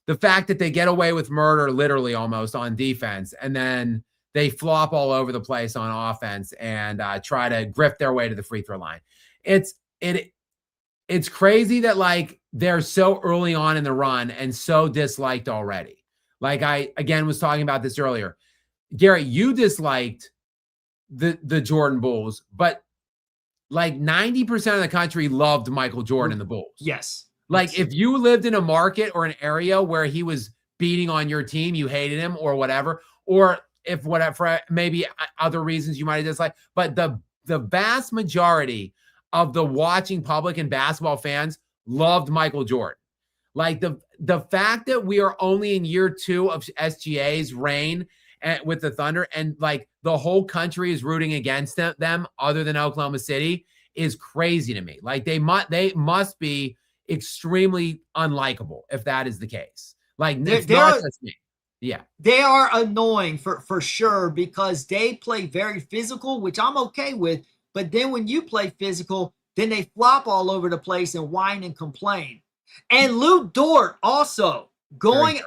the fact that they get away with murder, literally almost, on defense, and then they flop all over the place on offense and try to grift their way to the free throw line. It's crazy that like they're so early on in the run and so disliked already. Like I again was talking about this earlier. Gary, you disliked the Jordan Bulls, but like 90% of the country loved Michael Jordan and the Bulls. Yes. Like if you lived in a market or an area where he was beating on your team, you hated him or whatever, or if whatever, maybe other reasons you might have disliked, but the vast majority of the watching public and basketball fans loved Michael Jordan. Like the fact that we are only in year 2 of SGA's reign with the Thunder, and like the whole country is rooting against them other than Oklahoma City is crazy to me. Like they must be extremely unlikable if that is the case. Like it's not just me. Yeah. They are annoying for sure because they play very physical, which I'm okay with. But then when you play physical, then they flop all over the place and whine and complain. And Lou Dort also going.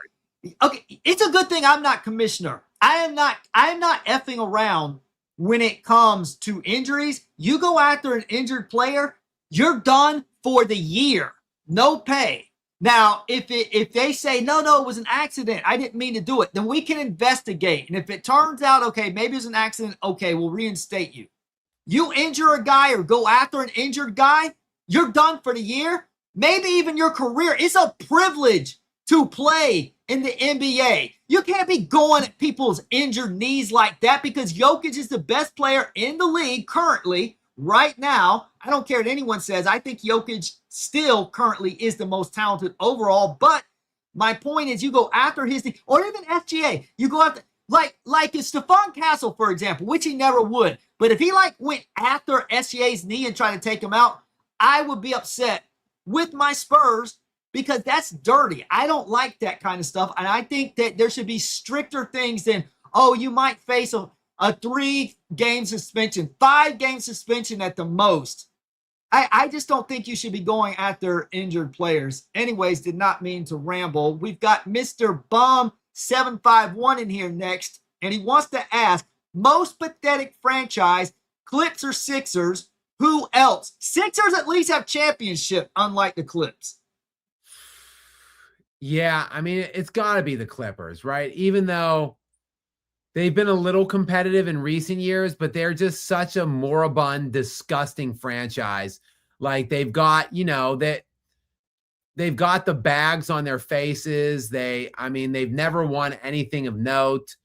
Okay, it's a good thing I'm not commissioner. I am not effing around when it comes to injuries. You go after an injured player, you're done for the year. No pay. Now, if they say, no, it was an accident, I didn't mean to do it, then we can investigate. And if it turns out, okay, maybe it was an accident, okay, we'll reinstate you. You injure a guy or go after an injured guy, you're done for the year, maybe even your career. It's a privilege to play in the NBA. You can't be going at people's injured knees like that because Jokic is the best player in the league currently. Right now, I don't care what anyone says. I think Jokic still currently is the most talented overall. But my point is, you go after his knee, or even SGA. You go after like if Stephon Castle, for example, which he never would. But if he like went after SGA's knee and tried to take him out, I would be upset with my Spurs because that's dirty. I don't like that kind of stuff, and I think that there should be stricter things than you might face a 3-game suspension, 5-game suspension at the most. I just don't think you should be going after injured players. Anyways, did not mean to ramble. We've got Mr. Bum 751 in here next, and he wants to ask, most pathetic franchise, Clips or Sixers? Who else? Sixers at least have championship, unlike the Clips. Yeah, I mean, it's got to be the Clippers, right? Even though they've been a little competitive in recent years, but they're just such a moribund, disgusting franchise. Like they've got, they've got the bags on their faces. They've never won anything of note.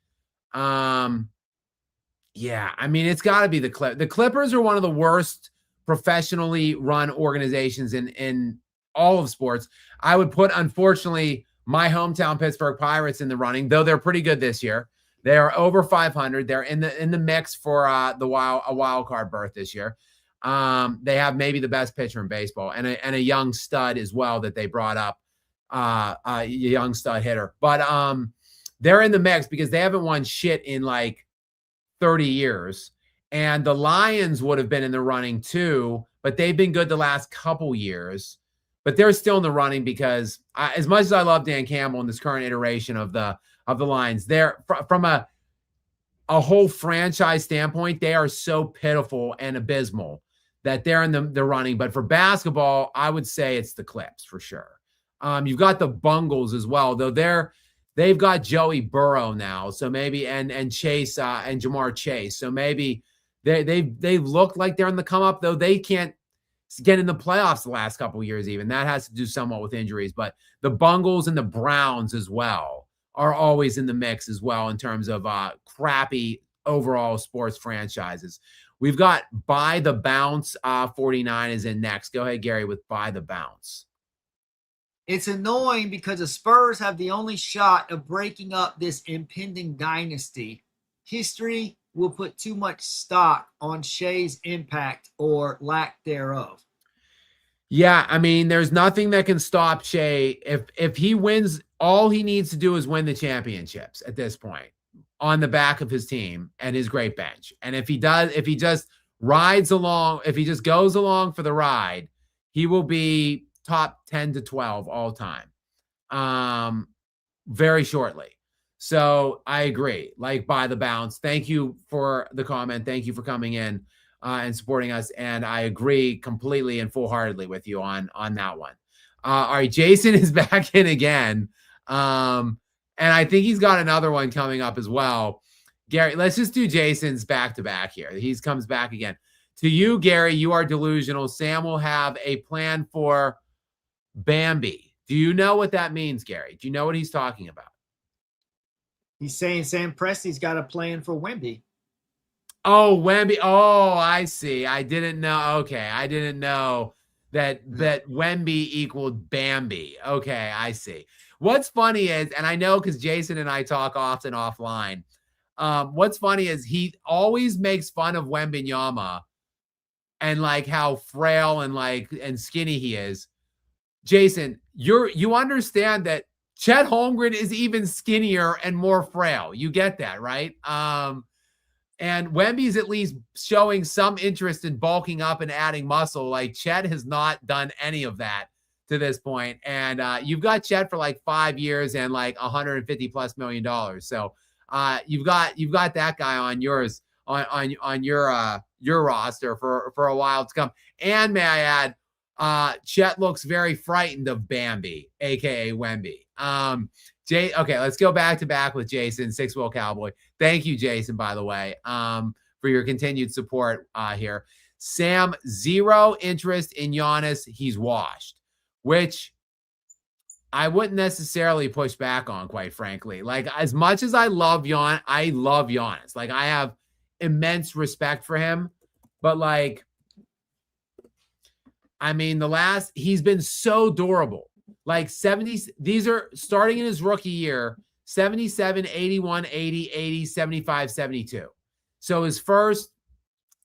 Yeah, I mean, it's got to be the Clippers. The Clippers are one of the worst professionally run organizations in all of sports. I would put, unfortunately, my hometown Pittsburgh Pirates in the running, though they're pretty good this year. They are over 500. They're in the mix for a wild card berth this year. They have maybe the best pitcher in baseball and a young stud as well that they brought up, a young stud hitter. But they're in the mix because they haven't won shit in like 30 years. And the Lions would have been in the running too, but they've been good the last couple years. But they're still in the running because as much as I love Dan Campbell in this current iteration of the Lions, they're from a whole franchise standpoint, they are so pitiful and abysmal that they're in the running. But for basketball, I would say it's the Clips for sure. You've got the Bungles as well, though they've got Joey Burrow now. So maybe, and Chase, and Jamar Chase. So maybe they look like they're in the come up, though they can't get in the playoffs the last couple of years. Even that has to do somewhat with injuries, but the Bungles and the Browns as well are always in the mix as well in terms of crappy overall sports franchises. We've got By the Bounce 49 is in next. Go ahead, Gary, with By the Bounce. It's annoying because the Spurs have the only shot of breaking up this impending dynasty. History will put too much stock on Shai's impact or lack thereof. Yeah, I mean, there's nothing that can stop Shai. If he wins, all he needs to do is win the championships at this point on the back of his team and his great bench. And if he just rides along, if he just goes along for the ride, he will be top 10 to 12 all time very shortly. So I agree. Like, By the Bounce. Thank you for the comment. Thank you for coming in and supporting us. And I agree completely and full-heartedly with you on that one. All right, Jason is back in again. And I think he's got another one coming up as well. Gary, let's just do Jason's back-to-back here. He comes back again. To you, Gary, you are delusional. Sam will have a plan for Bambi. Do you know what that means, Gary? Do you know what he's talking about? He's saying Sam Presti's got a plan for Wemby. Oh, Wemby. Oh, I see. I didn't know. Okay. I didn't know that Wemby equaled Bambi. Okay. I see. What's funny is, and I know because Jason and I talk often offline. What's funny is he always makes fun of Wembenyama and like how frail and skinny he is. Jason, you understand that Chet Holmgren is even skinnier and more frail. You get that, right? And Wemby's at least showing some interest in bulking up and adding muscle. Like, Chet has not done any of that to this point. And you've got Chet for like 5 years and like $150+ million. So you've got that guy on yours on your roster for a while to come. And may I add, Chet looks very frightened of Bambi, aka Wemby. Okay, let's go back to back with Jason, 6-Will Cowboy. Thank you, Jason, by the way, for your continued support here. Sam, 0 interest in Giannis. He's washed, which I wouldn't necessarily push back on, quite frankly. Like, as much as I love Giannis. Like, I have immense respect for him, but like, I mean, he's been so durable. Like 70, these are starting in his rookie year, 77, 81, 80, 80, 75, 72. So his first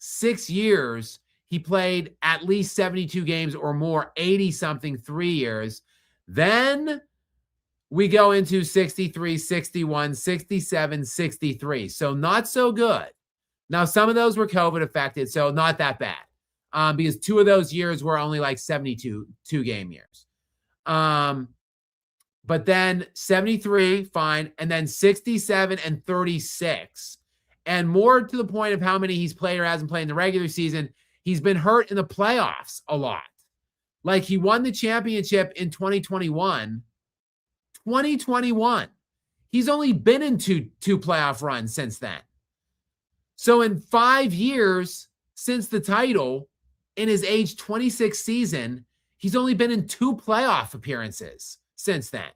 6 years, he played at least 72 games or more, 80 something 3 years. Then we go into 63, 61, 67, 63. So not so good. Now, some of those were COVID affected, so not that bad. Because 2 of those years were only like 72 game years. But then 73, fine. And then 67 and 36. And more to the point of how many he's played or hasn't played in the regular season, he's been hurt in the playoffs a lot. Like, he won the championship in 2021. 2021. He's only been in two playoff runs since then. So in 5 years since the title, in his age 26 season, he's only been in 2 playoff appearances since then.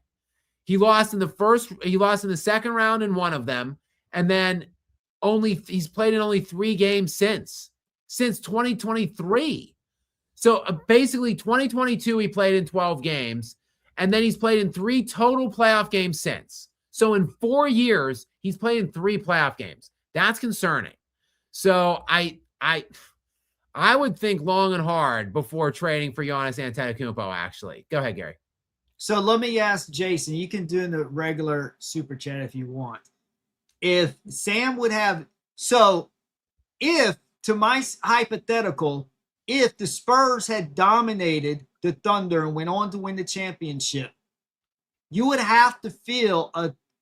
He lost in the second round in one of them, and then he's played in only 3 games since 2023. So basically 2022, he played in 12 games, and then he's played in 3 total playoff games since. So in 4 years, he's played in 3 playoff games. That's concerning. So I would think long and hard before trading for Giannis Antetokounmpo, actually. Go ahead, Gary. So let me ask Jason, you can do in the regular super chat if you want. If Sam would have, to my hypothetical, if the Spurs had dominated the Thunder and went on to win the championship, you would have to feel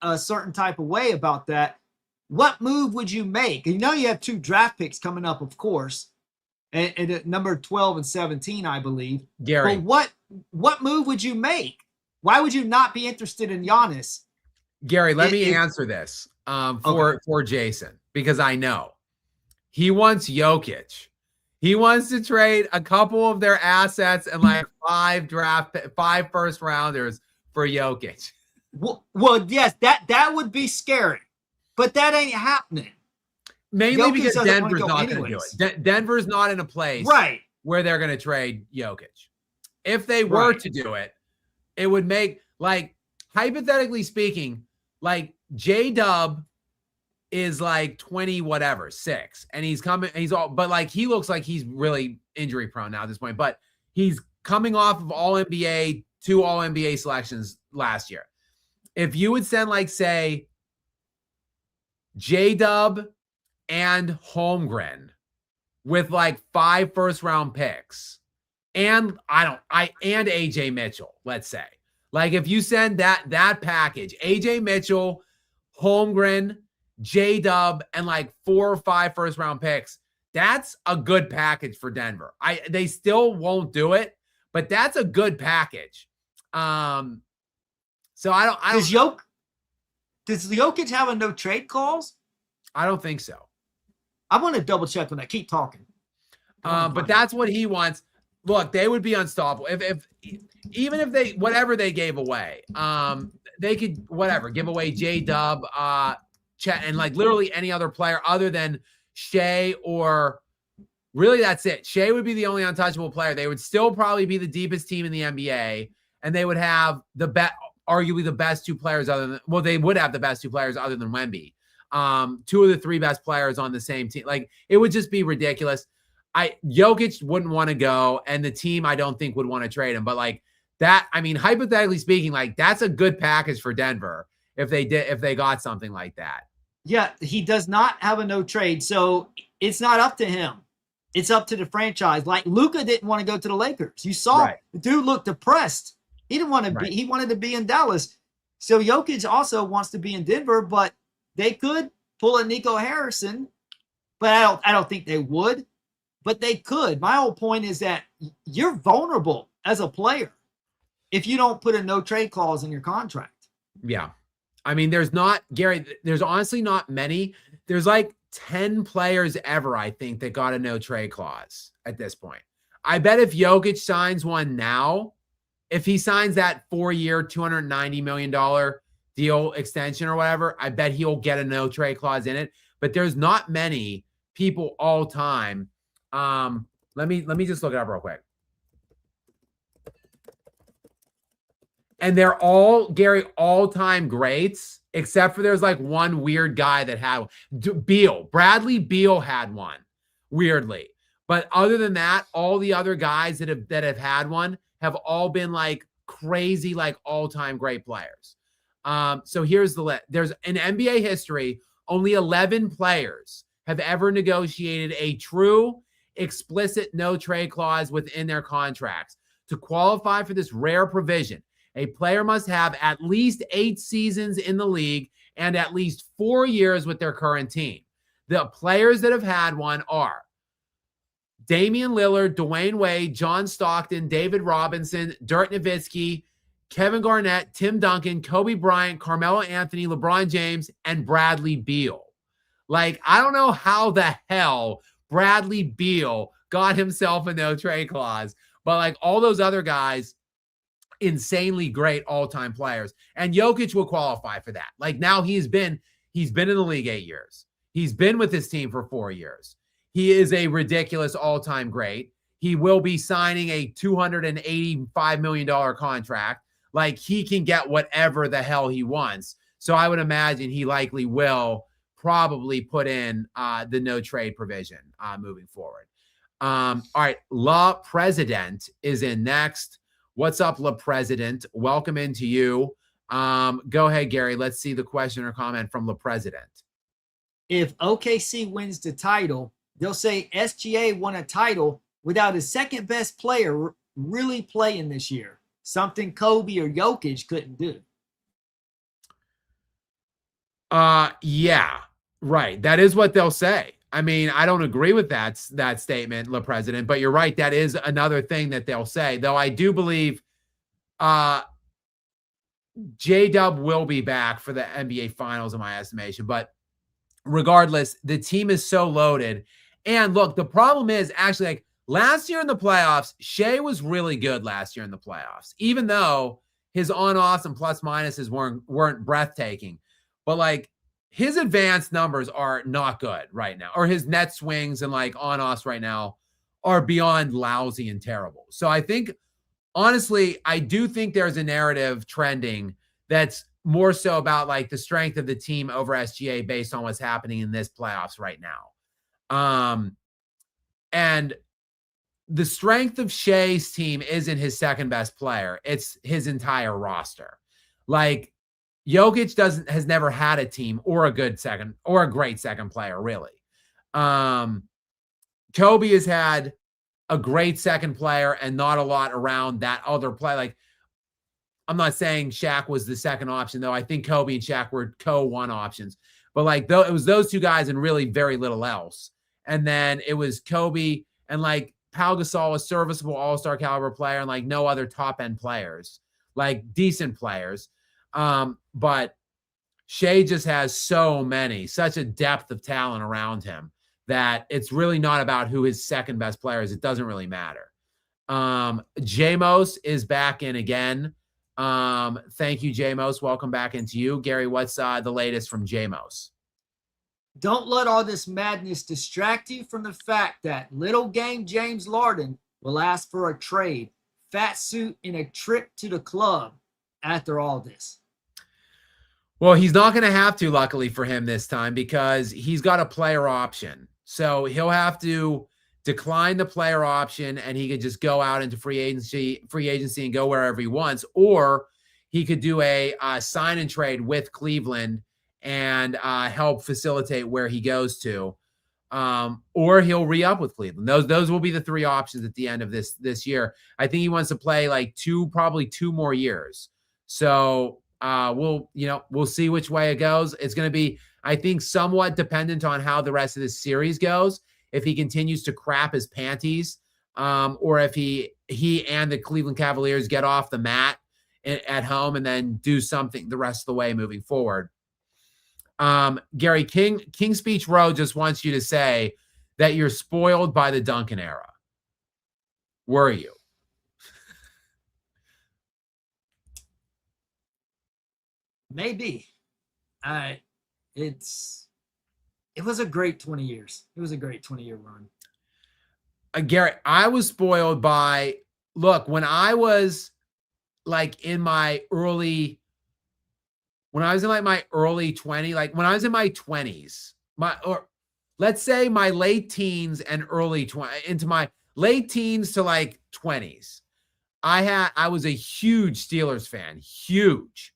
a certain type of way about that. What move would you make? You know, you have 2 draft picks coming up, of course, and at number 12 and 17, I believe. Gary. But what move would you make? Why would you not be interested in Giannis? Gary, let me answer this for Jason, because I know he wants Jokic. He wants to trade a couple of their assets and like 5 first rounders for Jokic. Well, yes, that would be scary, but that ain't happening. Mainly Jokic because doesn't Denver's wanna go not going to do anyways. it. Denver's not in a place where they're going to trade Jokic. If they were to do it, it would make, like, hypothetically speaking, like J-Dub is like 20 whatever 6, and but like he looks like he's really injury prone now at this point, but he's coming off of all NBA 2 all NBA selections last year. If you would send, like, say J-Dub and Holmgren with like 5 first round picks and and AJ Mitchell, let's say, like if you send that package, AJ Mitchell, Holmgren, J-Dub, and like 4 or 5 first round picks, that's a good package for Denver. They still won't do it, but that's a good package. So I don't. Does Jokic have a no trade clause? I don't think so. I want to double check on that. Keep talking. But that's what he wants. Look, they would be unstoppable even if they whatever they gave away. They could give away J-Dub, Chet, and like literally any other player other than Shai, or really that's it. Shai would be the only untouchable player. They would still probably be the deepest team in the NBA, and they would have arguably the best 2 players they would have the best 2 players other than Wemby. 2 of the 3 best players on the same team. Like, it would just be ridiculous. Jokic wouldn't want to go, and the team I don't think would want to trade him. But like that, I mean, hypothetically speaking, like that's a good package for Denver if they got something like that. Yeah, he does not have a no trade, so it's not up to him. It's up to the franchise. Like Luka didn't want to go to the Lakers. You saw the dude looked depressed. He didn't want to be. He wanted to be in Dallas. So Jokic also wants to be in Denver, but they could pull a Nico Harrison, but I don't think they would. But they could. My whole point is that you're vulnerable as a player if you don't put a no trade clause in your contract. Yeah. I mean, there's honestly not many. There's like 10 players ever, I think, that got a no trade clause at this point. I bet if Jokic signs one now, if he signs that 4-year, $290 million deal extension or whatever, I bet he'll get a no trade clause in it. But there's not many people all time. Let me just look it up real quick. And they're all, Gary, all-time greats, except for there's like one weird guy that had Bradley Beal had one, weirdly. But other than that, all the other guys that have had one have all been like crazy, like all-time great players. So here's the list. There's in NBA history, only 11 players have ever negotiated a true, explicit no-trade clause within their contracts. To qualify for this rare provision, a player must have at least 8 seasons in the league and at least 4 years with their current team. The players that have had one are Damian Lillard, Dwayne Wade, John Stockton, David Robinson, Dirk Nowitzki, Kevin Garnett, Tim Duncan, Kobe Bryant, Carmelo Anthony, LeBron James, and Bradley Beal. Like, I don't know how the hell Bradley Beal got himself a no-trade clause, but like all those other guys, insanely great all-time players. And Jokic will qualify for that. Like now he's been in the league 8 years. He's been with his team for 4 years. He is a ridiculous all-time great. He will be signing a $285 million contract. Like he can get whatever the hell he wants. So I would imagine he likely will probably put in the no trade provision moving forward. All right. La President is in next. What's up, La President? Welcome into you. Go ahead, Gary. Let's see the question or comment from La President. If OKC wins the title, they'll say SGA won a title without his second best player really playing this year. Something Kobe or Jokic couldn't do. Yeah, right. That is what they'll say. I mean, I don't agree with that statement, La President, but you're right. That is another thing that they'll say, though I do believe J-Dub will be back for the NBA Finals in my estimation. But regardless, the team is so loaded. And look, the problem is actually like last year in the playoffs, Shai was really good last year in the playoffs, even though his on-offs and plus minuses weren't breathtaking. But like his advanced numbers are not good right now, or his net swings and like on-offs right now are beyond lousy and terrible. So I think, honestly, I do think there's a narrative trending that's more so about like the strength of the team over SGA based on what's happening in this playoffs right now. And the strength of Shai's team isn't his second best player. It's his entire roster. Like Jokic has never had a team or a good second or a great second player, really. Kobe has had a great second player and not a lot around that other play. Like, I'm not saying Shaq was the second option, though. I think Kobe and Shaq were co-one options. But like, though, it was those two guys and really very little else. And then it was Kobe and like Pau Gasol, a serviceable all-star caliber player, and like no other top-end players, like decent players. But Shai just has such a depth of talent around him that it's really not about who his second best player is. It doesn't really matter. Jamos is back in again. Thank you, Jamos. Welcome back into you. Gary, what's the latest from Jamos? Don't let all this madness distract you from the fact that little game James Harden will ask for a trade, fat suit, and a trip to the club after all this. Well, he's not going to have to, luckily for him this time, because he's got a player option. So he'll have to decline the player option and he could just go out into free agency and go wherever he wants. Or he could do a sign and trade with Cleveland and help facilitate where he goes to. Or he'll re-up with Cleveland. Those will be the three options at the end of this year. I think he wants to play like probably two more years. So we'll see which way it goes. It's going to be, I think, somewhat dependent on how the rest of this series goes. If he continues to crap his panties, or if he and the Cleveland Cavaliers get off the mat at home and then do something the rest of the way moving forward. Gary, King Speech Road just wants you to say that you're spoiled by the Duncan era. Were you? Maybe. It was a great 20 years. It was a great 20-year run. Gary, I was spoiled by, look, when I was like in my early 20s, like when I was in my 20s, or let's say my late teens and into my late teens to like 20s, I was a huge Steelers fan, huge.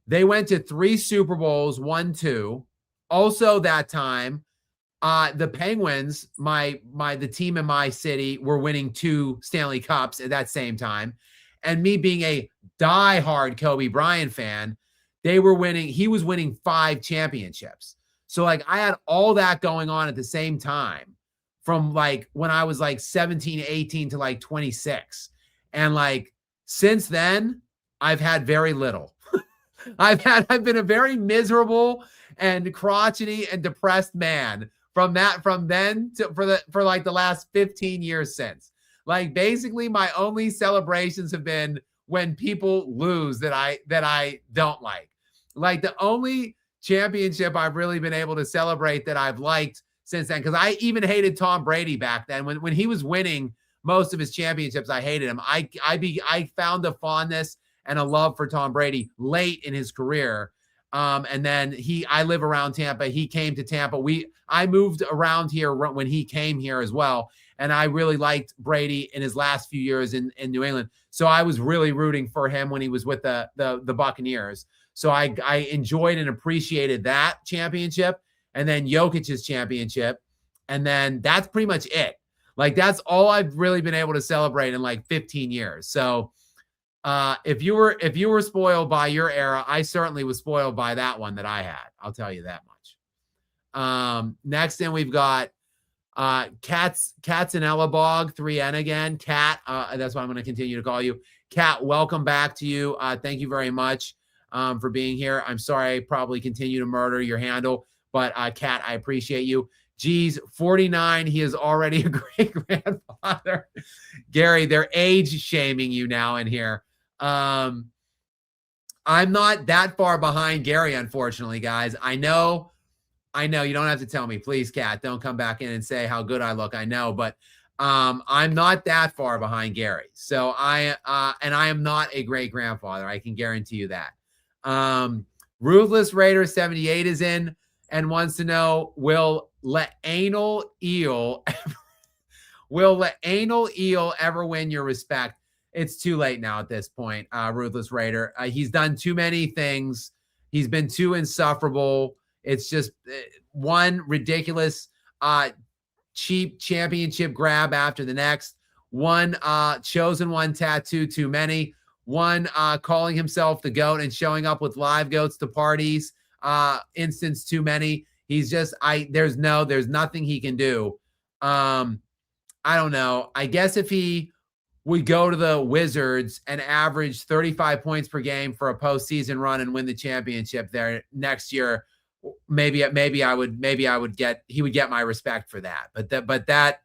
They went to 3 Super Bowls, 1, 2. Also that time, the Penguins, the team in my city, were winning 2 Stanley Cups at that same time. And me being a diehard Kobe Bryant fan, he was winning 5 championships. So like I had all that going on at the same time from like when I was like 17, 18 to like 26. And like since then, I've had very little. I've been a very miserable and crotchety and depressed man from then for like the last 15 years since. Like basically my only celebrations have been when people lose that I don't like. Like the only championship I've really been able to celebrate that I've liked since then, because I even hated Tom Brady back then. When he was winning most of his championships, I hated him. I found a fondness and a love for Tom Brady late in his career. And then I live around Tampa. He came to Tampa. I moved around here when he came here as well. And I really liked Brady in his last few years in New England. So I was really rooting for him when he was with the Buccaneers. So I enjoyed and appreciated that championship, and then Jokic's championship. And then that's pretty much it. Like that's all I've really been able to celebrate in like 15 years. So if you were spoiled by your era, I certainly was spoiled by that one that I had. I'll tell you that much. Next in we've got Cats and Ellabog 3N again. Cat, that's what I'm going to continue to call you. Cat, welcome back to you. Thank you very much. for being here. I'm sorry I probably continue to murder your handle, but Kat, I appreciate you. Geez, 49, he is already a great grandfather. Gary, they're age shaming you now in here. I'm not that far behind Gary, unfortunately, guys. I know you don't have to tell me. Please, Kat, don't come back in and say how good I look. I know, but I'm not that far behind Gary. So I am not a great grandfather. I can guarantee you that. Ruthless Raider 78 is in and wants to know, will Anal Eel ever win your respect? It's too late now at this point, Ruthless Raider. He's done too many things. He's been too insufferable. It's just one ridiculous, cheap championship grab after the next. One chosen one tattoo too many. One calling himself the GOAT and showing up with live goats to parties. Instance too many. He's just there's nothing he can do. I don't know. I guess if he would go to the Wizards and average 35 points per game for a postseason run and win the championship there next year, maybe he would get my respect for that. But that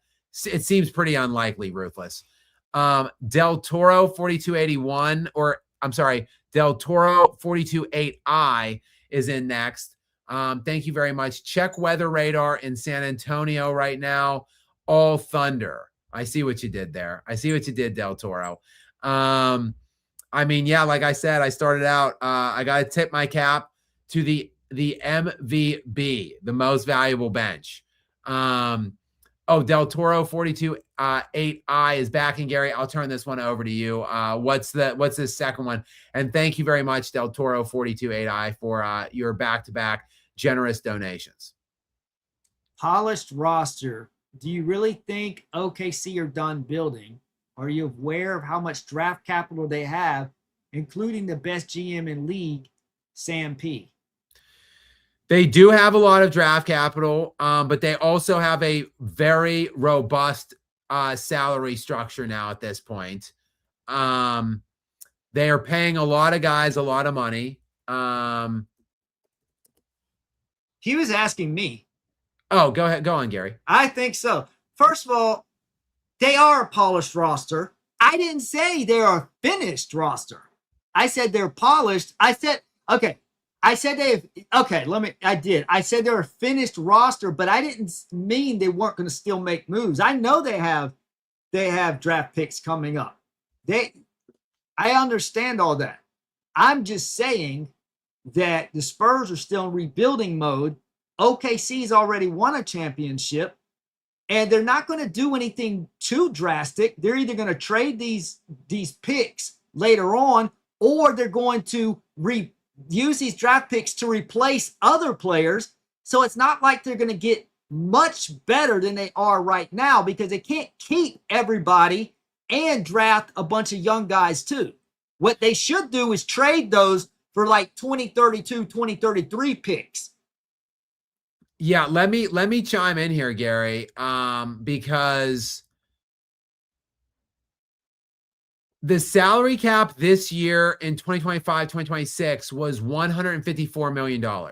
it seems pretty unlikely, Ruthless. Del Toro 4281, or I'm sorry, Del Toro 428i is in next. Thank you very much. Check weather radar in San Antonio right now. All thunder. I see what you did there. I see what you did, Del Toro. I mean, yeah, like I said, I started out, I got to tip my cap to the MVB, the most valuable bench. Del Toro 428i is back in, Gary. I'll turn this one over to you. What's this second one? And thank you very much, Del Toro 428i, for your back-to-back generous donations. Polished roster. Do you really think OKC are done building? Are you aware of how much draft capital they have, including the best GM in league, Sam P? They do have a lot of draft capital, but they also have a very robust salary structure now at this point. They are paying a lot of guys a lot of money. He was asking me. Oh, go ahead. Go on, Gary. I think so. First of all, they are a polished roster. I didn't say they're a finished roster. I said they're polished. I said they're a finished roster, but I didn't mean they weren't going to still make moves. I know they have draft picks coming up. I understand all that. I'm just saying that the Spurs are still in rebuilding mode. OKC's already won a championship, and they're not going to do anything too drastic. They're either going to trade these picks later on, or they're going to use these draft picks to replace other players. So it's not like they're going to get much better than they are right now, because they can't keep everybody and draft a bunch of young guys too. What they should do is trade those for like 2032, 2033 picks. Yeah, let me chime in here, Gary, because the salary cap this year in 2025, 2026 was $154 million.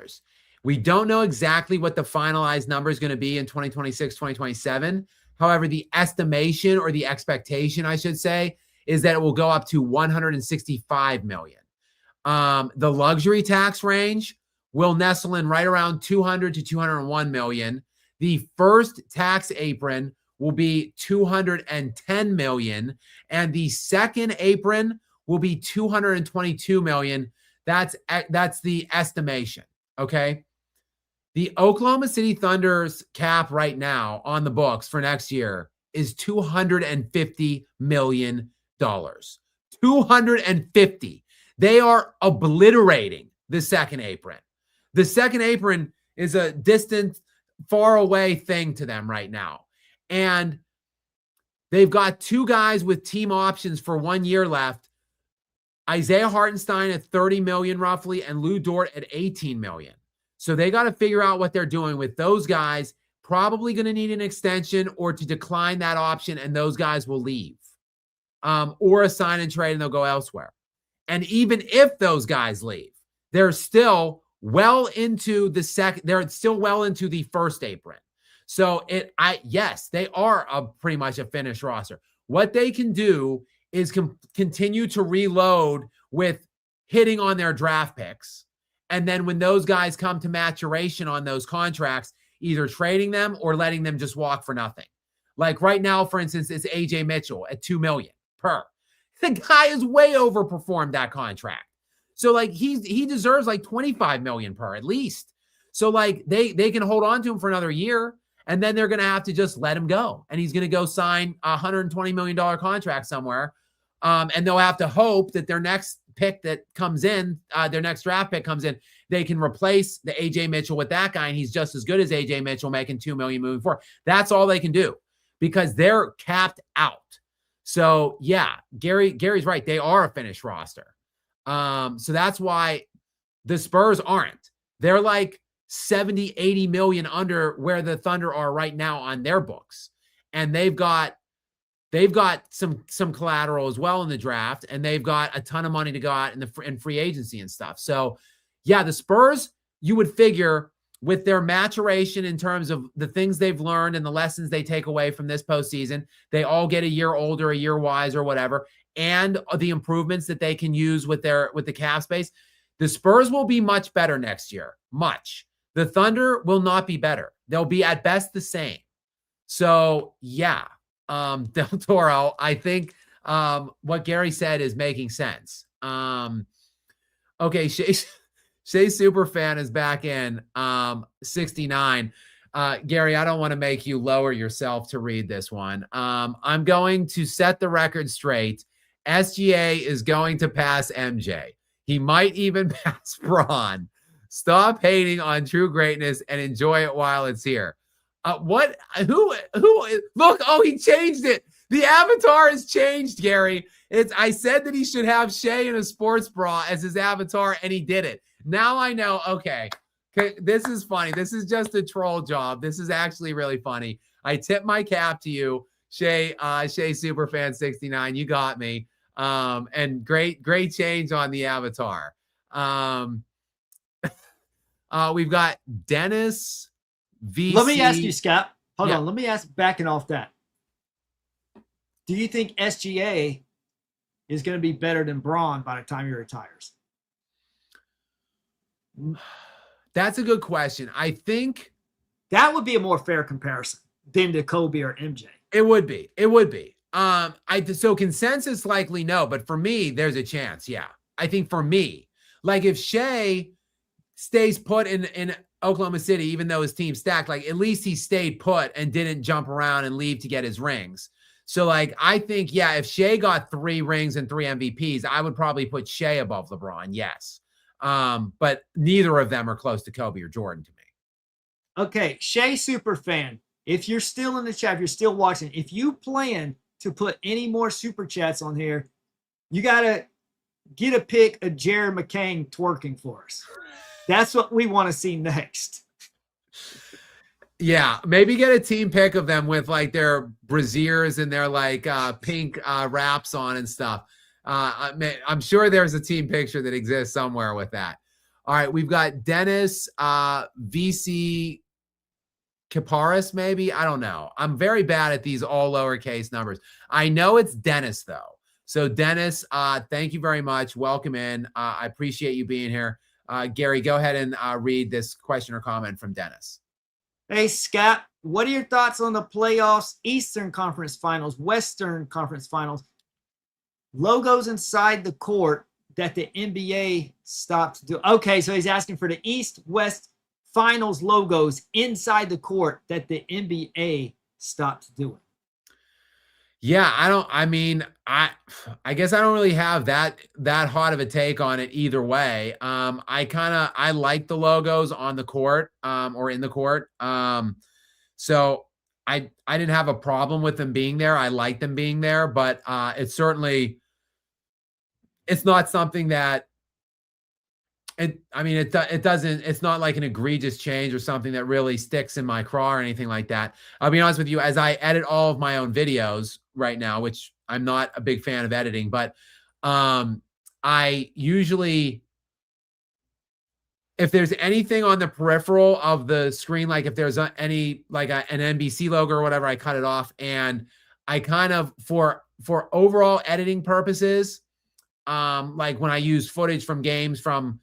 We don't know exactly what the finalized number is going to be in 2026, 2027. However, the estimation, or the expectation, I should say, is that it will go up to $165 million. The luxury tax range will nestle in right around $200 to $201 million. The first tax apron will be $210 million, and the second apron will be $222 million. That's the estimation. Okay. The Oklahoma City Thunder's cap right now on the books for next year is $250 million. 250. They are obliterating the second apron. The second apron is a distant, far away thing to them right now. And they've got two guys with team options for 1 year left. Isaiah Hartenstein at $30 million roughly, and Lou Dort at $18 million. So they got to figure out what they're doing with those guys. Probably going to need an extension or to decline that option, and those guys will leave. Or a sign and trade, and they'll go elsewhere. And even if those guys leave, they're still well into the they're still well into the first apron. So yes, they are pretty much a finished roster. What they can do is continue to reload with hitting on their draft picks. And then when those guys come to maturation on those contracts, either trading them or letting them just walk for nothing. Like right now, for instance, it's AJ Mitchell at $2 million per. The guy has way overperformed that contract. So like he deserves like 25 million per at least. So like they can hold on to him for another year, and then they're going to have to just let him go. And he's going to go sign a $120 million contract somewhere. And they'll have to hope that their next pick that comes in, their next draft pick comes in, they can replace the AJ Mitchell with that guy. And he's just as good as AJ Mitchell, making $2 million moving forward. That's all they can do because they're capped out. So yeah, Gary's right. They are a finished roster. So that's why the Spurs aren't. They're like 70, 80 million under where the Thunder are right now on their books. And they've got some collateral as well in the draft, and they've got a ton of money to go out in free agency and stuff. So yeah, the Spurs, you would figure with their maturation in terms of the things they've learned and the lessons they take away from this postseason, they all get a year older, a year wiser, whatever, and the improvements that they can use with the cap space. The Spurs will be much better next year. Much. The Thunder will not be better. They'll be at best the same. So yeah, Del Toro, I think what Gary said is making sense. Okay, Shea Superfan is back in 69. Gary, I don't want to make you lower yourself to read this one. I'm going to set the record straight. SGA is going to pass MJ. He might even pass Braun. Stop hating on true greatness and enjoy it while it's here. What? Who? Look! Oh, he changed it. The avatar has changed, Gary. I said that he should have Shai in a sports bra as his avatar, and he did it. Now I know. Okay, this is funny. This is just a troll job. This is actually really funny. I tip my cap to you, Shai Superfan 69. You got me. And great change on the avatar. We've got Dennis VC. Let me ask you, Skap. Hold on. Let me ask, backing off that. Do you think SGA is going to be better than Braun by the time he retires? That's a good question. I think that would be a more fair comparison than to Kobe or MJ. It would be. It would be. So consensus likely no, but for me, there's a chance. Yeah. I think for me, like if Shai stays put in Oklahoma City, even though his team's stacked, like at least he stayed put and didn't jump around and leave to get his rings. So like, I think, yeah, if Shai got 3 rings and 3 MVPs, I would probably put Shai above LeBron. Yes. But neither of them are close to Kobe or Jordan to me. Okay. Shai Superfan, if you're still in the chat, if you're still watching, if you plan to put any more super chats on here, you got to get a pic of Jared McCain twerking for us. That's what we want to see next. Yeah, maybe get a team pic of them with like their brassieres and their like pink wraps on and stuff. I'm sure there's a team picture that exists somewhere with that. All right, we've got Dennis VC Kaparis, maybe. I don't know. I'm very bad at these all lowercase numbers. I know it's Dennis though. So Dennis, thank you very much. Welcome in. I appreciate you being here. Gary, go ahead and read this question or comment from Dennis. Hey, Skap, what are your thoughts on the playoffs, Eastern Conference Finals, Western Conference Finals, logos inside the court that the NBA stopped doing? Okay, so he's asking for the East-West Finals logos inside the court that the NBA stopped doing. Yeah, I guess I don't really have that hot of a take on it either way. I like the logos on the court, or in the court. So I didn't have a problem with them being there. I like them being there, but it's not something that it's not like an egregious change or something that really sticks in my craw or anything like that. I'll be honest with you, as I edit all of my own videos right now, which I'm not a big fan of editing, but I usually if there's anything on the peripheral of the screen, like if there's any like an NBC logo or whatever, I cut it off. And I kind of for overall editing purposes, like when I use footage from games from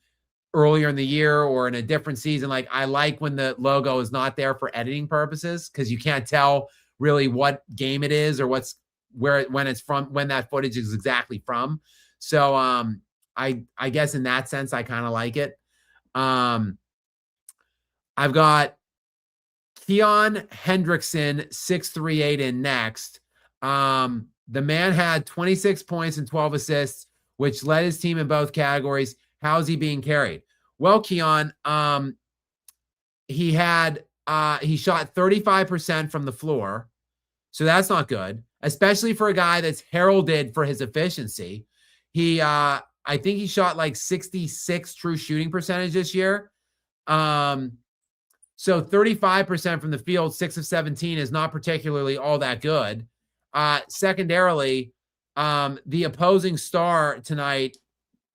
earlier in the year or in a different season, like I like when the logo is not there for editing purposes, because you can't tell really what game it is or when it's from, when that footage is exactly from. So I guess in that sense I kind of like it. I've got Keon Hendrickson 638 in next. The man had 26 points and 12 assists, which led his team in both categories. How's he being carried? Well, Keon, he shot 35% from the floor. So that's not good, especially for a guy that's heralded for his efficiency. I think he shot like 66 true shooting percentage this year. So 35% from the field, 6 of 17 is not particularly all that good. Secondarily, the opposing star tonight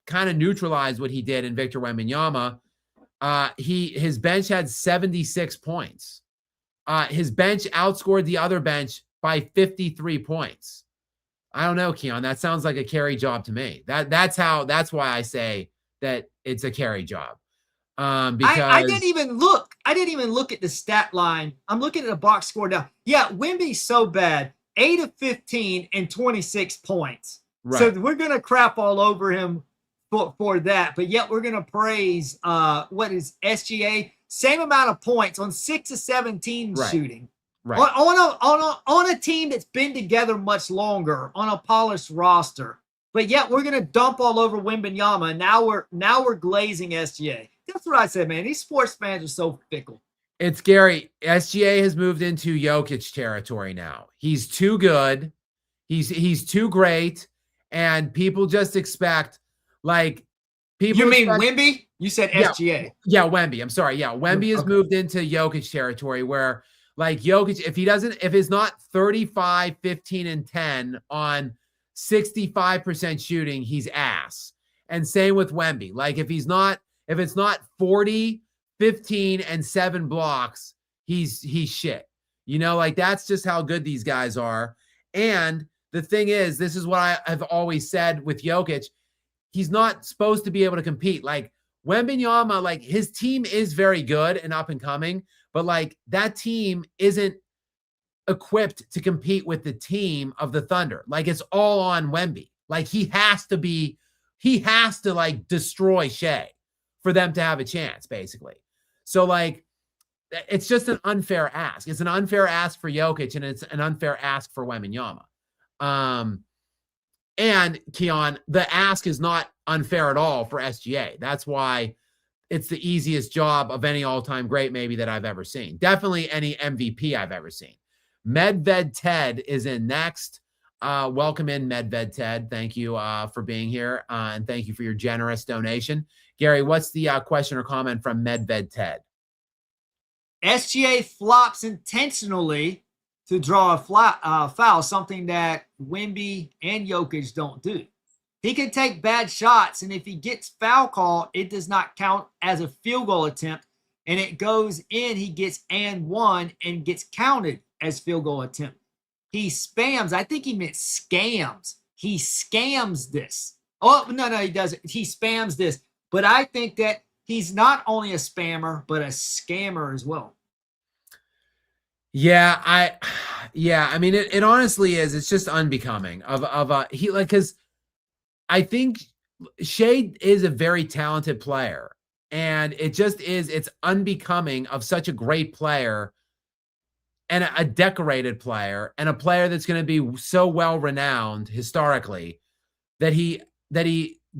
kind of neutralized what he did in Victor Wembanyama. His bench had 76 points. His bench outscored the other bench by 53 points. I don't know, Keon. That sounds like a carry job to me. That's why I say that it's a carry job. Because I didn't even look. I didn't even look at the stat line. I'm looking at the box score now. Yeah, Wemby's so bad. 8 of 15 and 26 points. Right. So we're gonna crap all over him for that, but yet we're gonna praise what is SGA? Same amount of points on 6 of 17 shooting. Right. On a team that's been together much longer, on a polished roster. But yet we're gonna dump all over Wembanyama, and now we're glazing SGA. That's what I said, man. These sports fans are so fickle. It's Gary. SGA has moved into Jokic territory now. He's too good. He's too great, and people just expect like people. You mean Wemby? You said SGA. Yeah, Wemby. I'm sorry. Yeah, Wemby has moved into Jokic territory where like Jokic, if he's not 35, 15, and 10 on 65% shooting, he's ass. And same with Wemby. Like if it's not 40, 15, and 7 blocks, he's shit. You know, like that's just how good these guys are. And the thing is, this is what I have always said with Jokic. He's not supposed to be able to compete. Like Wembanyama, like his team is very good and up and coming, but like that team isn't equipped to compete with the team of the Thunder. Like it's all on Wemby. Like he has to like destroy Shai for them to have a chance, basically. So like, it's just an unfair ask. It's an unfair ask for Jokic, and it's an unfair ask for Wembanyama. And Keon, the ask is not unfair at all for SGA. That's why it's the easiest job of any all-time great maybe that I've ever seen. Definitely any MVP I've ever seen. Medved Ted is in next. Welcome in, Medved Ted. Thank you for being here, and thank you for your generous donation. Gary, what's the question or comment from Medved Ted? SGA flops intentionally to draw a foul, something that Wemby and Jokic don't do. He can take bad shots, and if he gets foul call, it does not count as a field goal attempt, and it goes in, he gets and one and gets counted as field goal attempt. He spams. I think he meant scams. He scams this. Oh, no, he doesn't. He spams this. But I think that he's not only a spammer, but a scammer as well. Yeah, I mean, it honestly is. It's just unbecoming because I think Shai is a very talented player, and it's unbecoming of such a great player and a decorated player and a player that's going to be so well renowned historically that he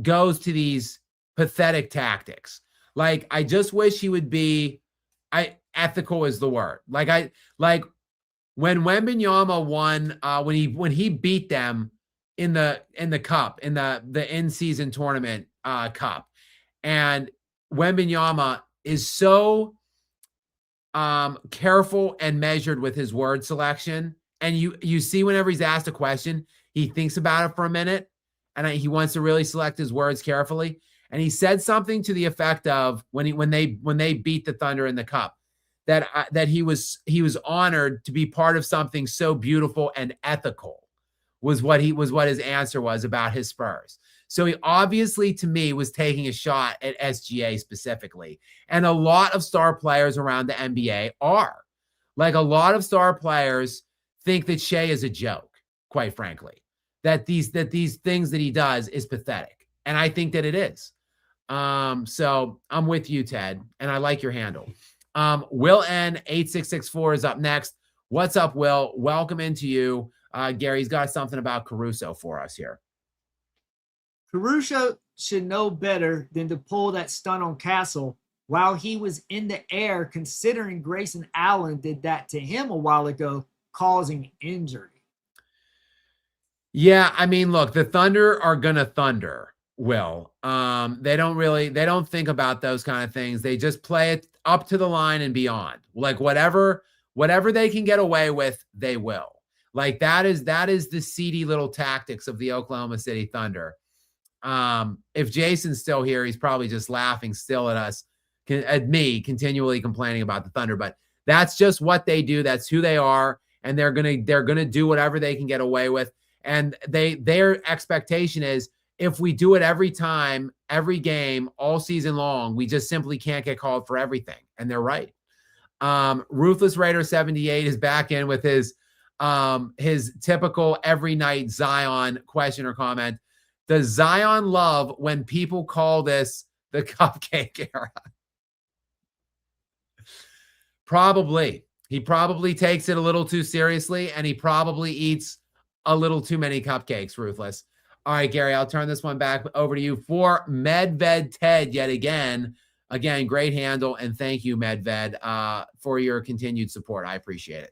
goes to these pathetic tactics. Like, I just wish he would be, ethical is the word. Like when Wembanyama won, when he beat them in the cup, in the in-season tournament cup, and Wembanyama is so careful and measured with his word selection, and you see whenever he's asked a question, he thinks about it for a minute, and he wants to really select his words carefully. And he said something to the effect of when they beat the Thunder in the Cup, that he was honored to be part of something so beautiful and ethical, was what his answer was about his Spurs. So he obviously, to me, was taking a shot at SGA specifically. And a lot of star players around the NBA are. Like, a lot of star players think that Shai is a joke, quite frankly. That these things that he does is pathetic. And I think that it is. So I'm with you, Ted, and I like your handle. Will N8664 is up next. What's up, Will? Welcome into you. Gary's got something about Caruso for us here. Caruso should know better than to pull that stunt on Castle while he was in the air, considering Grayson Allen did that to him a while ago, causing injury. Yeah, I mean, look, the Thunder are gonna thunder, Will. They don't think about those kind of things. They just play it up to the line and beyond. Like, whatever they can get away with, they will. Like, that is the seedy little tactics of the Oklahoma City Thunder. If Jason's still here, he's probably just laughing still at us, at me continually complaining about the Thunder, but that's just what they do. That's who they are. And they're going to do whatever they can get away with. And their expectation is, if we do it every time, every game, all season long, we just simply can't get called for everything. And they're right. Ruthless Raider 78 is back in with his typical every night Zion question or comment. Does Zion love when people call this the cupcake era? Probably. He probably takes it a little too seriously, and he probably eats a little too many cupcakes, Ruthless. All right, Gary, I'll turn this one back over to you for Medved Ted yet again. Again, great handle, and thank you, Medved, for your continued support. I appreciate it.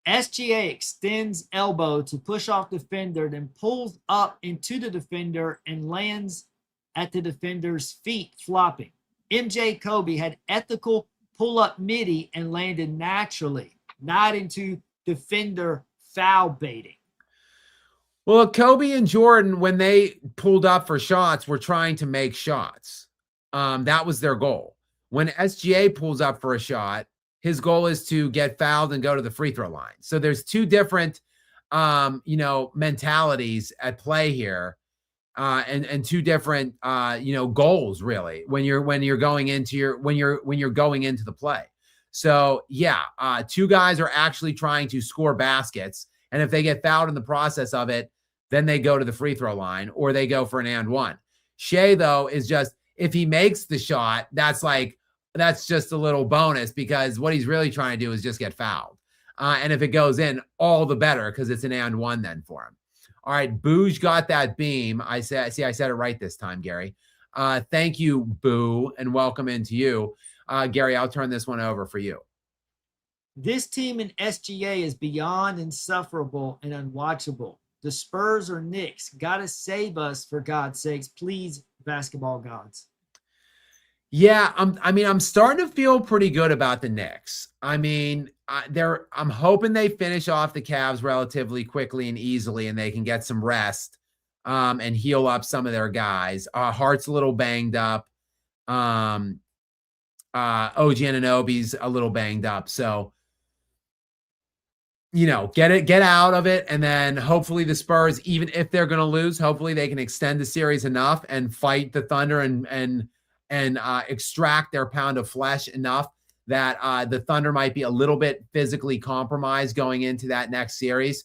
SGA extends elbow to push off defender, then pulls up into the defender and lands at the defender's feet, flopping. MJ Kobe had ethical pull-up midi and landed naturally, not into defender foul baiting. Well, Kobe and Jordan, when they pulled up for shots, were trying to make shots. That was their goal. When SGA pulls up for a shot, his goal is to get fouled and go to the free throw line. So there's two different, mentalities at play here, and two different, goals really when you're going into the play. So yeah, two guys are actually trying to score baskets, and if they get fouled in the process of it, then they go to the free throw line or they go for an and one. Shai, though, is just, if he makes the shot, that's just a little bonus, because what he's really trying to do is just get fouled. And if it goes in, all the better, because it's an and one then for him. All right, Booge got that beam. I said it right this time, Gary. Thank you, Boo, and welcome into you. Gary, I'll turn this one over for you. This team in SGA is beyond insufferable and unwatchable. The Spurs or Knicks gotta save us, for God's sakes, please, basketball gods. Yeah, I'm starting to feel pretty good about the Knicks. I'm hoping they finish off the Cavs relatively quickly and easily, and they can get some rest, and heal up some of their guys. Hart's a little banged up. OG Anunoby's a little banged up. So, get out of it. And then hopefully the Spurs, even if they're going to lose, hopefully they can extend the series enough and fight the Thunder and extract their pound of flesh enough that the Thunder might be a little bit physically compromised going into that next series.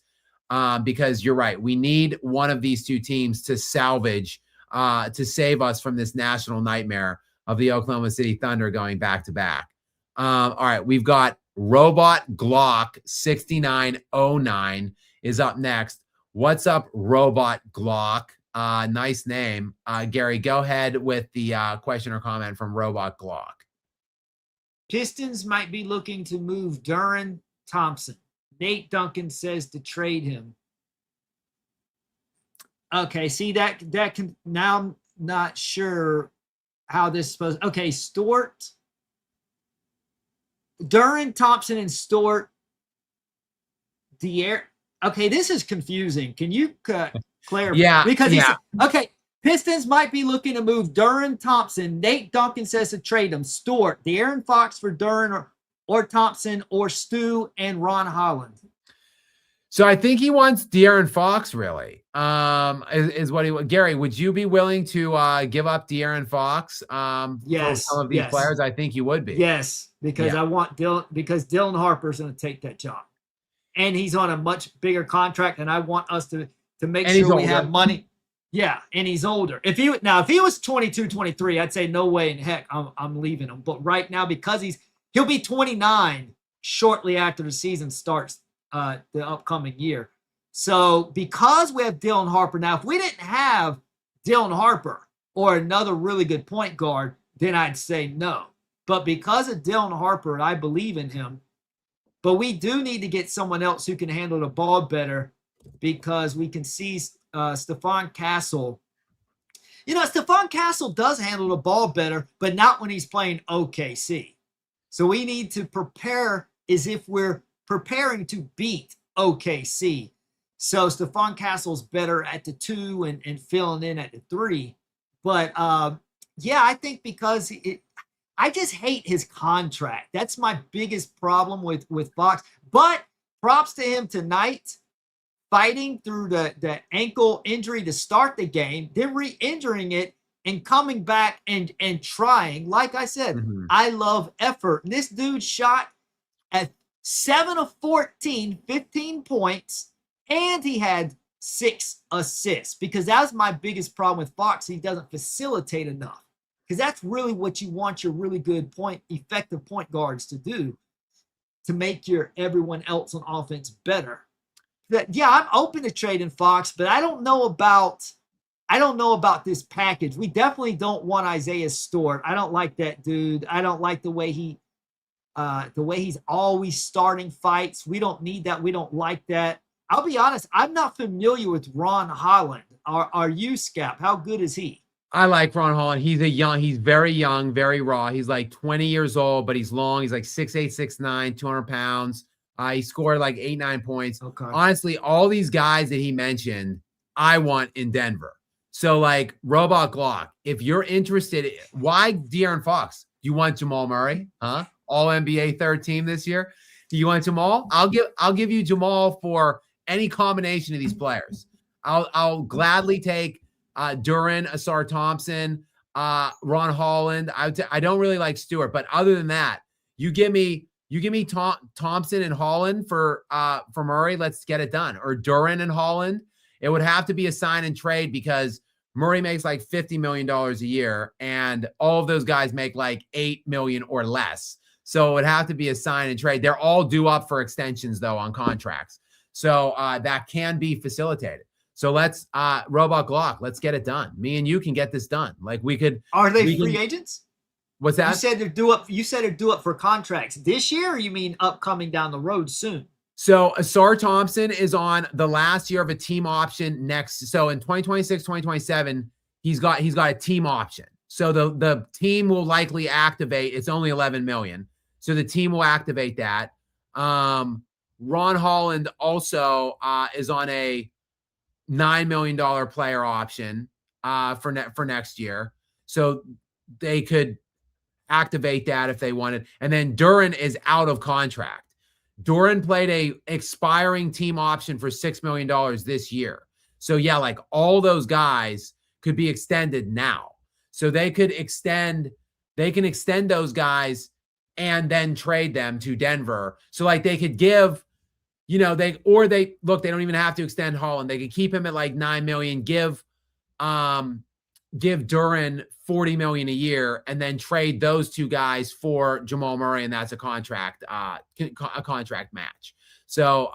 Because you're right. We need one of these two teams to salvage, to save us from this national nightmare of the Oklahoma City Thunder going back to back. All right. We've got Robot Glock 6909 is up next. What's up, Robot Glock? Nice name. Gary, go ahead with the question or comment from Robot Glock. Pistons might be looking to move Duran Thompson. Nate Duncan says to trade him. Okay, see that can, now I'm not sure how this is supposed. Okay, Duran Thompson and Stort. Okay, this is confusing. Can you clarify? Yeah, because yeah. Okay, Pistons might be looking to move Duren, Thompson. Nate Duncan says to trade them. Stewart, De'Aaron Fox for Duren or Thompson or Stu and Ron Holland. So I think he wants De'Aaron Fox, really. Is what he wants. Gary, would you be willing to give up De'Aaron Fox for some of these players? I think you would be. Yes, because I want Dylan Harper's going to take that job. And he's on a much bigger contract, and I want us to make sure we have money. Yeah, and he's older. If he was 22, 23, I'd say no way in heck I'm leaving him. But right now, because he'll be 29 shortly after the season starts the upcoming year. So because we have Dylan Harper now, if we didn't have Dylan Harper or another really good point guard, then I'd say no. But because of Dylan Harper, I believe in him. But we do need to get someone else who can handle the ball better, because we can see Stephon Castle. Stephon Castle does handle the ball better, but not when he's playing OKC. So we need to prepare as if we're preparing to beat OKC. So Stephon Castle's better at the 2 and filling in at the 3. But, I think because I just hate his contract. That's my biggest problem with Fox. But props to him tonight, fighting through the ankle injury to start the game, then re-injuring it and coming back and trying. Like I said, I love effort. And this dude shot at 7 of 14, 15 points, and he had 6 assists, because that was my biggest problem with Fox. He doesn't facilitate enough, because that's really what you want your really good effective point guards to do, to make your everyone else on offense better. I'm open to trading Fox, but I don't know about this package. We definitely don't want Isaiah Stewart. I don't like that dude. I don't like the way he's always starting fights. We don't need that. We don't like that. I'll be honest, I'm not familiar with Ron Holland. Are you, Skap? How good is he? I like Ron Holland. He's very young, very raw. He's like 20 years old, but he's long. He's like 6'8", 6'9", 200 pounds. He scored like 8-9 points. Okay. Honestly, all these guys that he mentioned, I want in Denver. So like Robot Glock, if you're interested, why De'Aaron Fox? Do you want Jamal Murray? Huh? All NBA third team this year. Do you want Jamal? I'll give you Jamal for any combination of these players. I'll gladly take Duren, Asar Thompson, Ron Holland. I don't really like Stewart, but other than that, you give me Thompson and Holland for Murray. Let's get it done. Or Duren and Holland. It would have to be a sign and trade, because Murray makes like $50 million a year, and all of those guys make like $8 million or less. So it would have to be a sign and trade. They're all due up for extensions though on contracts. So that can be facilitated. So let's Robot Glock, let's get it done. Me and you can get this done. Like we could. Are they free agents? What's that? You said they're due up. You said they're due up for contracts this year, or you mean upcoming down the road soon? So Asar Thompson is on the last year of a team option next. So in 2026, 2027, he's got a team option. So the team will likely activate. It's only 11 million. So the team will activate that. Ron Holland also is on a $9 million player option for next year. So they could activate that if they wanted. And then Duren is out of contract. Duren played a expiring team option for $6 million this year. So yeah, like all those guys could be extended now. So they can extend those guys and then trade them to Denver. So like they could give, they don't even have to extend Holland. They could keep him at like 9 million, give Duren $40 million a year, and then trade those two guys for Jamal Murray, and that's a contract match. So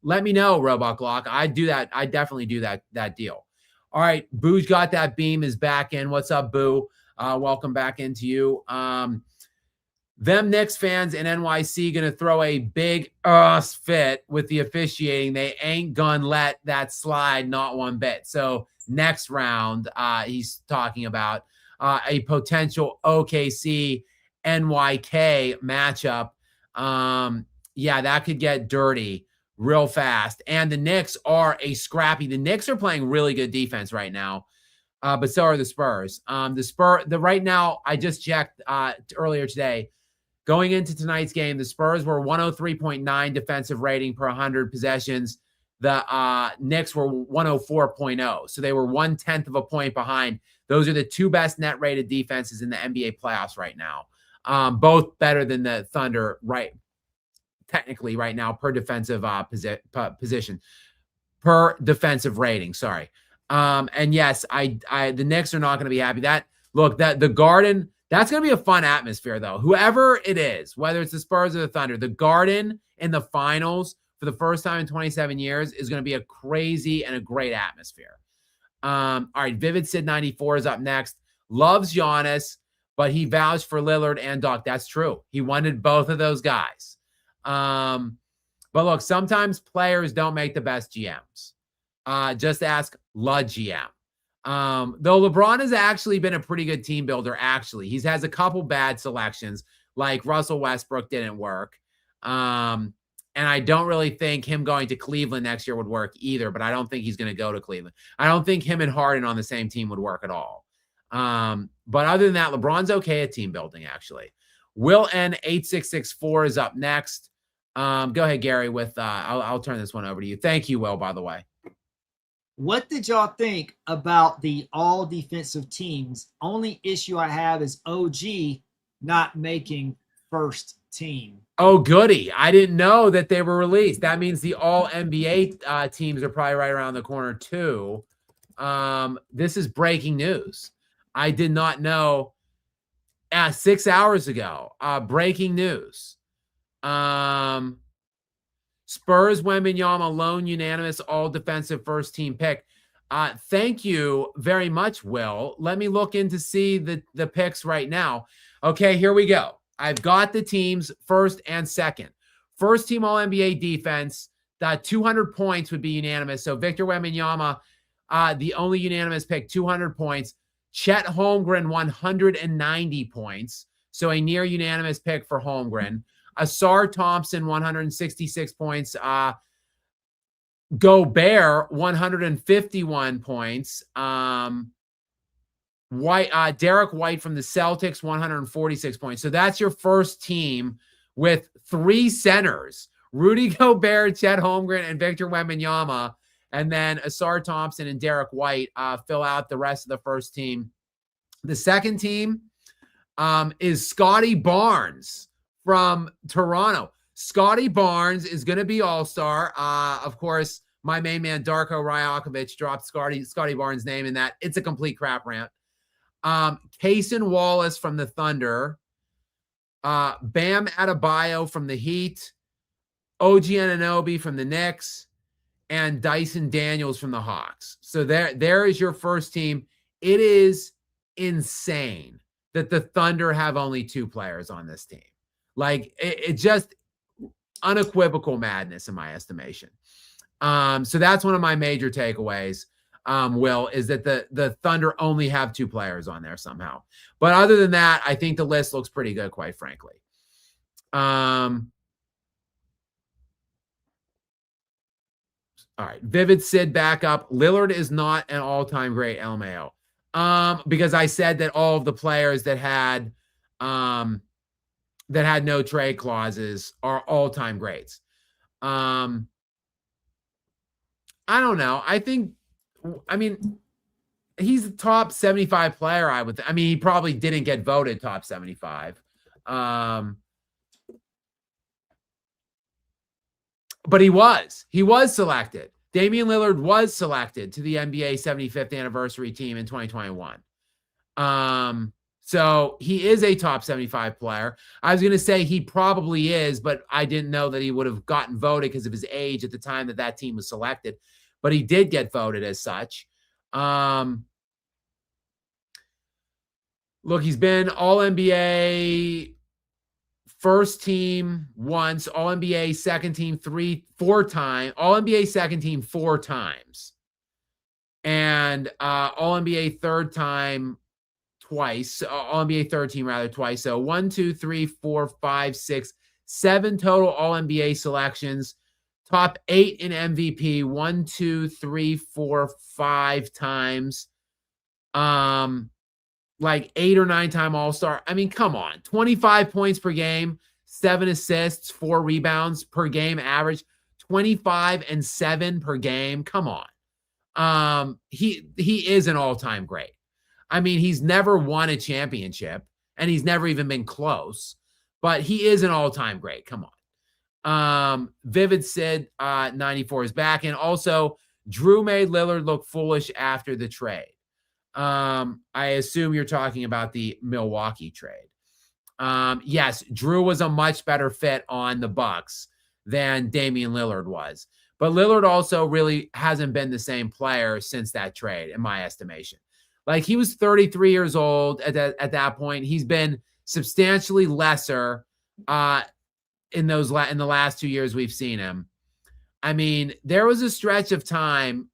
let me know, Robot Glock. I'd do that. I definitely do that deal. All right, Boo's got that beam is back in. What's up, Boo? Welcome back into you. Them Knicks fans in NYC going to throw a big fit with the officiating. They ain't gonna let that slide, not one bit. So next round, he's talking about a potential OKC NYK matchup. That could get dirty real fast. And the Knicks are the Knicks are playing really good defense right now. but so are the Spurs. Right now, I just checked earlier today. Going into tonight's game, the Spurs were 103.9 defensive rating per 100 possessions. The Knicks were 104.0. So they were 1/10 of a point behind. Those are the two best net rated defenses in the NBA playoffs right now. Both better than the Thunder, right? Technically, right now, per defensive position, per defensive rating. Sorry. And yes, the Knicks are not going to be happy. The Garden, that's going to be a fun atmosphere, though. Whoever it is, whether it's the Spurs or the Thunder, the Garden in the finals for the first time in 27 years is going to be a crazy and a great atmosphere. All right, Vivid Sid 94 is up next. Loves Giannis, but he vouched for Lillard and Doc. That's true. He wanted both of those guys. But look, sometimes players don't make the best GMs. Just ask La GM. Though LeBron has actually been a pretty good team builder, actually. He has a couple bad selections, like Russell Westbrook didn't work. And I don't really think him going to Cleveland next year would work either, but I don't think he's going to go to Cleveland. I don't think him and Harden on the same team would work at all. But other than that, LeBron's okay at team building, actually. Will N8664 is up next. Go ahead, Gary, with I'll turn this one over to you. Thank you, Will, by the way. What did y'all think about the all defensive teams? Only issue I have is OG not making first team. Oh, goody. I didn't know that they were released. That means the all NBA teams are probably right around the corner too. This is breaking news. I did not know 6 hours ago. Breaking news. Spurs, Wembenyama, lone unanimous, all defensive first team pick. Thank you very much, Will. Let me look in to see the picks right now. Okay, here we go. I've got the teams first and second. First team all NBA defense, 200 points would be unanimous. So Victor Wembanyama, the only unanimous pick, 200 points. Chet Holmgren, 190 points. So a near unanimous pick for Holmgren. Asar Thompson, 166 points. Gobert, 151 points. Derek White from the Celtics, 146 points. So that's your first team with three centers: Rudy Gobert, Chet Holmgren, and Victor Wembanyama. And then Asar Thompson and Derek White fill out the rest of the first team. The second team is Scotty Barnes from Toronto. Scotty Barnes is going to be all-star. Of course, my main man, Darko Rajakovic, dropped Scotty Barnes' name in that. It's a complete crap rant. Kaysen Wallace from the Thunder. Bam Adebayo from the Heat. OG Anunoby from the Knicks. And Dyson Daniels from the Hawks. So there is your first team. It is insane that the Thunder have only two players on this team. Like, it just unequivocal madness in my estimation. So that's one of my major takeaways, Will, is that the Thunder only have two players on there somehow. But other than that, I think the list looks pretty good, quite frankly. All right. Vivid Sid back up. Lillard is not an all-time great, LMAO. Because I said that all of the players that had no trade clauses are all-time greats. I don't know. I mean, he's a top 75 player, he probably didn't get voted top 75. But he was selected. Damian Lillard was selected to the NBA 75th anniversary team in 2021. So he is a top 75 player. I was going to say he probably is, but I didn't know that he would have gotten voted because of his age at the time that team was selected. But he did get voted as such. Look, he's been All-NBA first team once, All-NBA second team four times, All-NBA second team four times, and All-NBA third time twice, All-NBA third team rather twice. So 1, 2, 3, 4, 5, 6, 7 total All-NBA selections. Top 8 in MVP 1, 2, 3, 4, 5 times. Like 8 or 9 time All-Star. I mean, come on. 25 points per game, 7 assists, 4 rebounds per game average, 25 and 7 per game. Come on. He is an all-time great. I mean, he's never won a championship and he's never even been close, but he is an all-time great. Come on. Vivid Sid 94 is back. And also, Drew made Lillard look foolish after the trade. I assume you're talking about the Milwaukee trade. Yes, Drew was a much better fit on the Bucks than Damian Lillard was. But Lillard also really hasn't been the same player since that trade, in my estimation. Like, he was 33 years old at that point. He's been substantially lesser in the last 2 years we've seen him. I mean, there was a stretch of time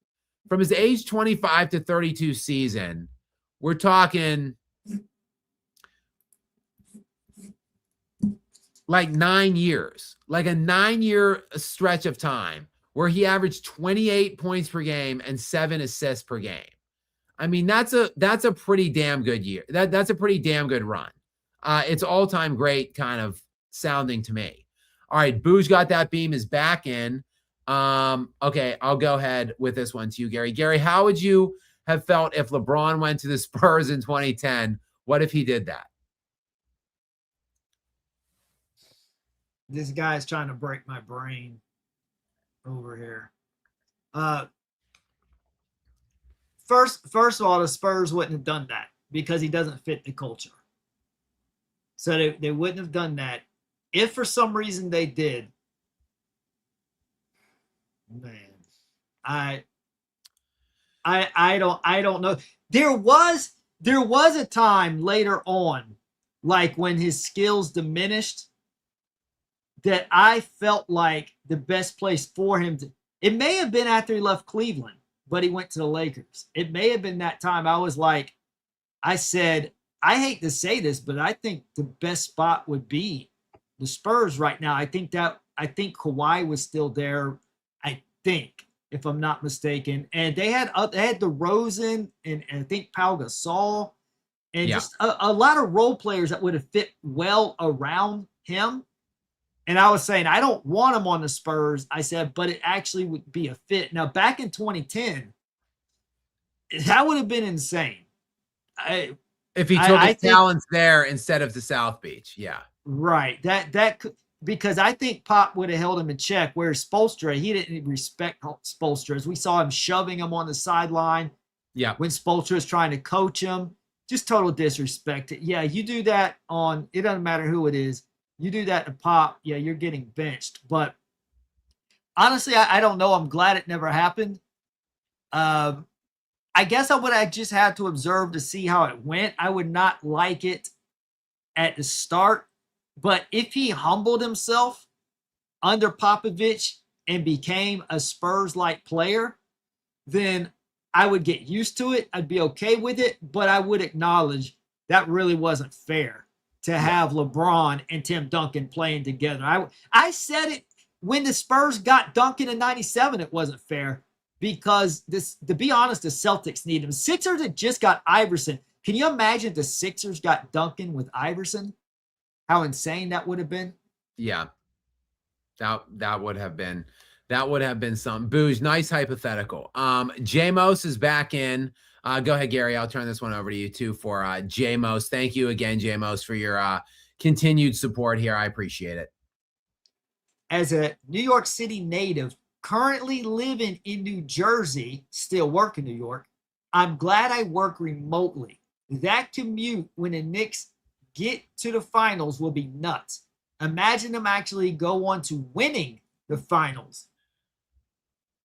from his age 25 to 32 season. We're talking like 9 years, like a 9-year stretch of time where he averaged 28 points per game and 7 assists per game. I mean, that's a pretty damn good year. That's a pretty damn good run. It's all-time great kind of sounding to me. All right, Booge got that beam is back in. Okay, I'll go ahead with this one to you, Gary. Gary, how would you have felt if LeBron went to the Spurs in 2010? What if he did that? This guy's trying to break my brain over here. First of all, the Spurs wouldn't have done that because he doesn't fit the culture. So they wouldn't have done that. If for some reason they did, man, I don't know. There was a time later on, like when his skills diminished, that I felt like the best place for him to, it may have been after he left Cleveland, but he went to the Lakers. It may have been that time I was like, I said, I hate to say this, but I think the best spot would be the Spurs right now. I think Kawhi was still there. I think, if I'm not mistaken, and they had DeRozan and I think Pau Gasol and just a lot of role players that would have fit well around him. And I was saying, I don't want him on the Spurs. I said, but it actually would be a fit. Now, back in 2010, that would have been insane. If he took his talents there instead of the South Beach. Yeah. Right. That could, because I think Pop would have held him in check, whereas Spoelstra, he didn't respect Spoelstra. As we saw him shoving him on the sideline. Yeah. When Spoelstra was trying to coach him. Just total disrespect. Yeah, you do that on, it doesn't matter who it is. You do that to Pop, yeah, you're getting benched. But honestly, I don't know. I'm glad it never happened. I guess I would have just had to observe to see how it went. I would not like it at the start. But if he humbled himself under Popovich and became a Spurs-like player, then I would get used to it. I'd be okay with it. But I would acknowledge that really wasn't fair to have LeBron and Tim Duncan playing together. I said it when the Spurs got Duncan in 97, it wasn't fair because to be honest, the Celtics need him. Sixers had just got Iverson. Can you imagine if the Sixers got Duncan with Iverson? How insane that would have been? Yeah. That would have been something. Booze, nice hypothetical. J-Mos is back in. Go ahead, Gary. I'll turn this one over to you too for J-Mos. Thank you again, J-Mos, for your continued support here. I appreciate it. As a New York City native, currently living in New Jersey, still work in New York, I'm glad I work remotely. That commute when the Knicks get to the finals will be nuts. Imagine them actually go on to winning the finals.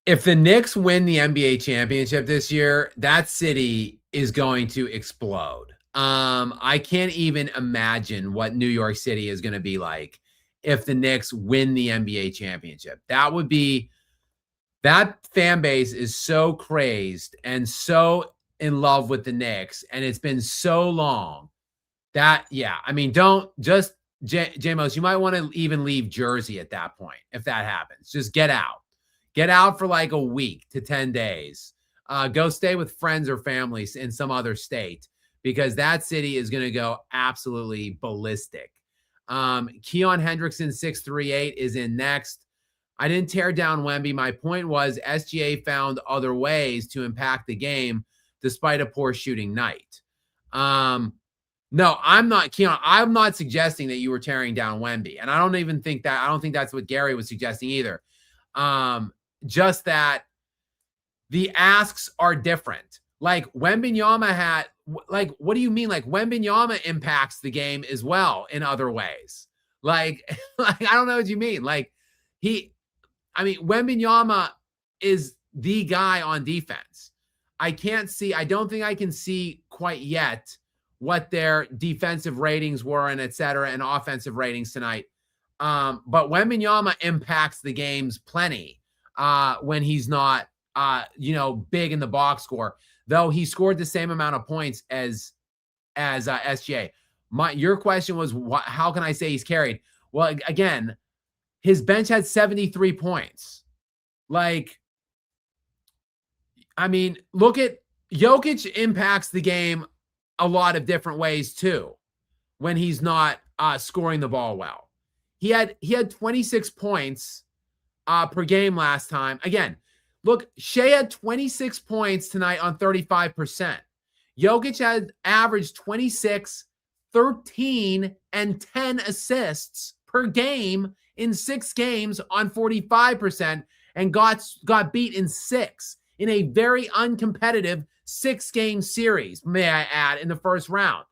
If the Knicks win the NBA championship this year, that city is going to explode. I can't even imagine what New York City is going to be like if the Knicks win the NBA championship. That fan base is so crazed and so in love with the Knicks, and it's been so long that, yeah, I mean, don't just, J-Mos, you might want to even leave Jersey at that point if that happens. Just get out. Get out for like a week to 10 days Go stay with friends or families in some other state because that city is going to go absolutely ballistic. Keon Hendrickson 638 is in next. I didn't tear down Wemby. My point was SGA found other ways to impact the game despite a poor shooting night. No, I'm not, Keon. I'm not suggesting that you were tearing down Wemby. And I don't even think that, I don't think that's what Gary was suggesting either. Just that the asks are different. Like Wembenyama had, like, what do you mean? Like Wembenyama impacts the game as well in other ways. Like I don't know what you mean. Like Wembenyama is the guy on defense. I don't think I can see quite yet what their defensive ratings were and et cetera, and offensive ratings tonight. But Wembenyama impacts the games plenty when he's not, big in the box score, though he scored the same amount of points as SGA. Your question was, how can I say he's carried? Well, again, his bench had 73 points. Like, I mean, look at Jokic impacts the game a lot of different ways too when he's not scoring the ball well. He had 26 points per game last time. Again, look, Shai had 26 points tonight on 35%. Jokic had averaged 26, 13, and 10 assists per game in 6 games on 45% and got beat in 6 in a very uncompetitive 6-game series, may I add, in the first round.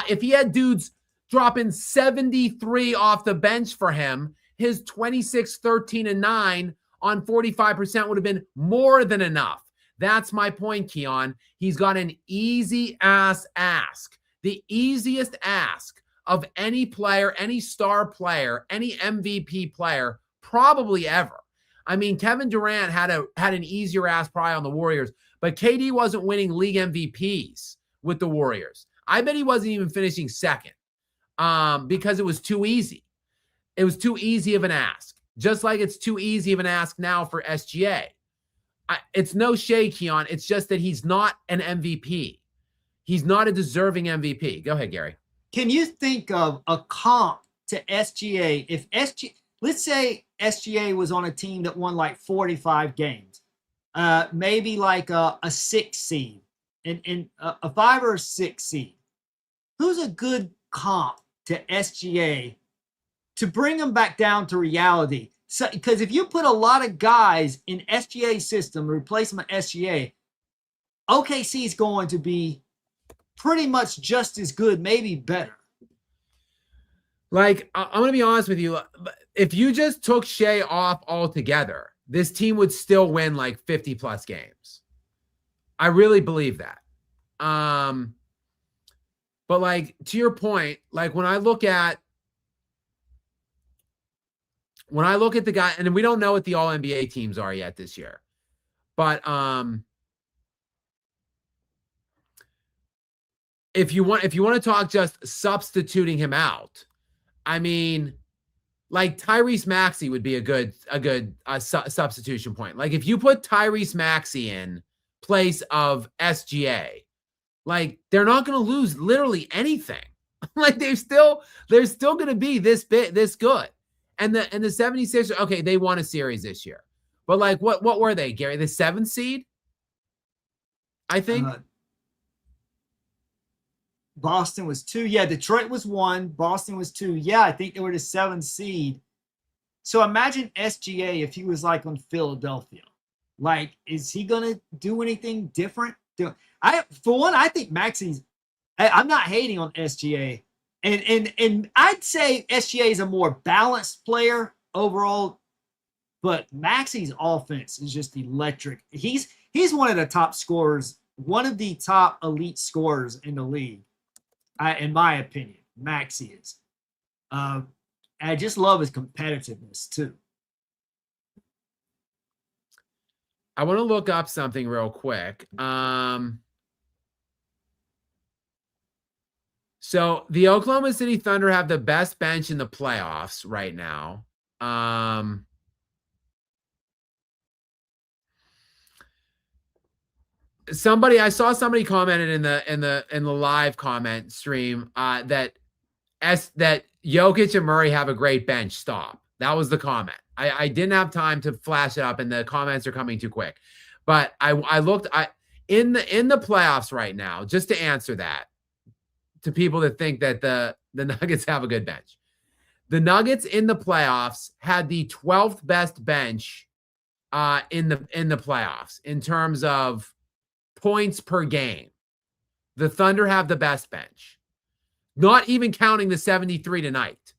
If he had dudes dropping 73 off the bench for him, his 26, 13, and 9 on 45% would have been more than enough. That's my point, Keon. He's got an easy-ass ask. The easiest ask of any player, any star player, any MVP player, probably ever. I mean, Kevin Durant had an easier ask probably on the Warriors, but KD wasn't winning league MVPs with the Warriors. I bet he wasn't even finishing second because it was too easy. It was too easy of an ask, just like it's too easy of an ask now for SGA. It's no shade, Keon. It's just that he's not an MVP. He's not a deserving MVP. Go ahead, Gary. Can you think of a comp to SGA if let's say SGA was on a team that won like 45 games, maybe like a 6 seed and a 5 or a 6 seed. Who's a good comp to SGA to bring them back down to reality? So, because if you put a lot of guys in SGA system, replace them with SGA, OKC is going to be pretty much just as good, maybe better. Like, I'm going to be honest with you. If you just took Shai off altogether, this team would still win like 50 plus games. I really believe that. But like, to your point, like when I look at the guy, and we don't know what the all NBA teams are yet this year, but if you want to talk just substituting him out, I mean, like Tyrese Maxey would be a good substitution point. Like if you put Tyrese Maxey in place of SGA, like they're not going to lose literally anything. Like they're still going to be this good. And the 76ers, okay, they won a series this year. But like what were they, Gary? The 7th seed? I think. Boston was 2. Yeah, Detroit was 1. Boston was 2. Yeah, I think they were the 7th seed. So imagine SGA if he was like on Philadelphia. Like, is he going to do anything different? For one, I think Maxey's – I'm not hating on SGA. And I'd say SGA is a more balanced player overall, but Maxey's offense is just electric. He's one of the top scorers, one of the top elite scorers in the league. In my opinion, Maxey is. I just love his competitiveness too. I want to look up something real quick. So the Oklahoma City Thunder have the best bench in the playoffs right now. I saw somebody commented in the live comment stream that Jokic and Murray have a great bench. Stop. That was the comment. I didn't have time to flash it up, and the comments are coming too quick. But I looked in the playoffs right now, just to answer that to people that think that the Nuggets have a good bench. The Nuggets in the playoffs had the 12th best bench in the playoffs in terms of points per game. The Thunder have the best bench, not even counting the 73 tonight.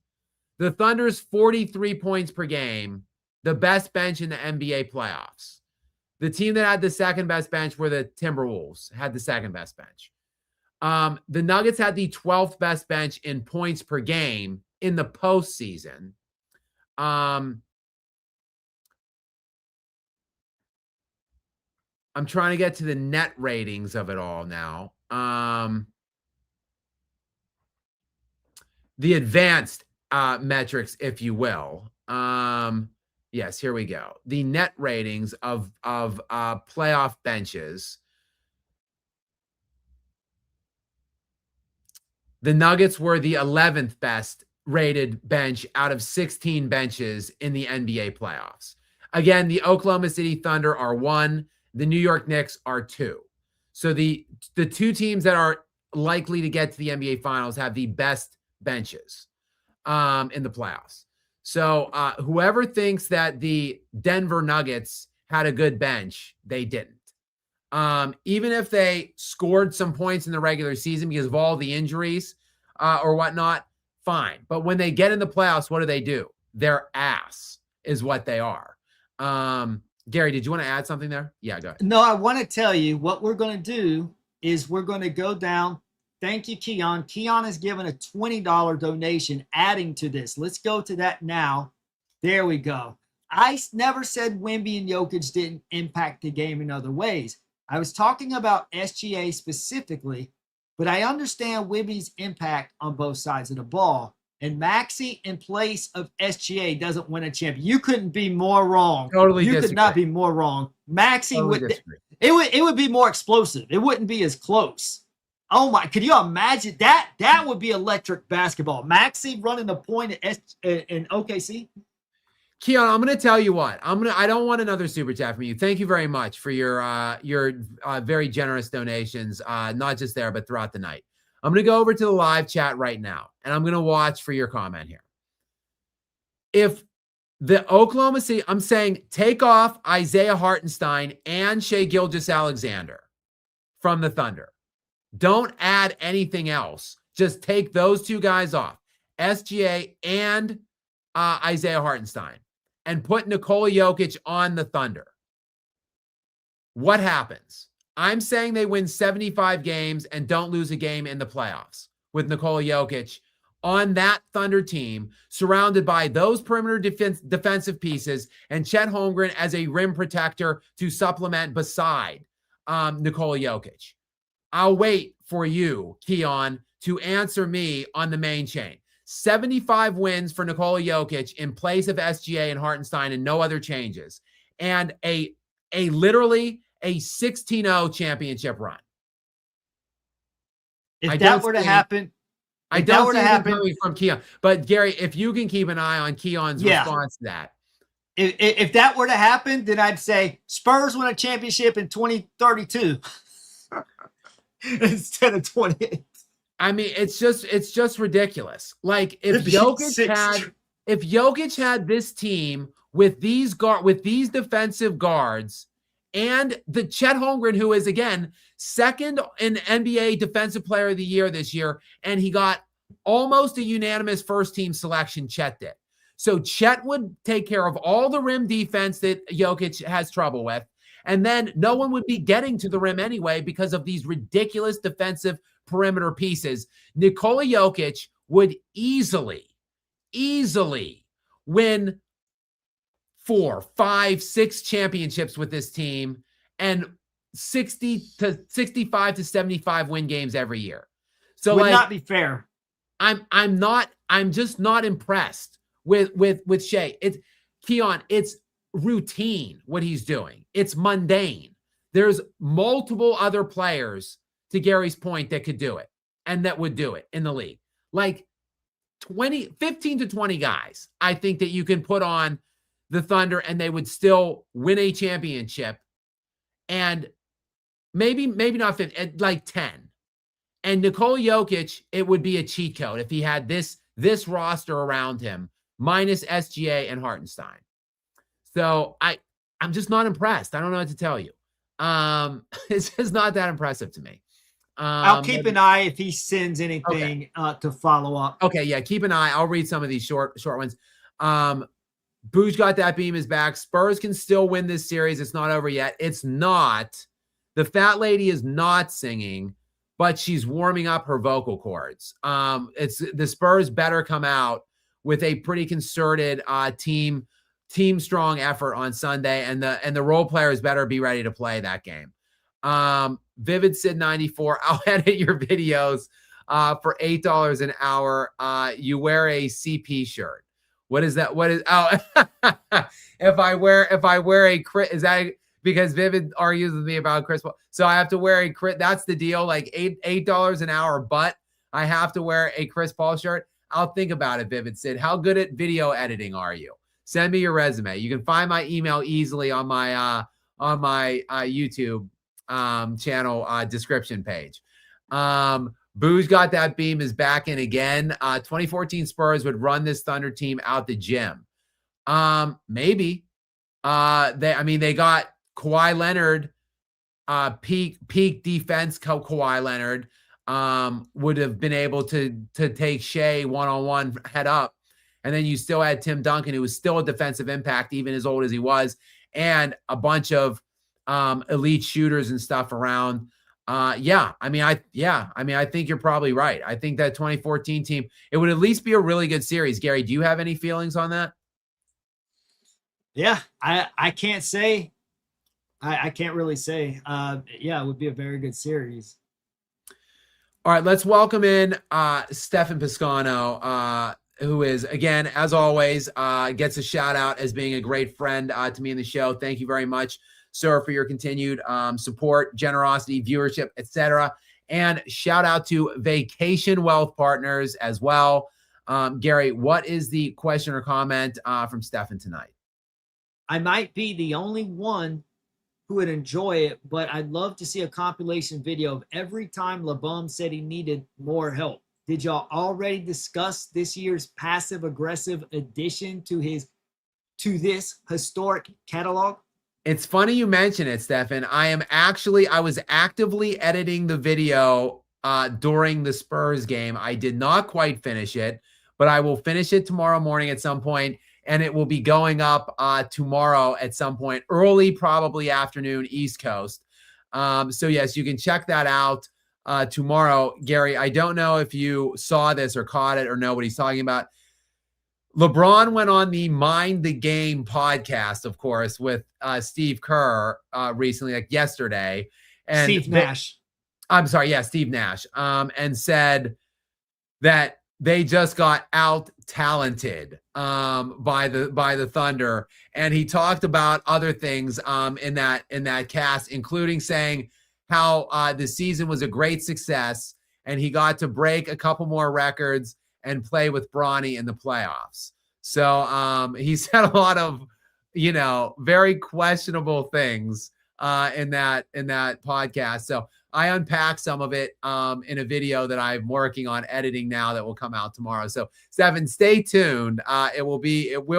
The Thunder's 43 points per game, the best bench in the NBA playoffs. The team that had the second best bench were the Timberwolves, had the second best bench. The Nuggets had the 12th best bench in points per game in the postseason. I'm trying to get to the net ratings of it all now. The advanced metrics, if you will. Yes, here we go. The net ratings of playoff benches. The Nuggets were the 11th best rated bench out of 16 benches in the NBA playoffs. Again, the Oklahoma City Thunder are 1. The New York Knicks are 2. So the two teams that are likely to get to the NBA Finals have the best benches in the playoffs. So whoever thinks that the Denver Nuggets had a good bench, they didn't. Even if they scored some points in the regular season because of all the injuries or whatnot, fine. But when they get in the playoffs, what do? Their ass is what they are. Gary, did you want to add something there? Yeah, go ahead. No, I want to tell you what we're going to do is we're going to go down. Thank you, Keon. Keon has given a $20 donation adding to this. Let's go to that now. There we go. I never said Wemby and Jokic didn't impact the game in other ways. I was talking about SGA specifically, but I understand Wemby's impact on both sides of the ball. And Maxey in place of SGA doesn't win a champion. You couldn't be more wrong. Totally You disagree. could not be more wrong. Maxey Totally would disagree. it would be more explosive. It wouldn't be as close. Oh my, could you imagine that? That would be electric basketball. Maxey running the point in OKC. Keon, I'm going to tell you what. I don't want another super chat from you. Thank you very much for your very generous donations, not just there, but throughout the night. I'm going to go over to the live chat right now, and I'm going to watch for your comment here. If the Oklahoma City, I'm saying take off Isaiah Hartenstein and Shai Gilgeous-Alexander from the Thunder. Don't add anything else. Just take those two guys off, SGA and Isaiah Hartenstein, and put Nikola Jokic on the Thunder. What happens? I'm saying they win 75 games and don't lose a game in the playoffs with Nikola Jokic on that Thunder team, surrounded by those perimeter defensive pieces and Chet Holmgren as a rim protector to supplement beside Nikola Jokic. I'll wait for you, Keon, to answer me on the main chain. 75 wins for Nikola Jokic in place of SGA and Hartenstein and no other changes. And a literally a 16-0 championship run. If that were to happen, I don't see it coming from Keon. But Gary, if you can keep an eye on Keon's response to that. If that were to happen, then I'd say Spurs win a championship in 2032 instead of 28. I mean, it's just ridiculous. Like if Jokic had this team with these defensive guards and the Chet Holmgren, who is again second in NBA Defensive Player of the Year this year, and he got almost a unanimous first team selection. Chet did. So Chet would take care of all the rim defense that Jokic has trouble with, and then no one would be getting to the rim anyway because of these ridiculous defensive perimeter pieces. Nikola Jokic would easily win 4, 5, 6 championships with this team and 65 to 75 win games every year. So would not be fair. I'm just not impressed with Shai. It's Keon, it's routine what he's doing. It's mundane. there's multiple other players, to Gary's point, that could do it and that would do it in the league. Like 15 to 20 guys, I think that you can put on the Thunder and they would still win a championship. And maybe not 50, like 10. And Nikola Jokic, it would be a cheat code if he had this roster around him, minus SGA and Hartenstein. So I'm just not impressed. I don't know what to tell you. It's just not that impressive to me. I'll keep an eye if he sends anything to follow up. Okay, yeah, keep an eye. I'll read some of these short ones. Booge got that beam is back. Spurs can still win this series. It's not over yet. It's not. The fat lady is not singing, but she's warming up her vocal cords. It's the Spurs better come out with a pretty concerted team strong effort on Sunday, and the role players better be ready to play that game. Vivid Sid 94. I'll edit your videos for $8 an hour. You wear a CP shirt. What is that? What is if I wear a crit, is that because Vivid argues with me about Chris Paul? So I have to wear a crit. That's the deal. Like $8 an hour, but I have to wear a Chris Paul shirt. I'll think about it, Vivid Sid. How good at video editing are you? Send me your resume. You can find my email easily on my YouTube channel description page. Booze got that beam is back in again. 2014 Spurs would run this Thunder team out the gym. Maybe. They got Kawhi Leonard, peak defense. Kawhi Leonard would have been able to take Shai one-on-one head up. And then you still had Tim Duncan, who was still a defensive impact, even as old as he was, and a bunch of elite shooters and stuff around. I think you're probably right. I think that 2014 team, it would at least be a really good series. Gary, do you have any feelings on that? Yeah, I can't say. I can't really say. It would be a very good series. All right, let's welcome in Stefan Piscano, who is, again, as always, gets a shout out as being a great friend to me in the show. Thank you very much, sir, for your continued support, generosity, viewership, etc. And shout out to Vacation Wealth Partners as well. Gary, what is the question or comment from Stefan tonight? I might be the only one who would enjoy it, but I'd love to see a compilation video of every time LeBron said he needed more help. Did y'all already discuss this year's passive-aggressive addition to this historic catalog? It's funny you mention it, Stefan. I was actively editing the video during the Spurs game. I did not quite finish it, but I will finish it tomorrow morning at some point, and it will be going up tomorrow at some point, early, probably afternoon, East Coast. So yes, you can check that out tomorrow. Gary, I don't know if you saw this or caught it or know what he's talking about. LeBron went on the Mind the Game podcast, of course, with Steve Kerr recently, like yesterday. And Steve Nash. Steve Nash. And said that they just got out-talented by the Thunder. And he talked about other things in that cast, including saying how the season was a great success and he got to break a couple more records and play with Bronny in the playoffs. So he said a lot of, very questionable things in that podcast. So I unpacked some of it in a video that I'm working on editing now that will come out tomorrow. So Stefan, stay tuned. It will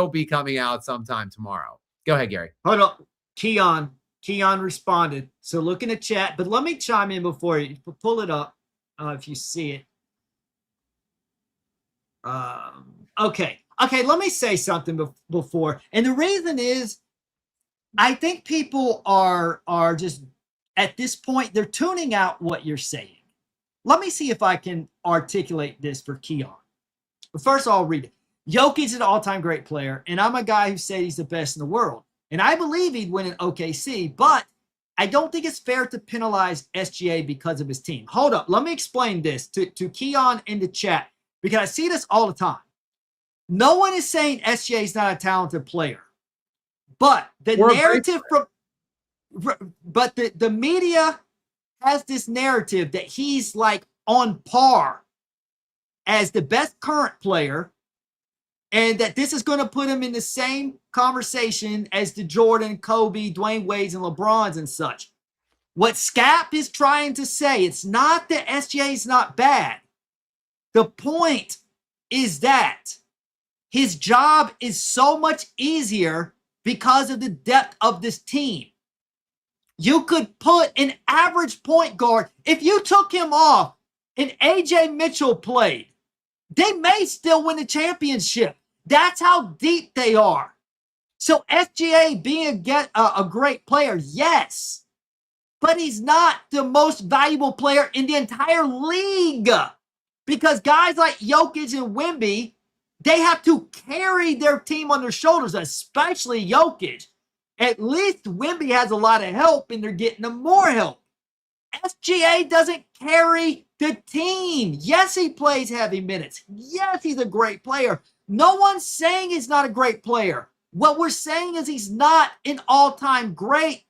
be coming out sometime tomorrow. Go ahead, Gary. Hold on. Keon responded. So look in the chat, but let me chime in before you pull it up if you see it. Okay. Let me say something before. And the reason is I think people are just at this point, they're tuning out what you're saying. Let me see if I can articulate this for Keon. But first, I'll read it. Jokic is an all-time great player, and I'm a guy who said he's the best in the world. And I believe he'd win in OKC, but I don't think it's fair to penalize SGA because of his team. Hold up. Let me explain this to Keon in the chat, because I see this all the time. No one is saying SGA is not a talented player. But the narrative from But the media has this narrative that he's like on par as the best current player, and that this is going to put him in the same conversation as the Jordan, Kobe, Dwayne Wades, and LeBrons and such. What Skap is trying to say, it's not that SGA is not bad. The point is that his job is so much easier because of the depth of this team. You could put an average point guard, if you took him off and AJ Mitchell played, they may still win the championship. That's how deep they are. So SGA being a great player, yes, but he's not the most valuable player in the entire league, because guys like Jokic and Wemby, they have to carry their team on their shoulders, especially Jokic. At least Wemby has a lot of help, and they're getting them more help. SGA doesn't carry the team. Yes, he plays heavy minutes. Yes, he's a great player. No one's saying he's not a great player. What we're saying is he's not an all-time great,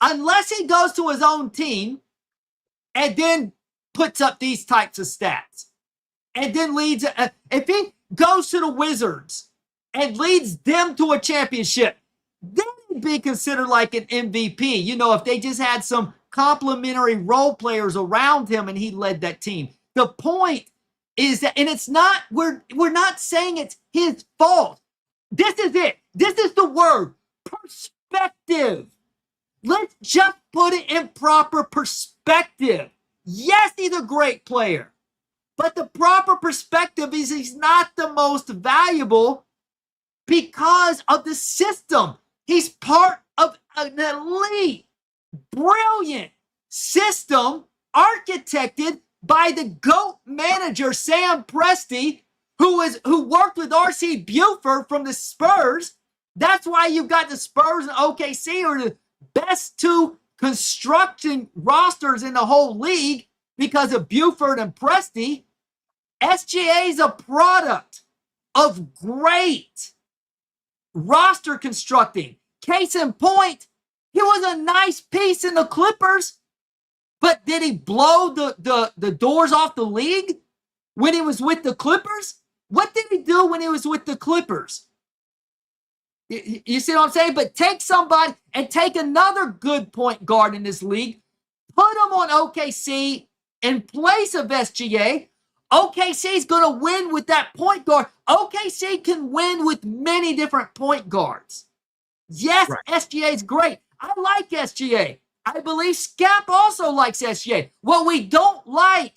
unless he goes to his own team and then puts up these types of stats. And then leads, if he goes to the Wizards and leads them to a championship, then he'd be considered like an MVP. You know, if they just had some complimentary role players around him and he led that team. The point is that, and it's not, we're not saying it's his fault. This is it. This is the word, perspective. Let's just put it in proper perspective. Yes, he's a great player, but the proper perspective is he's not the most valuable because of the system. He's part of an elite, brilliant system architected by the GOAT manager, Sam Presti, who worked with R.C. Buford from the Spurs. That's why you've got the Spurs and OKC are the best two construction rosters in the whole league because of Buford and Presti. SGA is a product of great roster constructing. Case in point, he was a nice piece in the Clippers, but did he blow the doors off the league when he was with the Clippers? What did he do when he was with the Clippers? You see what I'm saying? But take somebody and take another good point guard in this league, put him on OKC in place of SGA. OKC is going to win with that point guard. OKC can win with many different point guards. Yes, right. SGA is great. I like SGA. I believe Skap also likes SGA. What we don't like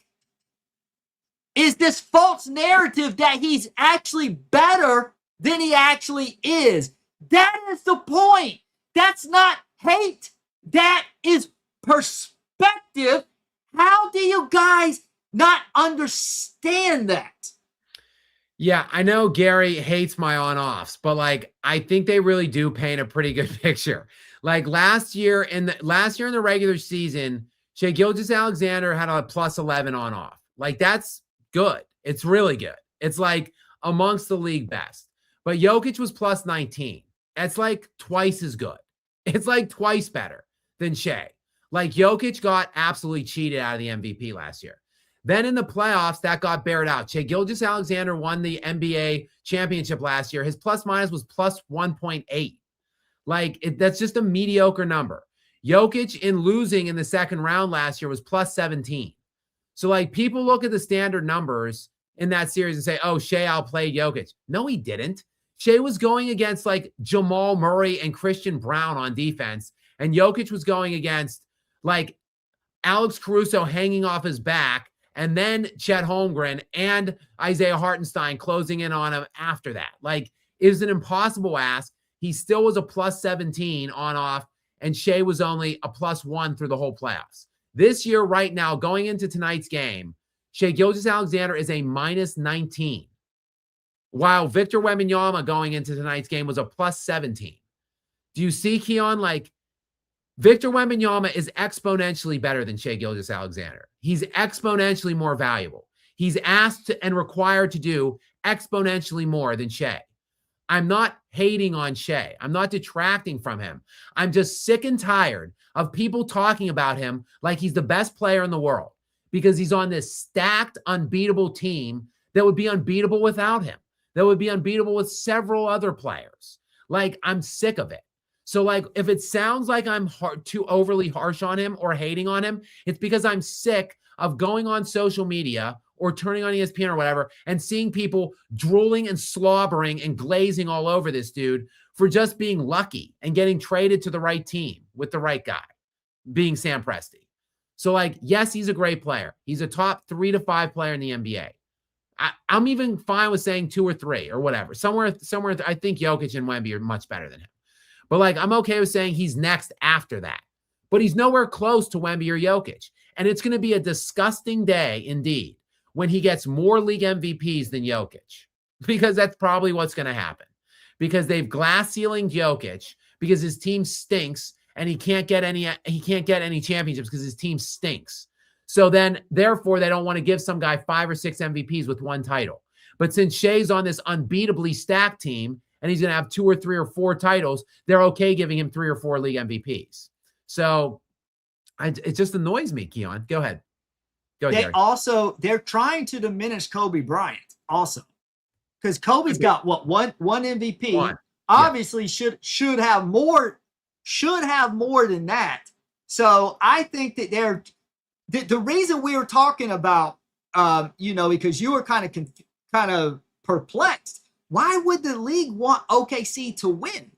is this false narrative that he's actually better than he actually is. That is the point. That's not hate. That is perspective. How do you guys not understand that? Yeah, I know Gary hates my on-offs, but like I think they really do paint a pretty good picture. Like last year in the regular season, Shai Gilgeous-Alexander had a plus 11 on-off. Like that's good. It's really good. It's like amongst the league best. But Jokic was plus 19. That's like twice as good. It's like twice better than Shai. Like Jokic got absolutely cheated out of the MVP last year. Then in the playoffs, that got bared out. Shai Gilgeous-Alexander won the NBA championship last year. His plus minus was plus 1.8. Like that's just a mediocre number. Jokic in losing in the second round last year was plus 17. So like people look at the standard numbers in that series and say, oh, Shai outplayed Jokic. No, he didn't. Shai was going against like Jamal Murray and Christian Brown on defense. And Jokic was going against like Alex Caruso hanging off his back. And then Chet Holmgren and Isaiah Hartenstein closing in on him after that. Like it was an impossible ask. He still was a plus 17 on off. And Shai was only a plus 1 through the whole playoffs. This year, right now, going into tonight's game, Shai Gilgeous-Alexander is a minus 19. While Victor Wembanyama going into tonight's game was a plus 17. Do you see, Keon? Like, Victor Wembanyama is exponentially better than Shai Gilgeous-Alexander. He's exponentially more valuable. He's asked and required to do exponentially more than Shai. I'm not hating on Shai. I'm not detracting from him. I'm just sick and tired of people talking about him like he's the best player in the world because he's on this stacked, unbeatable team that would be unbeatable without him, that would be unbeatable with several other players. Like, I'm sick of it. So, like, if it sounds like I'm too overly harsh on him or hating on him, it's because I'm sick of going on social media or turning on ESPN or whatever and seeing people drooling and slobbering and glazing all over this dude for just being lucky and getting traded to the right team with the right guy, being Sam Presti. So, like, yes, he's a great player. He's a top 3 to 5 player in the NBA. I'm even fine with saying 2 or 3 or whatever. Somewhere, I think Jokic and Wemby are much better than him. But, like, I'm okay with saying he's next after that. But he's nowhere close to Wemby or Jokic. And it's going to be a disgusting day, indeed, when he gets more league MVPs than Jokic. Because that's probably what's going to happen. Because they've glass ceilinged Jokic because his team stinks and he can't get any championships because his team stinks. So then, therefore, they don't want to give some guy 5 or 6 MVPs with 1 title. But since Shai's on this unbeatably stacked team and he's going to have 2 or 3 or 4 titles, they're okay giving him 3 or 4 league MVPs. So it just annoys me, Keon. Go ahead. They're trying to diminish Kobe Bryant also. Because Kobe's got one MVP. One. Obviously should have more than that. So I think that the reason we were talking about because you were kind of perplexed. Why would the league want OKC to win?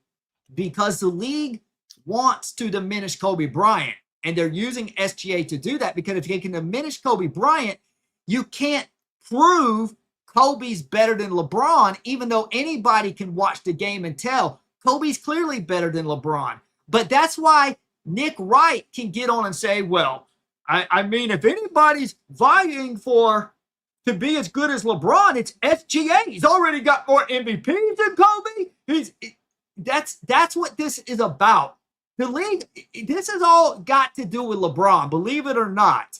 Because the league wants to diminish Kobe Bryant. And they're using SGA to do that because if they can diminish Kobe Bryant, you can't prove Kobe's better than LeBron, even though anybody can watch the game and tell Kobe's clearly better than LeBron. But that's why Nick Wright can get on and say, well, I mean, if anybody's vying to be as good as LeBron, it's SGA. He's already got more MVPs than Kobe. That's what this is about. The league, this has all got to do with LeBron, believe it or not.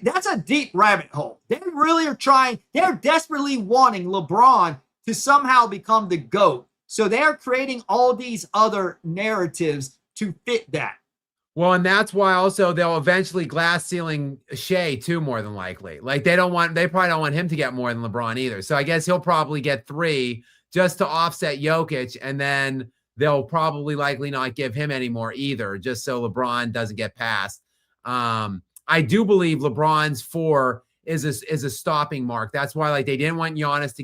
That's a deep rabbit hole. They really are trying, they're desperately wanting LeBron to somehow become the GOAT. So they're creating all these other narratives to fit that. Well, and that's why also they'll eventually glass ceiling Shai too, more than likely. Like they probably don't want him to get more than LeBron either. So I guess he'll probably get 3 just to offset Jokic, and then they'll probably likely not give him any more either, just so LeBron doesn't get past. I do believe LeBron's 4 is a stopping mark. That's why like they didn't want Giannis to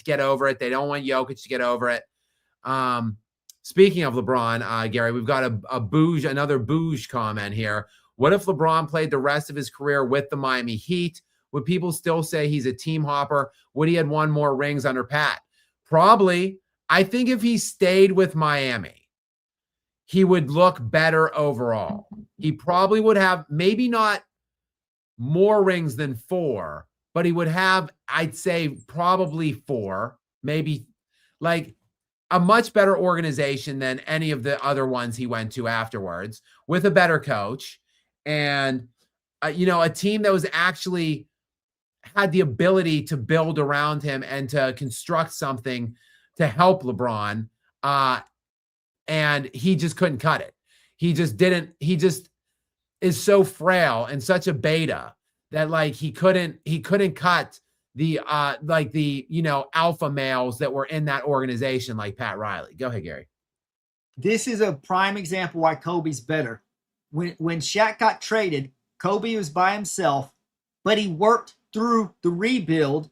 get over it. They don't want Jokic to get over it. Speaking of LeBron, Gary, we've got another Bouge comment here. What if LeBron played the rest of his career with the Miami Heat? Would people still say he's a team hopper? Would he have won more rings under Pat? Probably. I think if he stayed with Miami, he would look better overall. He probably would have maybe not more rings than 4, but he would have, I'd say, probably 4, maybe like a much better organization than any of the other ones he went to afterwards, with a better coach and, a team that was actually had the ability to build around him and to construct something to help LeBron. And he just couldn't cut it. He just is so frail and such a beta that like he couldn't cut the alpha males that were in that organization like Pat Riley. Go ahead, Gary. This is a prime example why Kobe's better. When Shaq got traded, Kobe was by himself, but he worked through the rebuild.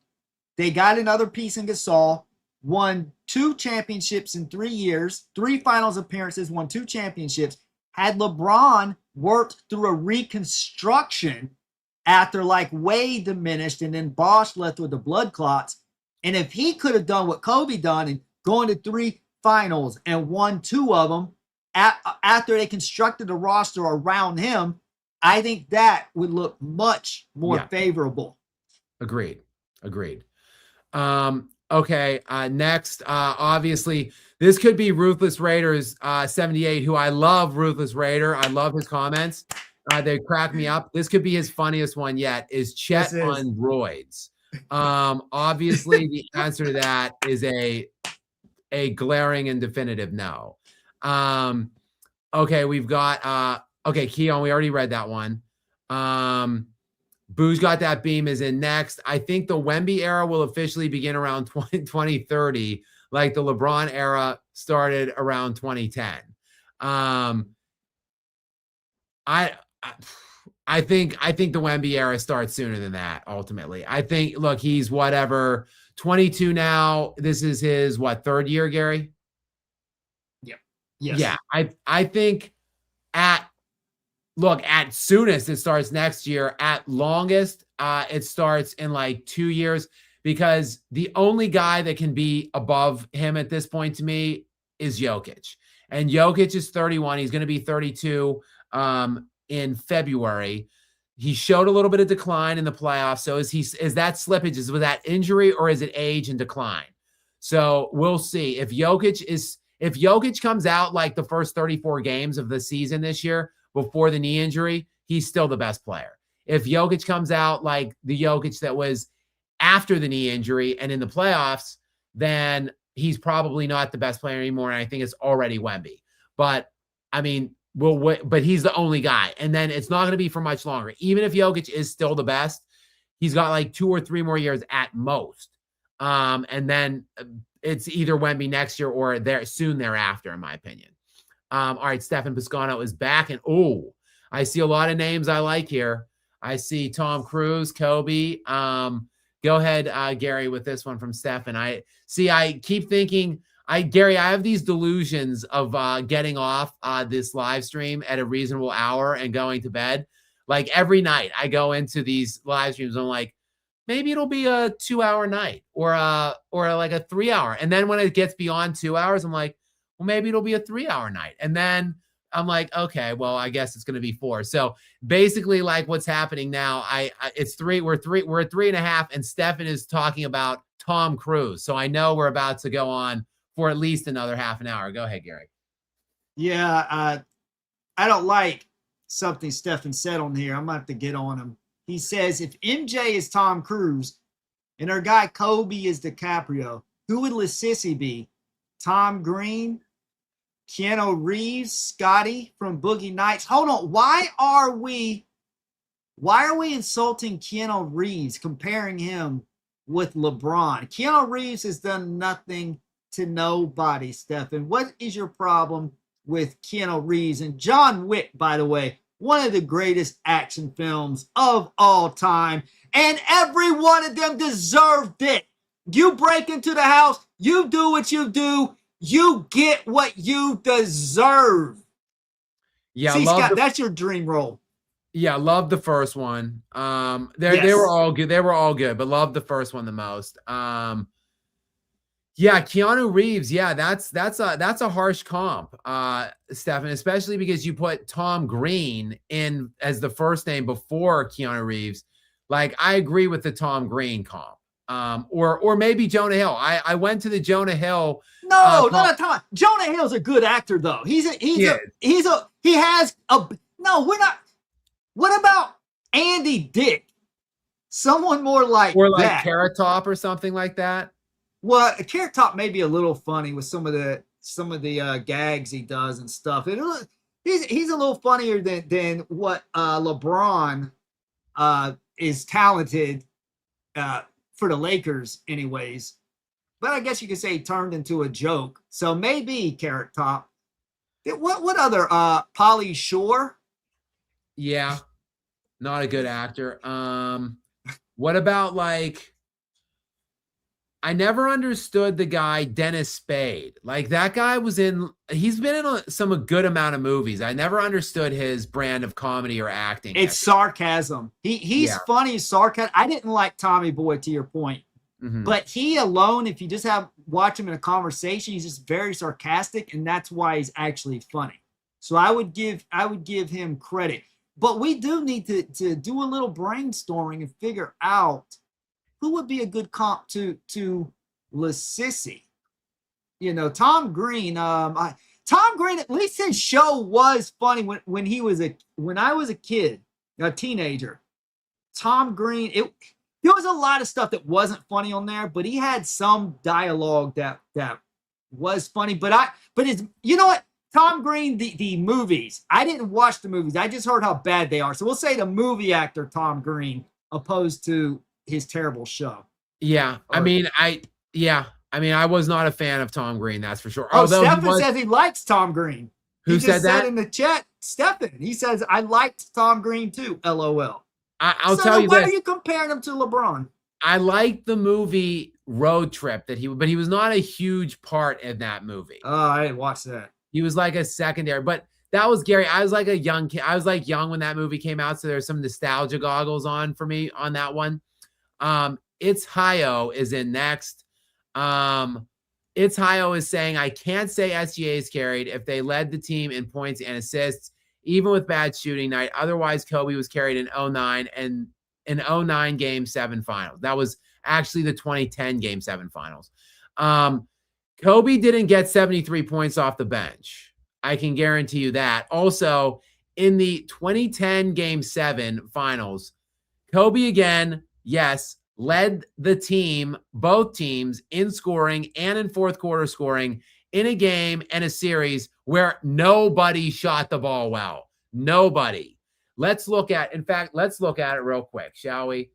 They got another piece in Gasol, won 2 championships in 3 years, 3 finals appearances, won 2 championships. Had LeBron worked through a reconstruction after like Wade diminished and then Bosh left with the blood clots, and if he could have done what Kobe done and gone to 3 finals and won 2 of them after they constructed a roster around him, I think that would look much more favorable. Agreed. Okay. Next, obviously, this could be Ruthless Raiders 78, who I love. Ruthless Raider. I love his comments. They crack me up. This could be his funniest one yet. Is Chet on roids? Obviously, the answer to that is a a glaring and definitive no. Okay, we've got okay, Keon, we already read that one. Boo's got that beam is in next. I think the Wemby era will officially begin around 2030, like the LeBron era started around 2010. I think the Wemby era starts sooner than that. Ultimately, I think. Look, he's whatever 22 now. This is his third year, Gary. Yep. Yes. Yeah, I think at soonest it starts next year. At longest, it starts in like 2 years, because the only guy that can be above him at this point to me is Jokic. And Jokic is 31. He's going to be 32 in February. He showed a little bit of decline in the playoffs. So is that slippage? Is with that injury, or is it age and decline? So we'll see. If Jokic comes out like the first 34 games of the season this year before the knee injury, he's still the best player. If Jokic comes out like the Jokic that was after the knee injury and in the playoffs, then he's probably not the best player anymore. And I think it's already Wemby. But I mean, but he's the only guy. And then it's not going to be for much longer. Even if Jokic is still the best, he's got like 2 or 3 more years at most. And then it's either Wemby next year or soon thereafter, in my opinion. All right, Stefan Piscano is back. And I see a lot of names I like here. I see Tom Cruise, Kobe. Go ahead, Gary, with this one from Stefan. I keep thinking, Gary, I have these delusions of getting off this live stream at a reasonable hour and going to bed. Like every night I go into these live streams, I'm like, maybe it'll be a 2-hour night or like a 3-hour. And then when it gets beyond 2 hours, I'm like, well, maybe it'll be a 3-hour night. And then I'm like, okay, well, I guess it's going to be 4. So basically, like what's happening now, it's 3. We're at 3.5, and Stefan is talking about Tom Cruise. So I know we're about to go on for at least another half an hour. Go ahead, Gary. Yeah, I don't like something Stefan said on here. I'm going to have to get on him. He says, if MJ is Tom Cruise and our guy Kobe is DiCaprio, who would Lassisi be? Tom Green, Keanu Reeves, Scotty from Boogie Nights. Hold on. Why are we insulting Keanu Reeves, comparing him with LeBron? Keanu Reeves has done nothing to nobody, Stefan. What is your problem with Keanu Reeves? And John Wick, by the way, one of the greatest action films of all time. And every one of them deserved it. You break into the house, you do what you do, you get what you deserve. Yeah, see, Scott, that's your dream role. Yeah, love the first one. They were all good. They were all good, but love the first one the most. Yeah, Keanu Reeves. Yeah, that's a harsh comp, Stefan, especially because you put Tom Green in as the first name before Keanu Reeves. Like, I agree with the Tom Green comp. Or maybe Jonah Hill. I went to the Jonah Hill. No, Jonah Hill's a good actor though. We're not. What about Andy Dick? Someone more like that. Carrot Top or something like that. Well, Carrot Top may be a little funny with some of the gags he does and stuff. He's a little funnier than what LeBron is talented for the Lakers, anyways. But I guess you could say he turned into a joke. So maybe Carrot Top. What other Pauly Shore? Yeah, not a good actor. What about like? I never understood the guy Dennis Spade. Like that guy he's been in some good amount of movies. I never understood his brand of comedy or acting. It's sarcasm. He's funny sarcasm. I didn't like Tommy Boy, to your point. Mm-hmm. But he alone, if you just watch him in a conversation, he's just very sarcastic, and that's why he's actually funny. So I would give him credit. But we do need to do a little brainstorming and figure out who would be a good comp to Lassisi. You know, Tom Green. Tom Green, at least his show was funny when I was a kid, a teenager. Tom Green, there was a lot of stuff that wasn't funny on there, but he had some dialogue that was funny, but it's, you know what? Tom Green, the movies. I didn't watch the movies. I just heard how bad they are. So we'll say the movie actor Tom Green opposed to his terrible show. Yeah. I mean, I was not a fan of Tom Green, that's for sure. Oh, Stefan says he likes Tom Green. Who said that? In the chat, Stefan. He says, I liked Tom Green too, LOL. I'll tell you why this. are you comparing him to LeBron? I liked the movie Road Trip but he was not a huge part in that movie. Oh, I didn't watch that. He was like a secondary, but that was Gary. I was like a young kid. I was like young when that movie came out. So there's some nostalgia goggles on for me on that one. It's Hio is in next. It's Hio is saying, I can't say SGA is carried if they led the team in points and assists, even with bad shooting night. Otherwise, Kobe was carried in 09 and in 09 Game 7 finals. That was actually the 2010 Game 7 finals. Kobe didn't get 73 points off the bench. I can guarantee you that. Also, in the 2010 Game 7 finals, Kobe again, yes, led the team, both teams, in scoring and in fourth quarter scoring in a game and a series where nobody shot the ball well. Nobody. Let's look at it real quick, shall we?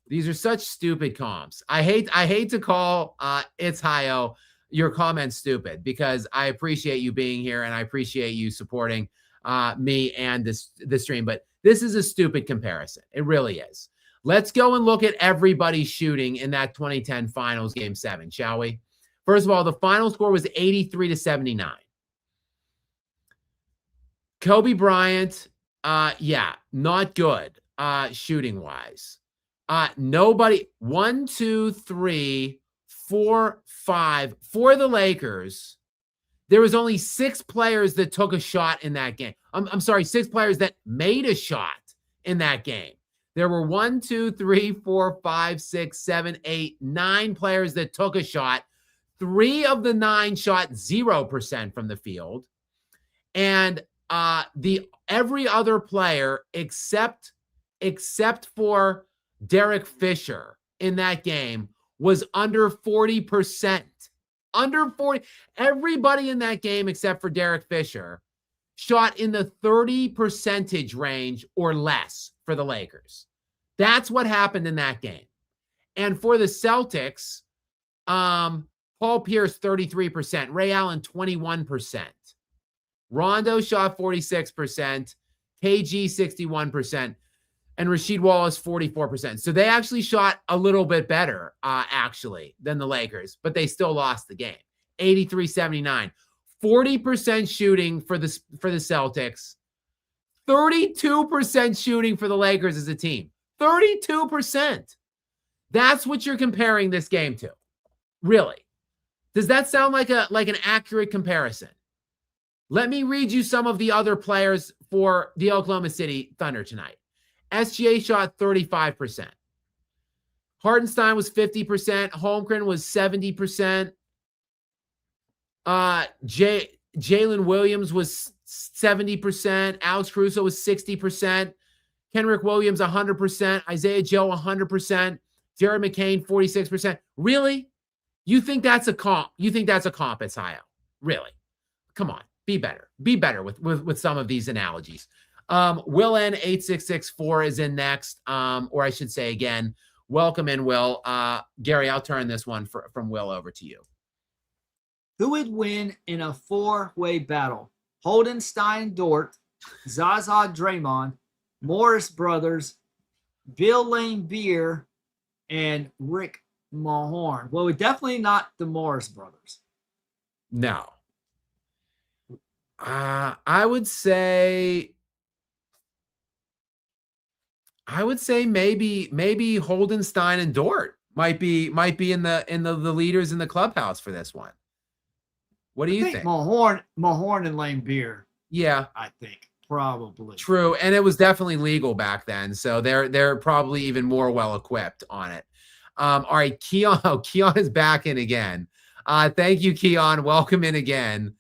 These are such stupid comps. I hate to call It's Hio your comment stupid because I appreciate you being here and I appreciate you supporting me and this stream. But this is a stupid comparison. It really is. Let's go and look at everybody shooting in that 2010 finals Game 7, shall we? First of all, the final score was 83-79. Kobe Bryant, not good shooting wise. Nobody, 1, 2, 3, 4, 5 for the Lakers. There was only 6 players that took a shot in that game. I'm sorry, 6 players that made a shot in that game. There were 1, 2, 3, 4, 5, 6, 7, 8, 9 players that took a shot. 3 of the 9 shot 0% from the field. And every other player except for Derek Fisher in that game was under 40%. Under 40. Everybody in that game except for Derek Fisher shot in the 30% range or less for the Lakers. That's what happened in that game. And for the Celtics, Paul Pierce 33%, Ray Allen 21%. Rondo shot 46%, KG 61%, and Rasheed Wallace 44%. So they actually shot a little bit better, than the Lakers, but they still lost the game. 83-79. 40% shooting for the Celtics. 32% shooting for the Lakers as a team. 32%. That's what you're comparing this game to. Really. Does that sound like an accurate comparison? Let me read you some of the other players for the Oklahoma City Thunder tonight. SGA shot 35%. Hartenstein was 50%. Holmgren was 70%. Jalen Williams was 70%. Alex Caruso was 60%. Kenrick Williams 100%. Isaiah Joe 100%. Jared McCain 46%. Really? You think that's a comp? You think that's a comp, it's Hio? Really? Come on. Be better. Be better with some of these analogies. Will N8664 is in next, or I should say again, welcome in, Will. Gary, I'll turn this one from Will over to you. Who would win in a 4-way battle? Holdenstein Dort, Zaza Draymond, Morris Brothers, Bill Lane Beer, and Rick Mahorn. Well, definitely not the Morris Brothers. No. I would say maybe Holdenstein and Dort might be in the leaders in the clubhouse for this one. What do you think? Mahorn and Lane Beer. Yeah, I think probably true, and it was definitely legal back then, so they're probably even more well equipped on it. All right, Keon is back in again. Thank you, Keon. Welcome in again.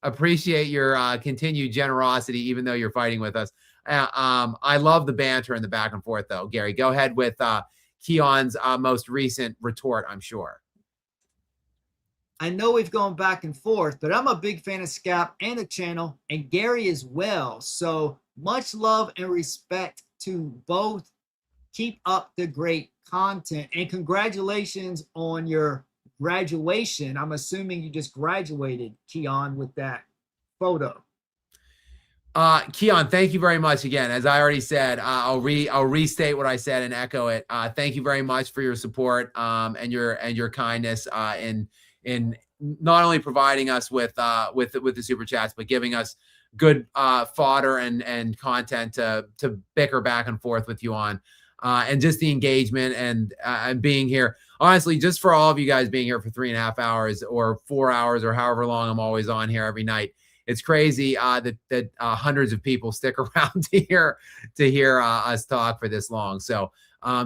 Appreciate your continued generosity, even though you're fighting with us. I love the banter and the back and forth, though. Gary, go ahead with Keon's most recent retort, I'm sure. I know we've gone back and forth, but I'm a big fan of Skap and the channel, and Gary as well. So much love and respect to both. Keep up the great content, and congratulations on your graduation. I'm assuming you just graduated, Keon, with that photo. Keon, thank you very much again. As I already said, I'll restate what I said and echo it. Thank you very much for your support and your kindness in not only providing us with the super chats, but giving us good fodder and content to bicker back and forth with you on, and just the engagement and being here. Honestly, just for all of you guys being here for 3.5 hours or 4 hours or however long I'm always on here every night. It's crazy that hundreds of people stick around to hear us talk for this long. So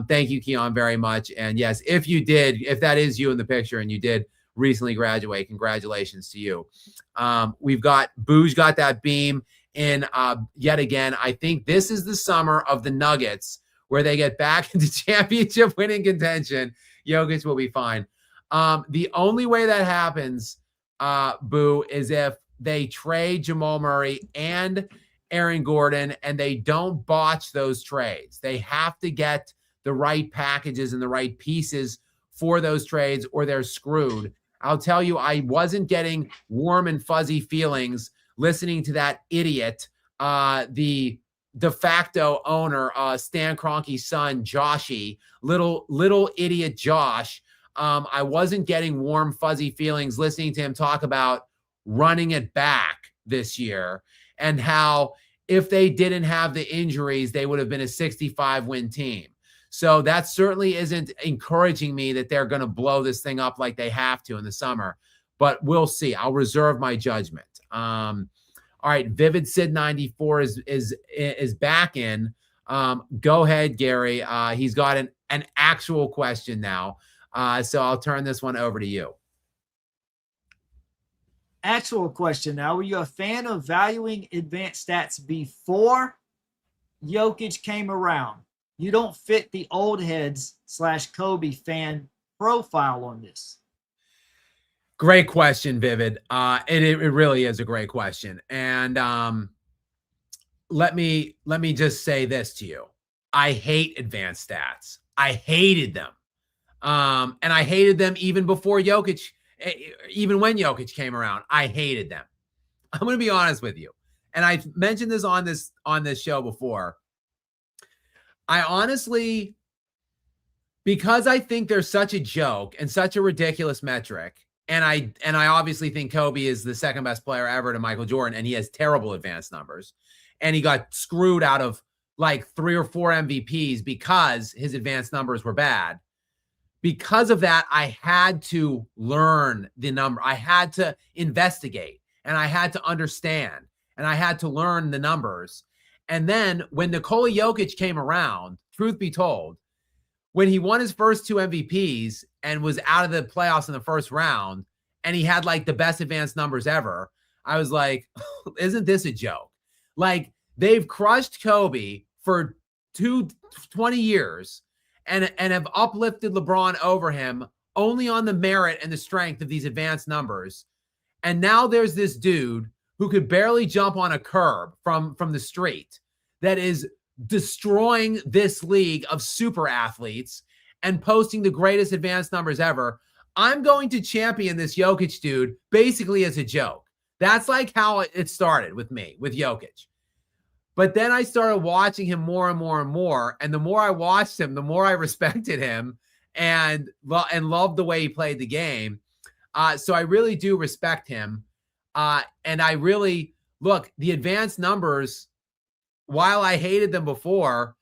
thank you, Keon, very much. And yes, if that is you in the picture and you did recently graduate, congratulations to you. We've got Booge got that beam in yet again. I think this is the summer of the Nuggets where they get back into championship winning contention. Jokic will be fine. The only way that happens, Boo, is if they trade Jamal Murray and Aaron Gordon, and they don't botch those trades. They have to get the right packages and the right pieces for those trades, or they're screwed. I'll tell you, I wasn't getting warm and fuzzy feelings listening to that idiot, the de facto owner, Stan Kroenke's son, Joshy, little idiot Josh. I wasn't getting warm, fuzzy feelings listening to him talk about running it back this year and how if they didn't have the injuries, they would have been a 65-win team. So that certainly isn't encouraging me that they're going to blow this thing up like they have to in the summer, but we'll see. I'll reserve my judgment. All right. Vivid Sid 94 is back in. Go ahead, Gary. He's got an actual question now. So I'll turn this one over to you. Actual question now. Were you a fan of valuing advanced stats before Jokic came around? You don't fit the old heads / Kobe fan profile on this. Great question, Vivid. It really is a great question. And let me just say this to you. I hate advanced stats. I hated them. And I hated them even before Jokic. Even when Jokic came around, I hated them. I'm going to be honest with you. And I've mentioned this on this show before. I honestly, because I think they're such a joke and such a ridiculous metric, and I obviously think Kobe is the second best player ever to Michael Jordan, and he has terrible advanced numbers. And he got screwed out of like 3 or 4 MVPs because his advanced numbers were bad. Because of that, I had to learn the number. I had to investigate, and I had to understand, and I had to learn the numbers. And then when Nikola Jokic came around, truth be told, when he won his first 2 MVPs and was out of the playoffs in the first round, and he had like the best advanced numbers ever, I was like, isn't this a joke? Like, they've crushed Kobe for 20 years. And have uplifted LeBron over him only on the merit and the strength of these advanced numbers. And now there's this dude who could barely jump on a curb from the street that is destroying this league of super athletes and posting the greatest advanced numbers ever. I'm going to champion this Jokic dude basically as a joke. That's like how it started with me, with Jokic. But then I started watching him more and more and more. And the more I watched him, the more I respected him and loved the way he played the game. So I really do respect him. And I really, look, the advanced numbers, while I hated them before,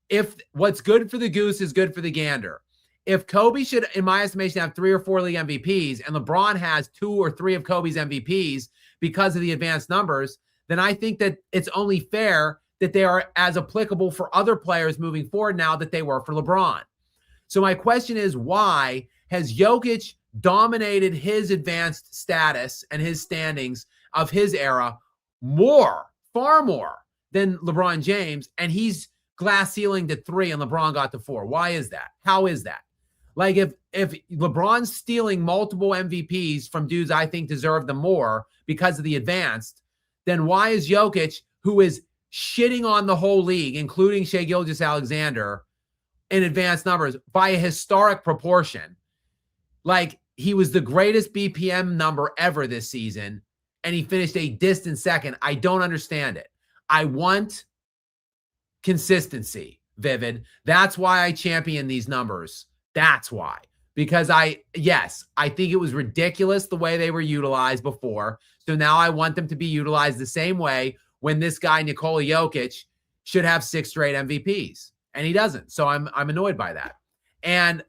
if what's good for the goose is good for the gander. If Kobe should, in my estimation, have 3 or 4 league MVPs, and LeBron has 2 or 3 of Kobe's MVPs because of the advanced numbers, then I think that it's only fair that they are as applicable for other players moving forward now that they were for LeBron. So my question is, why has Jokic dominated his advanced status and his standings of his era far more than LeBron James, and he's glass ceilinged at 3 and LeBron got to 4? Why is that? How is that? Like if LeBron's stealing multiple MVPs from dudes I think deserve them more because of the advanced, then why is Jokic, who is shitting on the whole league, including Shai Gilgeous-Alexander, in advanced numbers by a historic proportion? Like, he was the greatest BPM number ever this season, and he finished a distant second. I don't understand it. I want consistency, Vivid. That's why I champion these numbers. That's why. Because I think it was ridiculous the way they were utilized before. So now I want them to be utilized the same way when this guy, Nikola Jokic, should have 6 straight MVPs. And he doesn't. So I'm annoyed by that. And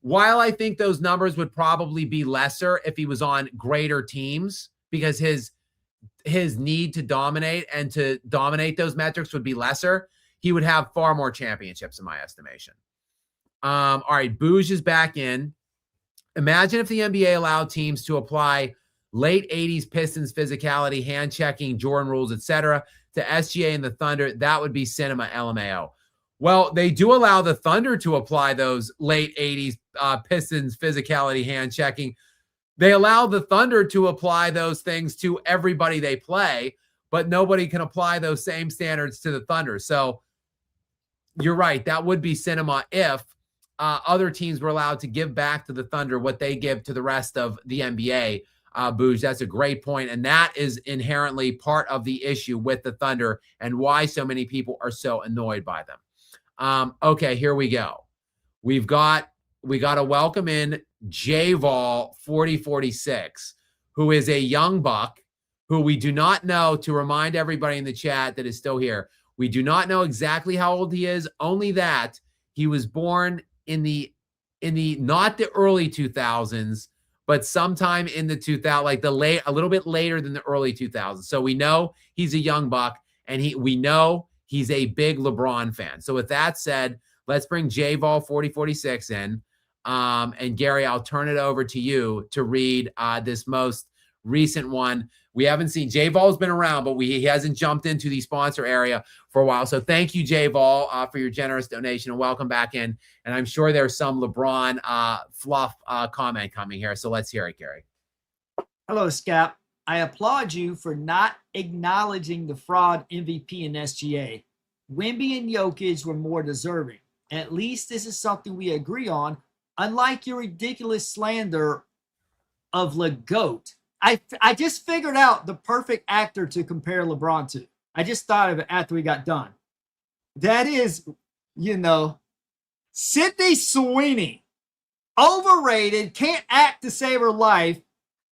while I think those numbers would probably be lesser if he was on greater teams, because his need to dominate and to dominate those metrics would be lesser, he would have far more championships in my estimation. All right, Booge is back in. Imagine if the NBA allowed teams to apply late 80s Pistons physicality, hand checking, Jordan rules, etc. to SGA and the Thunder. That would be cinema, LMAO. Well, they do allow the Thunder to apply those late 80s Pistons physicality, hand checking. They allow the Thunder to apply those things to everybody they play, but nobody can apply those same standards to the Thunder. So you're right. That would be cinema if other teams were allowed to give back to the Thunder what they give to the rest of the NBA. Booge, that's a great point. And that is inherently part of the issue with the Thunder and why so many people are so annoyed by them. Okay, here we go. We got to welcome in J-Vol 4046, who is a young buck who we do not know, to remind everybody in the chat that is still here. We do not know exactly how old he is, only that he was born in the not the early 2000s, but sometime in the 2000s, like a little bit later than the early 2000s. So we know he's a young buck, and we know he's a big LeBron fan. So with that said, let's bring J-Vol 4046 in. And Gary, I'll turn it over to you to read this most recent one. We haven't seen J-Vol's been around, but he hasn't jumped into the sponsor area for a while. So thank you, J-Vol, for your generous donation, and welcome back in. And I'm sure there's some LeBron fluff comment coming here. So let's hear it, Gary. Hello, Skap. I applaud you for not acknowledging the fraud MVP and SGA. Wemby and Jokic were more deserving. At least this is something we agree on, unlike your ridiculous slander of LeGoat. I just figured out the perfect actor to compare LeBron to. I just thought of it after we got done. That is, Sydney Sweeney. Overrated, can't act to save her life.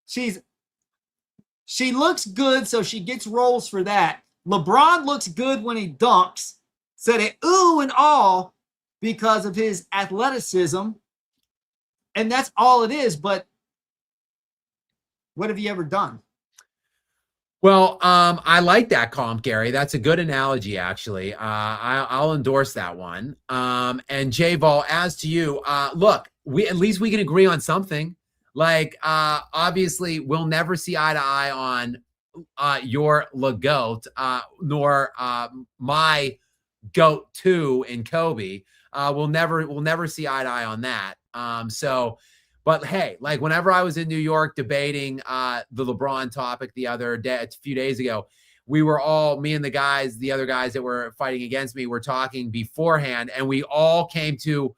She looks good, so she gets roles for that. LeBron looks good when he dunks. Said it ooh and all because of his athleticism. And that's all it is. But what have you ever done? Well, I like that comp, Gary. That's a good analogy, actually. I'll endorse that one. And J-Vol, as to you, look, at least we can agree on something. Like, obviously, we'll never see eye to eye on your LeGoat, nor my GOAT 2 in Kobe. We'll never see eye to eye on that. But hey, like whenever I was in New York debating the LeBron topic a few days ago, we were all, me and the other guys that were fighting against me, were talking beforehand, and we all came to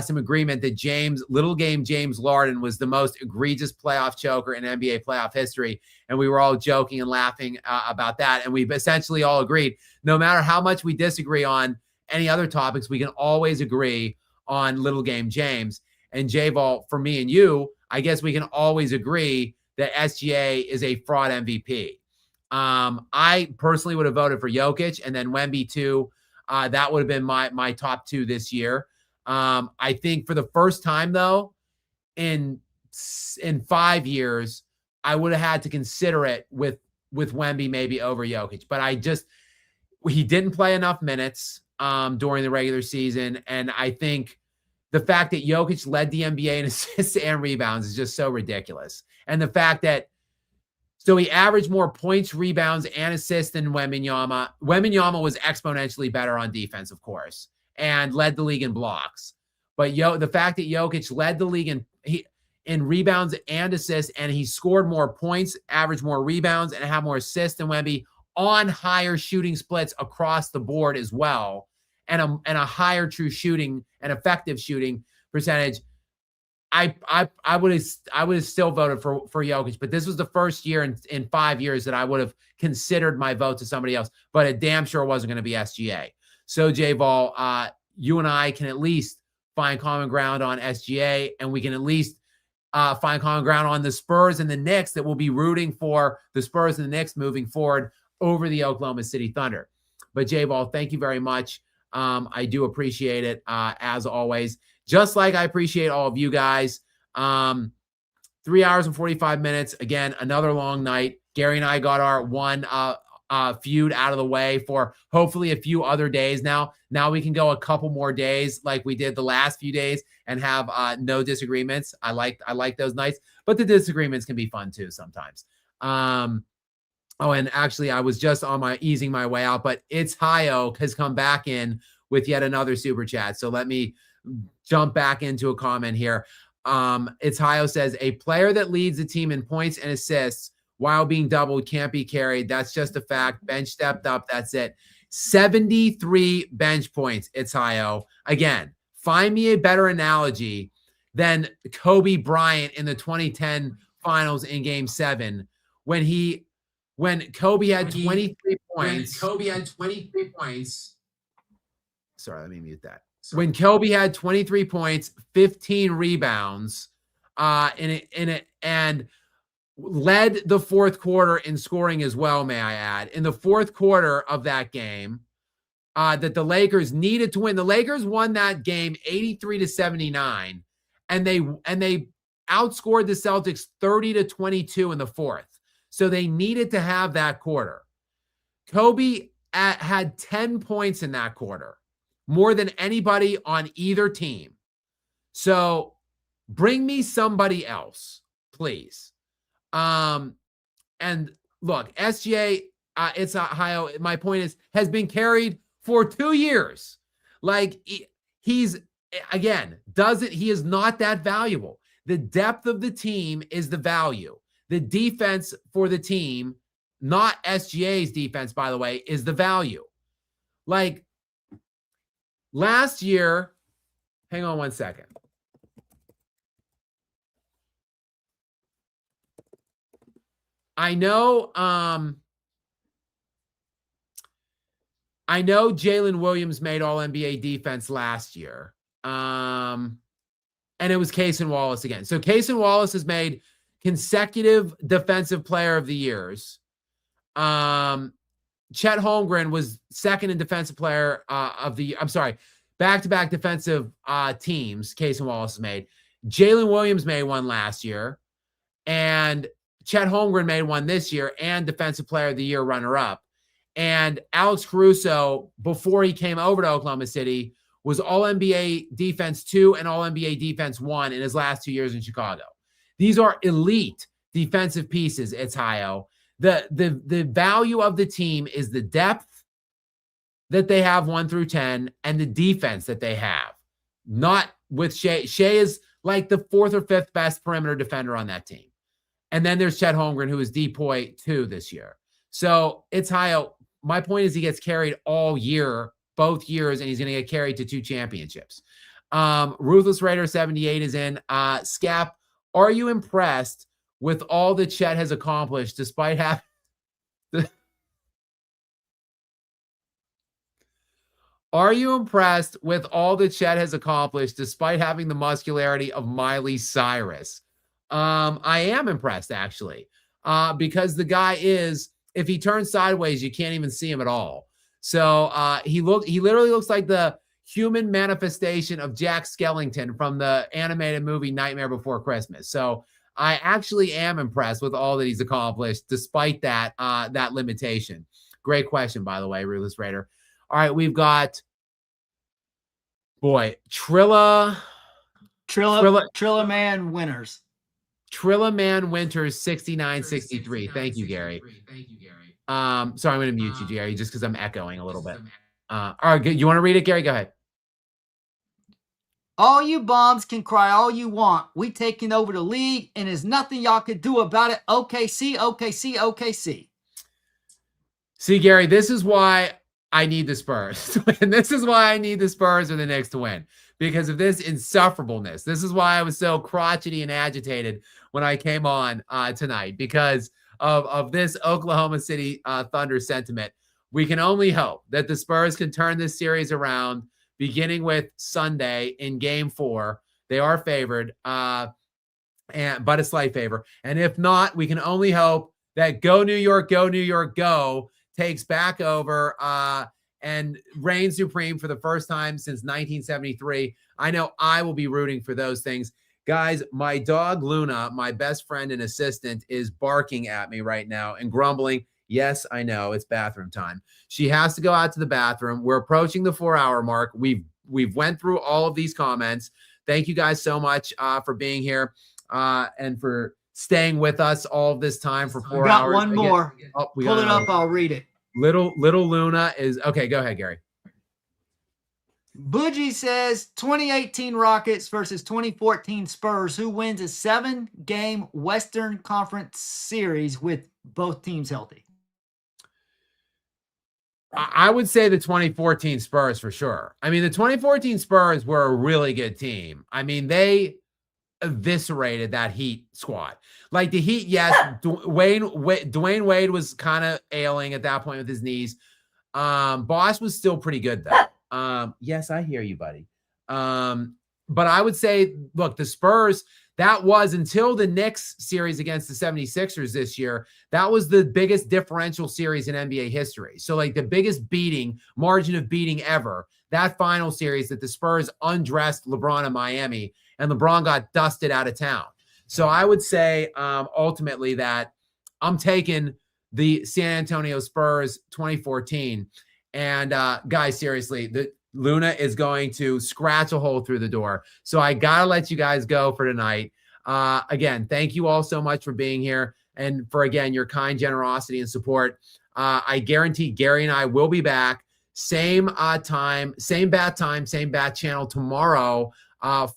some agreement that little game James Harden was the most egregious playoff choker in NBA playoff history. And we were all joking and laughing about that. And we've essentially all agreed, no matter how much we disagree on any other topics, we can always agree on little game James. And J-Vol, for me and you, I guess we can always agree that SGA is a fraud MVP. I personally would have voted for Jokic, and then Wemby too. That would have been my top 2 this year. I think for the first time, though, in 5 years, I would have had to consider it with Wemby maybe over Jokic. But he didn't play enough minutes during the regular season, and I think the fact that Jokic led the NBA in assists and rebounds is just so ridiculous. And the fact that he averaged more points, rebounds, and assists than Wembanyama. Wembanyama was exponentially better on defense, of course, and led the league in blocks. But the fact that Jokic led the league in rebounds and assists, and he scored more points, averaged more rebounds, and had more assists than Wemby on higher shooting splits across the board as well, and a higher true shooting and effective shooting percentage. I would have still voted for Jokic, but this was the first year in 5 years that I would have considered my vote to somebody else, but it damn sure wasn't going to be SGA. So J-Ball, you and I can at least find common ground on SGA, and we can at least find common ground on the Spurs and the Knicks, that will be rooting for the Spurs and the Knicks moving forward over the Oklahoma City Thunder. But J-Ball, thank you very much. I do appreciate it, as always. Just like I appreciate all of you guys. 3 hours and 45 minutes. Again, another long night. Gary and I got our one feud out of the way for hopefully a few other days now. Now we can go a couple more days like we did the last few days and have no disagreements. I like those nights, but the disagreements can be fun too sometimes. Oh, and actually, I was just easing my way out, but It's Hio has come back in with yet another super chat. So let me jump back into a comment here. It's Hio says, a player that leads the team in points and assists while being doubled can't be carried. That's just a fact. Bench stepped up. That's it. 73 bench points. It's Hio. Again, find me a better analogy than Kobe Bryant in the 2010 finals in Game 7 when Kobe had 23 points. Sorry, let me mute that. When Kobe had 23 points, 15 rebounds, and led the fourth quarter in scoring as well, may I add. In the fourth quarter of that game, that the Lakers needed to win. The Lakers won that game 83-79, and they outscored the Celtics 30-22 in the fourth. So they needed to have that quarter. Kobe had 10 points in that quarter, more than anybody on either team. So bring me somebody else, please. And look, SGA, It's Hio. My point has been carried for 2 years. Like he is not that valuable. The depth of the team is the value. The defense for the team, not SGA's defense, by the way, is the value. Like last year, hang on one second. I know Jalen Williams made All-NBA defense last year. And it was Cason Wallace again. So Cason Wallace has made consecutive defensive player of the years. Chet Holmgren was second in defensive player of the year. I'm sorry, back-to-back defensive teams Cason Wallace has made. Jalen Williams made one last year, and Chet Holmgren made one this year, and defensive player of the year runner-up. And Alex Caruso, before he came over to Oklahoma City, was All-NBA Defense 2 and All-NBA Defense 1 in his last 2 years in Chicago. These are elite defensive pieces, It's Hio. The value of the team is the depth that they have 1 through 10 and the defense that they have. Not with Shai. Shai is like the 4th or 5th best perimeter defender on that team. And then there's Chet Holmgren, who is DPOY 2 this year. So It's Hio. My point is he gets carried all year, both years, and he's going to get carried to 2 championships. Ruthless Raider 78 is in. Skap, are you impressed with all that Chet has accomplished despite having Are you impressed with all that Chet has accomplished despite having the muscularity of Miley Cyrus? I am impressed, actually, because the guy is, if he turns sideways, you can't even see him at all. So he literally looks like the human manifestation of Jack Skellington from the animated movie Nightmare Before Christmas. So I actually am impressed with all that he's accomplished despite that that limitation. Great question, by the way, Ruthless Raider. All right, we've got Trilla Man winners. Trilla Man Winters 6963. Thank you, Gary. Sorry, I'm going to mute you, Gary, just because I'm echoing a little bit. All right, you want to read it, Gary? Go ahead. All you bombs can cry all you want. We taking over the league, and there's nothing y'all can do about it. OKC, OKC, OKC. See, Gary, this is why I need the Spurs. And this is why I need the Spurs or the Knicks to win. Because of this insufferableness. This is why I was so crotchety and agitated when I came on tonight. Because of this Oklahoma City Thunder sentiment. We can only hope that the Spurs can turn this series around, beginning with Sunday in Game 4. They are favored, but a slight favor. And if not, we can only hope that Go New York, Go New York, Go takes back over and reigns supreme for the first time since 1973. I know I will be rooting for those things. Guys, my dog Luna, my best friend and assistant, is barking at me right now and grumbling. Yes, I know, it's bathroom time. She has to go out to the bathroom. We're approaching the 4-hour mark. We've went through all of these comments. Thank you guys so much for being here and for staying with us all of this time for 4 hours. Got one more. Pull it up. I'll read it. Little Luna is okay. Go ahead, Gary. Bougie says 2018 Rockets versus 2014 Spurs. Who wins a 7-game Western Conference series with both teams healthy? I would say the 2014 Spurs for sure. I mean, the 2014 Spurs were a really good team. I mean, they eviscerated that Heat squad. Like the Heat, yes, Dwayne Wade was kind of ailing at that point with his knees. Boss was still pretty good though. Yes, I hear you, buddy. But I would say, look, the Spurs, that was until the Knicks series against the 76ers this year, that was the biggest differential series in NBA history. So like the biggest margin of beating ever, that final series that the Spurs undressed LeBron in Miami and LeBron got dusted out of town. So I would say ultimately that I'm taking the San Antonio Spurs 2014. And guys, seriously, the Luna is going to scratch a hole through the door. So I got to let you guys go for tonight. Again, thank you all so much for being here and for, again, your kind generosity and support. I guarantee Gary and I will be back. Same time, same bat channel tomorrow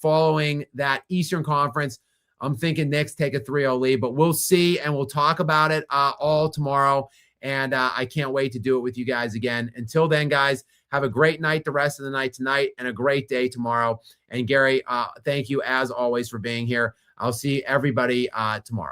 following that Eastern Conference. I'm thinking Knicks take a 3-0 lead, but we'll see, and we'll talk about it all tomorrow. And I can't wait to do it with you guys again. Until then, guys, have a great night the rest of the night tonight and a great day tomorrow. And Gary, thank you as always for being here. I'll see everybody tomorrow.